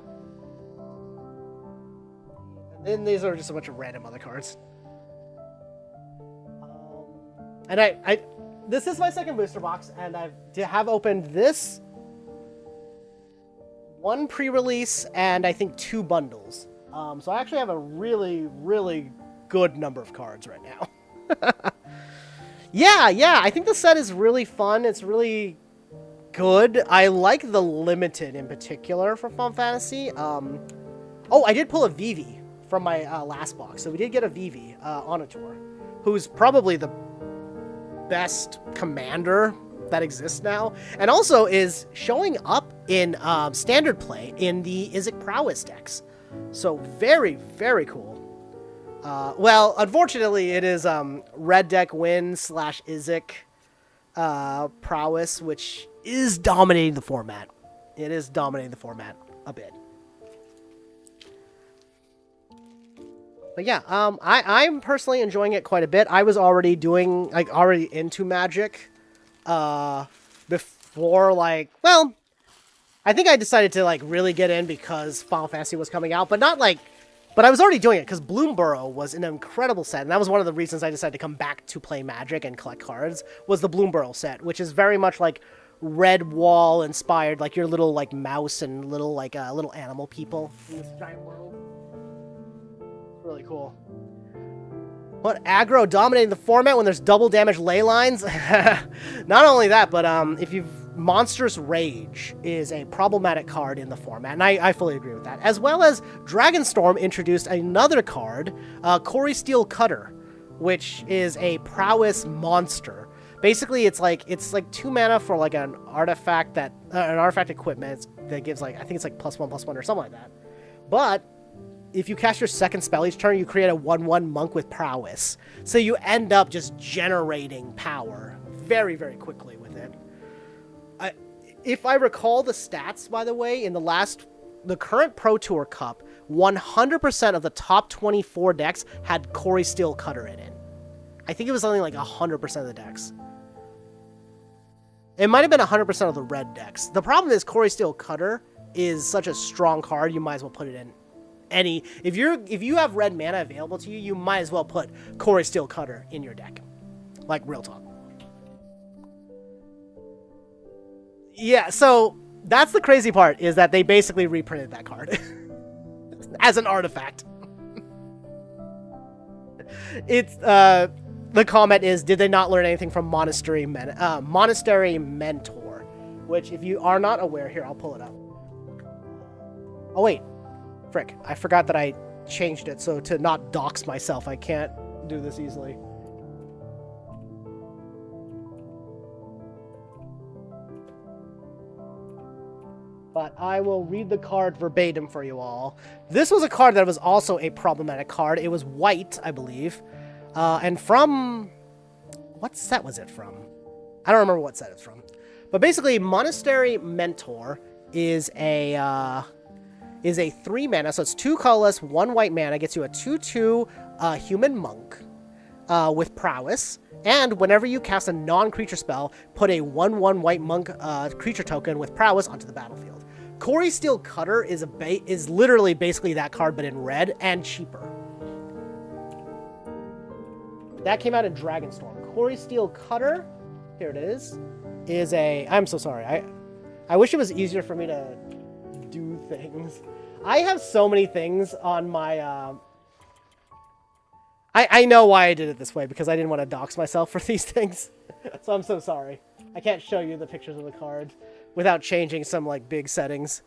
And then these are just a bunch of random other cards. And this is my second booster box, and I have opened this, 1 pre-release, and I think 2 bundles. So I actually have a really, really good number of cards right now. Yeah, I think the set is really fun. It's really good. I like the limited in particular for Final Fantasy. Oh, I did pull a Vivi from my last box. So we did get a Vivi on a tour, who's probably the best commander that exists now, and also is showing up in standard play in the Isaac Prowess decks. So very, very cool. Well, unfortunately, it is red deck win / Isaac Prowess, which is dominating the format. It is dominating the format a bit. But yeah, I'm personally enjoying it quite a bit. I was already into Magic before, well, I think I decided to really get in because Final Fantasy was coming out, but but I was already doing it because Bloomburrow was an incredible set, and that was one of the reasons I decided to come back to play Magic and collect cards, was the Bloomburrow set, which is very much red wall inspired, like your little like mouse and little like little animal people in this giant world. It's really cool. What aggro dominating the format when there's double damage ley lines? Not only that, but if you've Monstrous Rage is a problematic card in the format, and I fully agree with that. As well as Dragonstorm introduced another card, Corey Steel Cutter, which is a prowess monster. Basically, it's like 2 mana for like an artifact that an artifact equipment that gives like I think it's like +1/+1 or something like that. But if you cast your second spell each turn, you create a 1/1 monk with prowess. So you end up just generating power very, very quickly with it. If I recall the stats, by the way, in the current Pro Tour Cup, 100% of the top 24 decks had Corey Steel Cutter in it. I think it was something like 100% of the decks. It might have been 100% of the red decks. The problem is Corey Steel Cutter is such a strong card, you might as well put it in any... If you have red mana available to you, you might as well put Corey Steel Cutter in your deck. Like, real talk. Yeah, so that's the crazy part, is that they basically reprinted that card as an artifact. It's the comment is, did they not learn anything from Monastery Mentor? Which, if you are not aware, here, I'll pull it up. Oh wait, frick, I forgot that I changed it, so to not dox myself, I can't do this easily. But I will read the card verbatim for you all. This was a card that was also a problematic card. It was white, I believe. And from... What set was it from? I don't remember what set it's from. But basically, Monastery Mentor is a 3 mana. So it's 2 colorless, 1 white mana. Gets you a 2/2 human monk with prowess. And whenever you cast a non-creature spell, put a 1/1 white monk creature token with prowess onto the battlefield. Corey Steel Cutter is literally basically that card, but in red and cheaper. That came out in Dragonstorm. Corey Steel Cutter, here it is a... I'm so sorry. I wish it was easier for me to do things. I have so many things on my... I know why I did it this way, because I didn't want to dox myself for these things. So I'm so sorry. I can't show you the pictures of the card without changing some, like, big settings.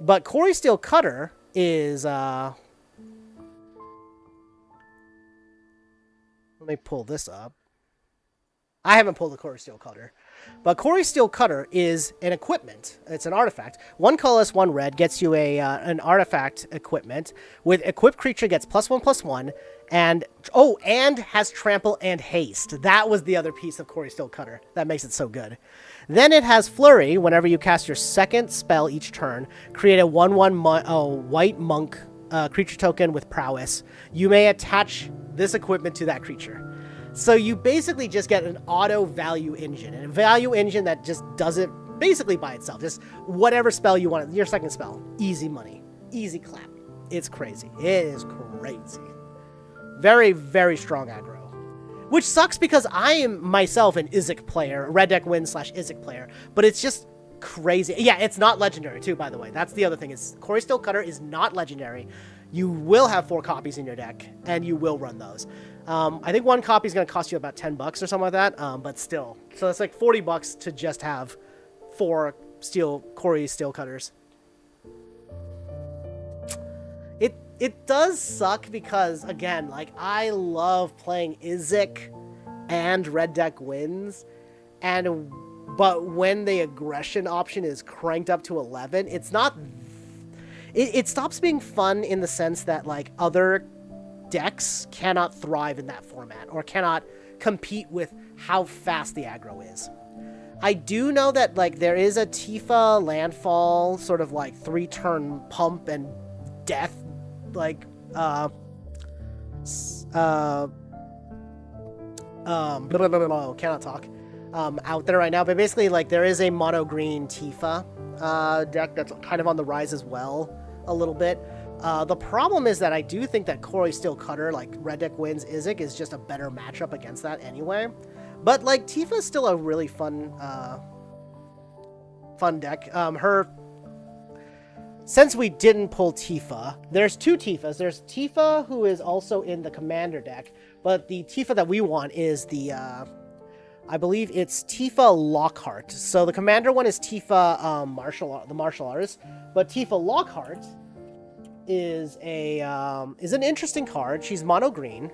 But Corey Steel Cutter is, let me pull this up. I haven't pulled the Corey Steel Cutter. But Corey Steel Cutter is an equipment. It's an artifact. 1 colorless, 1 red gets you an artifact equipment. With equipped creature gets +1/+1. And has trample and haste. That was the other piece of Corey Steel Cutter that makes it so good. Then it has flurry. Whenever you cast your second spell each turn, create a 1/1 white monk creature token with prowess. You may attach this equipment to that creature. So you basically just get an auto value engine, and a value engine that just does it basically by itself. Just whatever spell you want. Your second spell, easy money, easy clap. It's crazy. It is crazy. Very, very strong aggro. Which sucks because I am myself an Izek player, Red Deck Win / Izek player, but it's just crazy. Yeah, it's not legendary too, by the way. That's the other thing, is Corey Steel Cutter is not legendary. You will have 4 copies in your deck, and you will run those. I think 1 copy is going to cost you about $10 or something like that, but still. So it's like $40 to just have 4 Corey Steel Cutters. It does suck because, again, like, I love playing Izek and Red Deck Wins, but when the aggression option is cranked up to 11, it's not... It stops being fun in the sense that, like, other decks cannot thrive in that format or cannot compete with how fast the aggro is. I do know that, like, there is a Tifa landfall sort of, like, 3-turn pump and death, like, cannot talk, out there right now, but basically, like, there is a mono green Tifa deck that's kind of on the rise as well, a little bit. The problem is that I do think that Corey Steel Cutter, like Red Deck Wins Izek, is just a better matchup against that anyway. But, like, Tifa is still a really fun fun deck. Since we didn't pull Tifa, there's two Tifas. There's Tifa, who is also in the Commander deck, but the Tifa that we want is the, I believe it's Tifa Lockhart. So the Commander one is Tifa the martial artist, but Tifa Lockhart is an interesting card. She's mono green.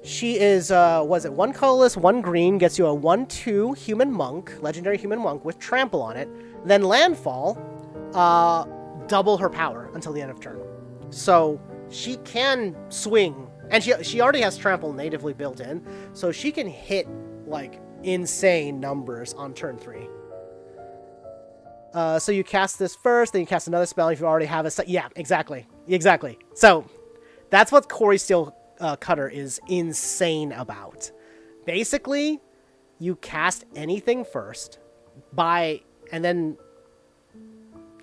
She is, was it 1 colorless, 1 green, gets you a 1/2 human monk, legendary human monk with trample on it. Then landfall, double her power until the end of turn. So she can swing, and she already has trample natively built in, so she can hit like insane numbers on turn 3. So you cast this first, then you cast another spell if you already have a set. Yeah, exactly. So that's what Corey Steel Cutter is insane about. Basically, you cast anything first, and then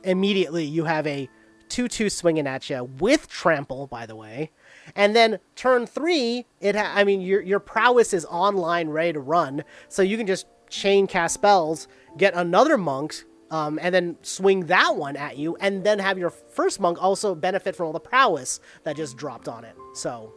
immediately you have a 2/2 swinging at you with trample, by the way. And then turn 3, your prowess is online, ready to run, so you can just chain cast spells, get another monk, and then swing that one at you, and then have your first monk also benefit from all the prowess that just dropped on it. So,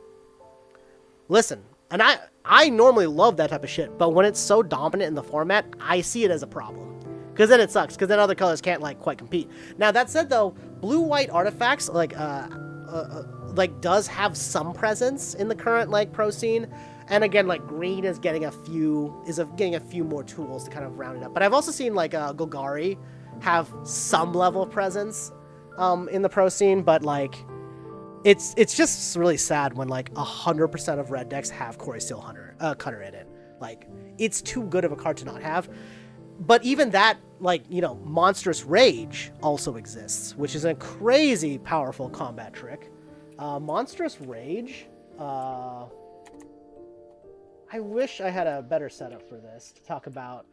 listen, and I normally love that type of shit, but when it's so dominant in the format, I see it as a problem. Because then it sucks, because then other colors can't, like, quite compete. Now, that said, though, blue-white artifacts, does have some presence in the current, pro scene. And again, green is getting a few more tools to kind of round it up. But I've also seen, Golgari have some level of presence in the pro scene, but, it's just really sad when, 100% of red decks have Corey Steel Cutter in it. It's too good of a card to not have. But even that, Monstrous Rage also exists, which is a crazy powerful combat trick. Monstrous Rage, I wish I had a better setup for this to talk about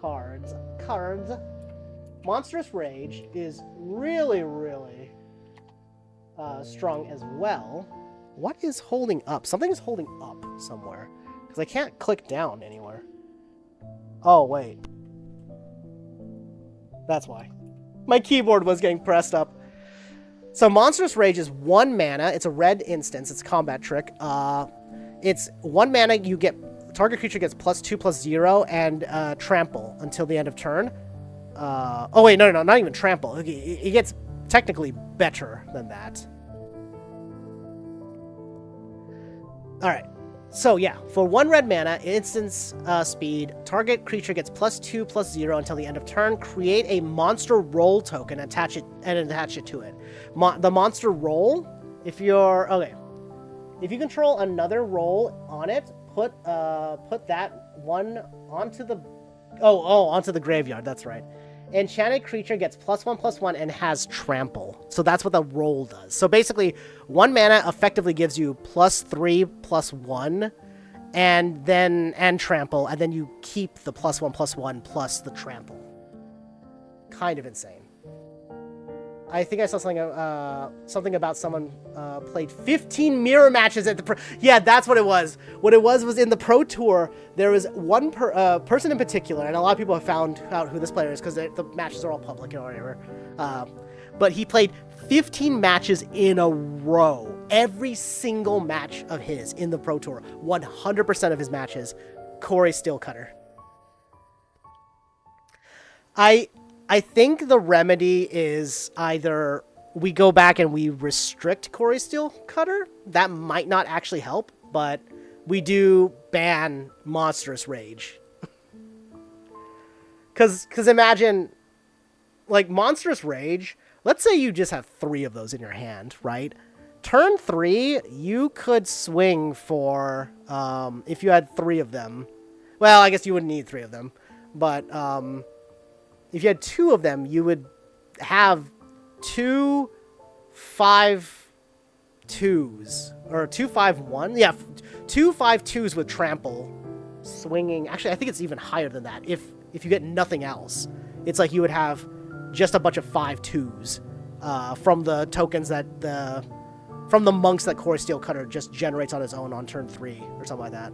cards. Monstrous Rage is really, really strong as well. What is holding up? Something is holding up somewhere, because I can't click down anywhere. Oh, wait. That's why. My keyboard was getting pressed up. So Monstrous Rage is 1 mana. It's a red instance. It's a combat trick. It's 1 mana. Target creature gets +2/+0 and trample until the end of turn. Oh wait, no, not even trample. It gets technically better than that. All right. So yeah, for 1 red mana, instance speed, target creature gets +2/+0 until the end of turn. Create a monster roll token, attach it to it. The monster roll, if you control another roll on it, put that one onto the graveyard. That's right. Enchanted creature gets +1/+1 and has trample. So that's what the roll does. So basically, 1 mana effectively gives you +3/+1 and trample, and then you keep the +1/+1 plus the trample. Kind of insane. I think I saw something about someone played 15 mirror matches at the pro. Yeah, that's what it was. What it was in the Pro Tour, there was one person in particular, and a lot of people have found out who this player is because the matches are all public or whatever. But he played 15 matches in a row. Every single match of his in the Pro Tour, 100% of his matches, Corey Steel Cutter. I think the remedy is either we go back and we restrict Corey Steel Cutter. That might not actually help, but we do ban Monstrous Rage. Because imagine, Monstrous Rage, let's say you just have 3 of those in your hand, right? Turn 3, you could swing for, if you had 3 of them. Well, I guess you wouldn't need 3 of them, but, if you had 2 of them, you would have 2 5/2s, or 2/5/1. Yeah, 2 5/2s with trample, swinging. Actually, I think it's even higher than that. If you get nothing else, it's like you would have just a bunch of 5/2s from the tokens from the monks that Corey Steel Cutter just generates on his own on turn 3 or something like that.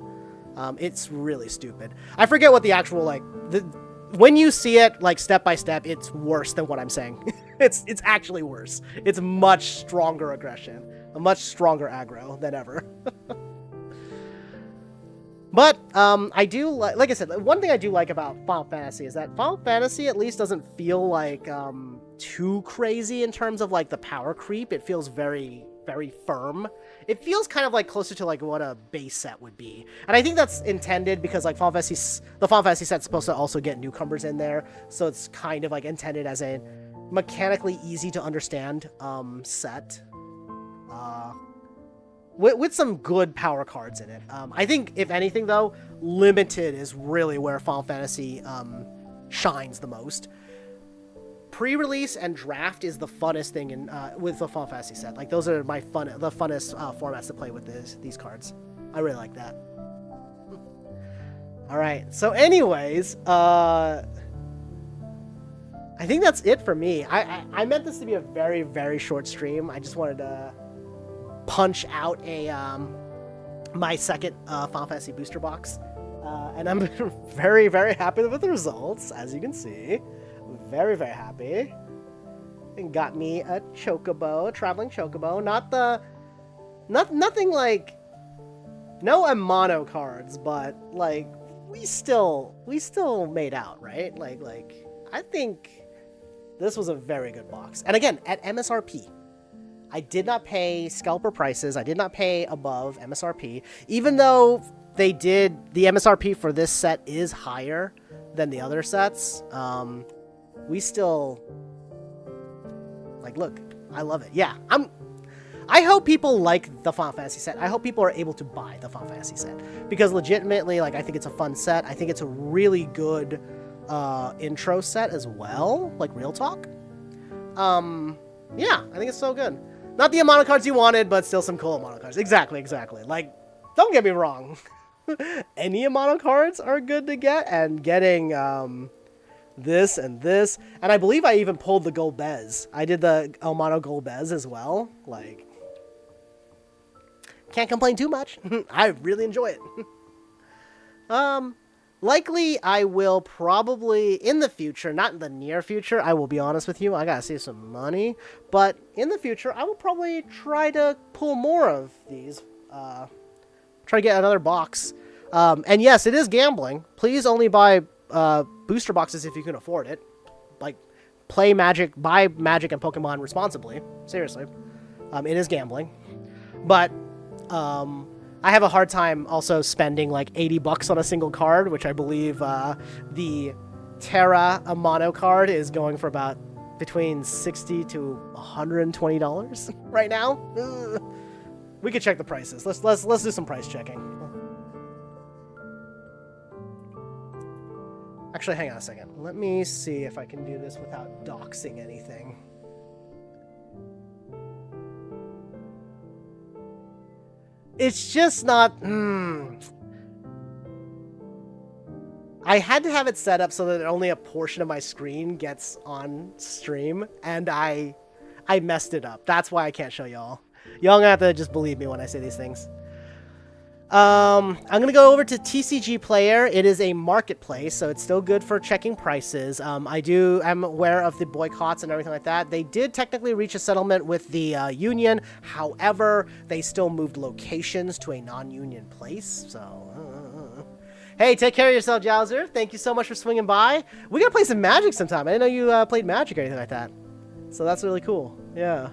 It's really stupid. I forget what the actual when you see it like step by step, it's worse than what I'm saying. It's actually worse. It's much stronger aggression, a much stronger aggro than ever. But I do like I said, one thing I do like about Final Fantasy is that Final Fantasy at least doesn't feel like too crazy in terms of like the power creep. It feels very, very firm. It feels kind of like closer to like what a base set would be, and I think that's intended because like the Final Fantasy set's supposed to also get newcomers in there, so it's kind of like intended as a mechanically easy to understand set. With some good power cards in it. I think, if anything, though, Limited is really where Final Fantasy shines the most. Pre-release and draft is the funnest thing in with the Final Fantasy set. Like, those are the funnest formats to play with these cards. I really like that. All right. So, anyways, I think that's it for me. I meant this to be a very, very short stream. I just wanted to punch out a my second Final Fantasy booster box, and I'm very, very happy with the results, as you can see. Very, very happy. And got me a chocobo, traveling chocobo. Nothing like, no Amano cards, but like we still made out, right? Like I think this was a very good box. And again, at MSRP. I did not pay scalper prices. I did not pay above MSRP, even though the MSRP for this set is higher than the other sets. We still, like, look, I love it. Yeah, I hope people like the Final Fantasy set. I hope people are able to buy the Final Fantasy set because legitimately, like, I think it's a fun set. I think it's a really good intro set as well, like real talk. Yeah, I think it's so good. Not the Amano cards you wanted, but still some cool Amano cards. Exactly. Like, don't get me wrong. Any Amano cards are good to get, and getting this and this. And I believe I even pulled the Golbez. I did the Amano Golbez as well. Like, can't complain too much. I really enjoy it. Likely, I will probably, in the future, not in the near future, I will be honest with you, I gotta save some money, but in the future, I will probably try to pull more of these, try to get another box. And yes, it is gambling. Please only buy booster boxes if you can afford it. Like, play Magic, buy Magic and Pokemon responsibly. Seriously. It is gambling. But, I have a hard time also spending like $80 on a single card, which I believe the Terra Amano card is going for about between $60 to $120 right now. We could check the prices. Let's do some price checking. Actually, hang on a second. Let me see if I can do this without doxing anything. It's just not... I had to have it set up so that only a portion of my screen gets on stream, and I messed it up. That's why I can't show y'all. Y'all gonna have to just believe me when I say these things. I'm gonna go over to TCG Player. It is a marketplace, so it's still good for checking prices. I'm aware of the boycotts and everything like that. They did technically reach a settlement with the union. However, they still moved locations to a non-union place. So, hey, take care of yourself, Jowser. Thank you so much for swinging by. We gotta play some Magic sometime. I didn't know you played Magic or anything like that. So that's really cool. Yeah.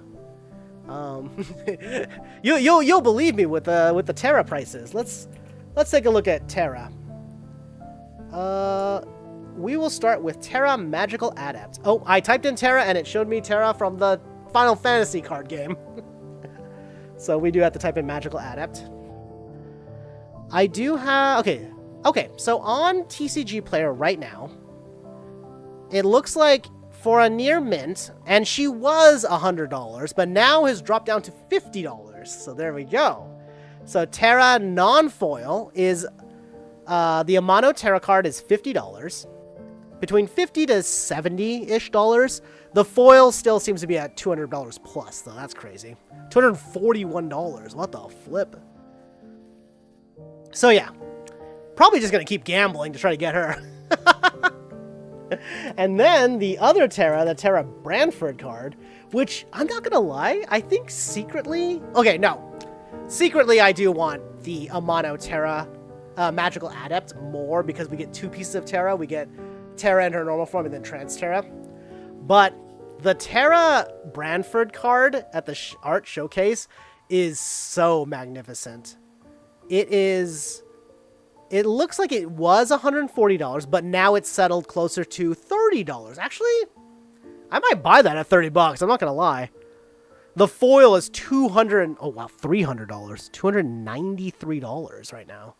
You'll believe me with the Terra prices. Let's take a look at Terra. We will start with Terra Magical Adept. Oh, I typed in Terra and it showed me Terra from the Final Fantasy card game. So we do have to type in Magical Adept. I do have... Okay, so on TCG Player right now, it looks like for a near mint, and she was $100, but now has dropped down to $50. So there we go. So Terra non-foil is, the Amano Terra card is $50. Between $50 to $70-ish dollars. The foil still seems to be at $200 plus, though. That's crazy. $241. What the flip? So yeah. Probably just gonna keep gambling to try to get her. And then the other Terra, the Terra Brantford card, which I'm not gonna lie, I think secretly... Okay, no. Secretly, I do want the Amano Terra Magical Adept more because we get 2 pieces of Terra. We get Terra in her normal form and then Trans Terra. But the Terra Brantford card at the art showcase is so magnificent. It looks like it was $140, but now it's settled closer to $30. Actually, I might buy that at $30. I'm not gonna lie. The foil is $300. $293 right now.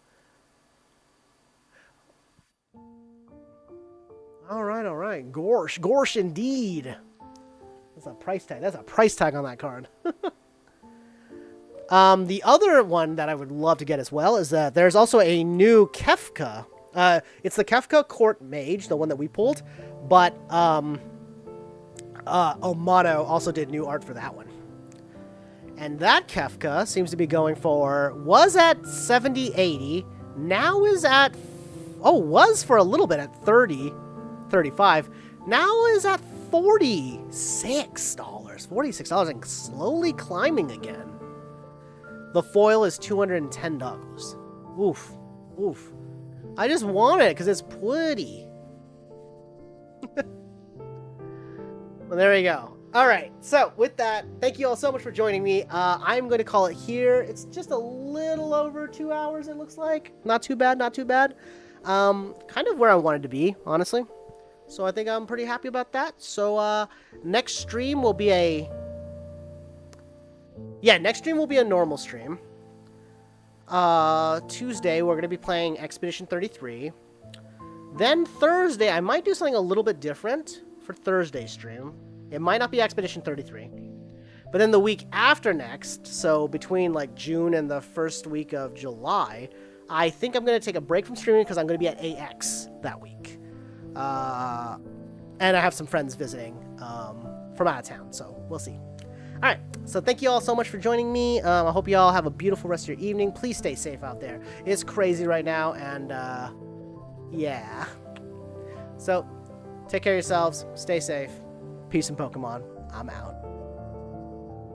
All right. Gorsh indeed. That's a price tag. That's a price tag on that card. The other one that I would love to get as well is that there's also a new Kefka. It's the Kefka Court Mage, the one that we pulled, but Omano also did new art for that one. And that Kefka seems to be going for, was at 70, 80, now is at, was for a little bit at 30, 35, now is at $46. $46 and slowly climbing again. The foil is $210. Oof. I just want it because it's pretty. Well, there we go. All right. So with that, thank you all so much for joining me. I'm going to call it here. It's just a little over 2 hours, it looks like. Not too bad. Kind of where I wanted to be, honestly. So I think I'm pretty happy about that. So next stream will be a... Yeah, next stream will be a normal stream. Tuesday, we're going to be playing Expedition 33. Then Thursday, I might do something a little bit different for Thursday's stream. It might not be Expedition 33. But then the week after next, so between like June and the first week of July, I think I'm going to take a break from streaming because I'm going to be at AX that week. And I have some friends visiting from out of town, so we'll see. All right, so thank you all so much for joining me. I hope you all have a beautiful rest of your evening. Please stay safe out there. It's crazy right now, and yeah. So take care of yourselves. Stay safe. Peace and Pokemon. I'm out.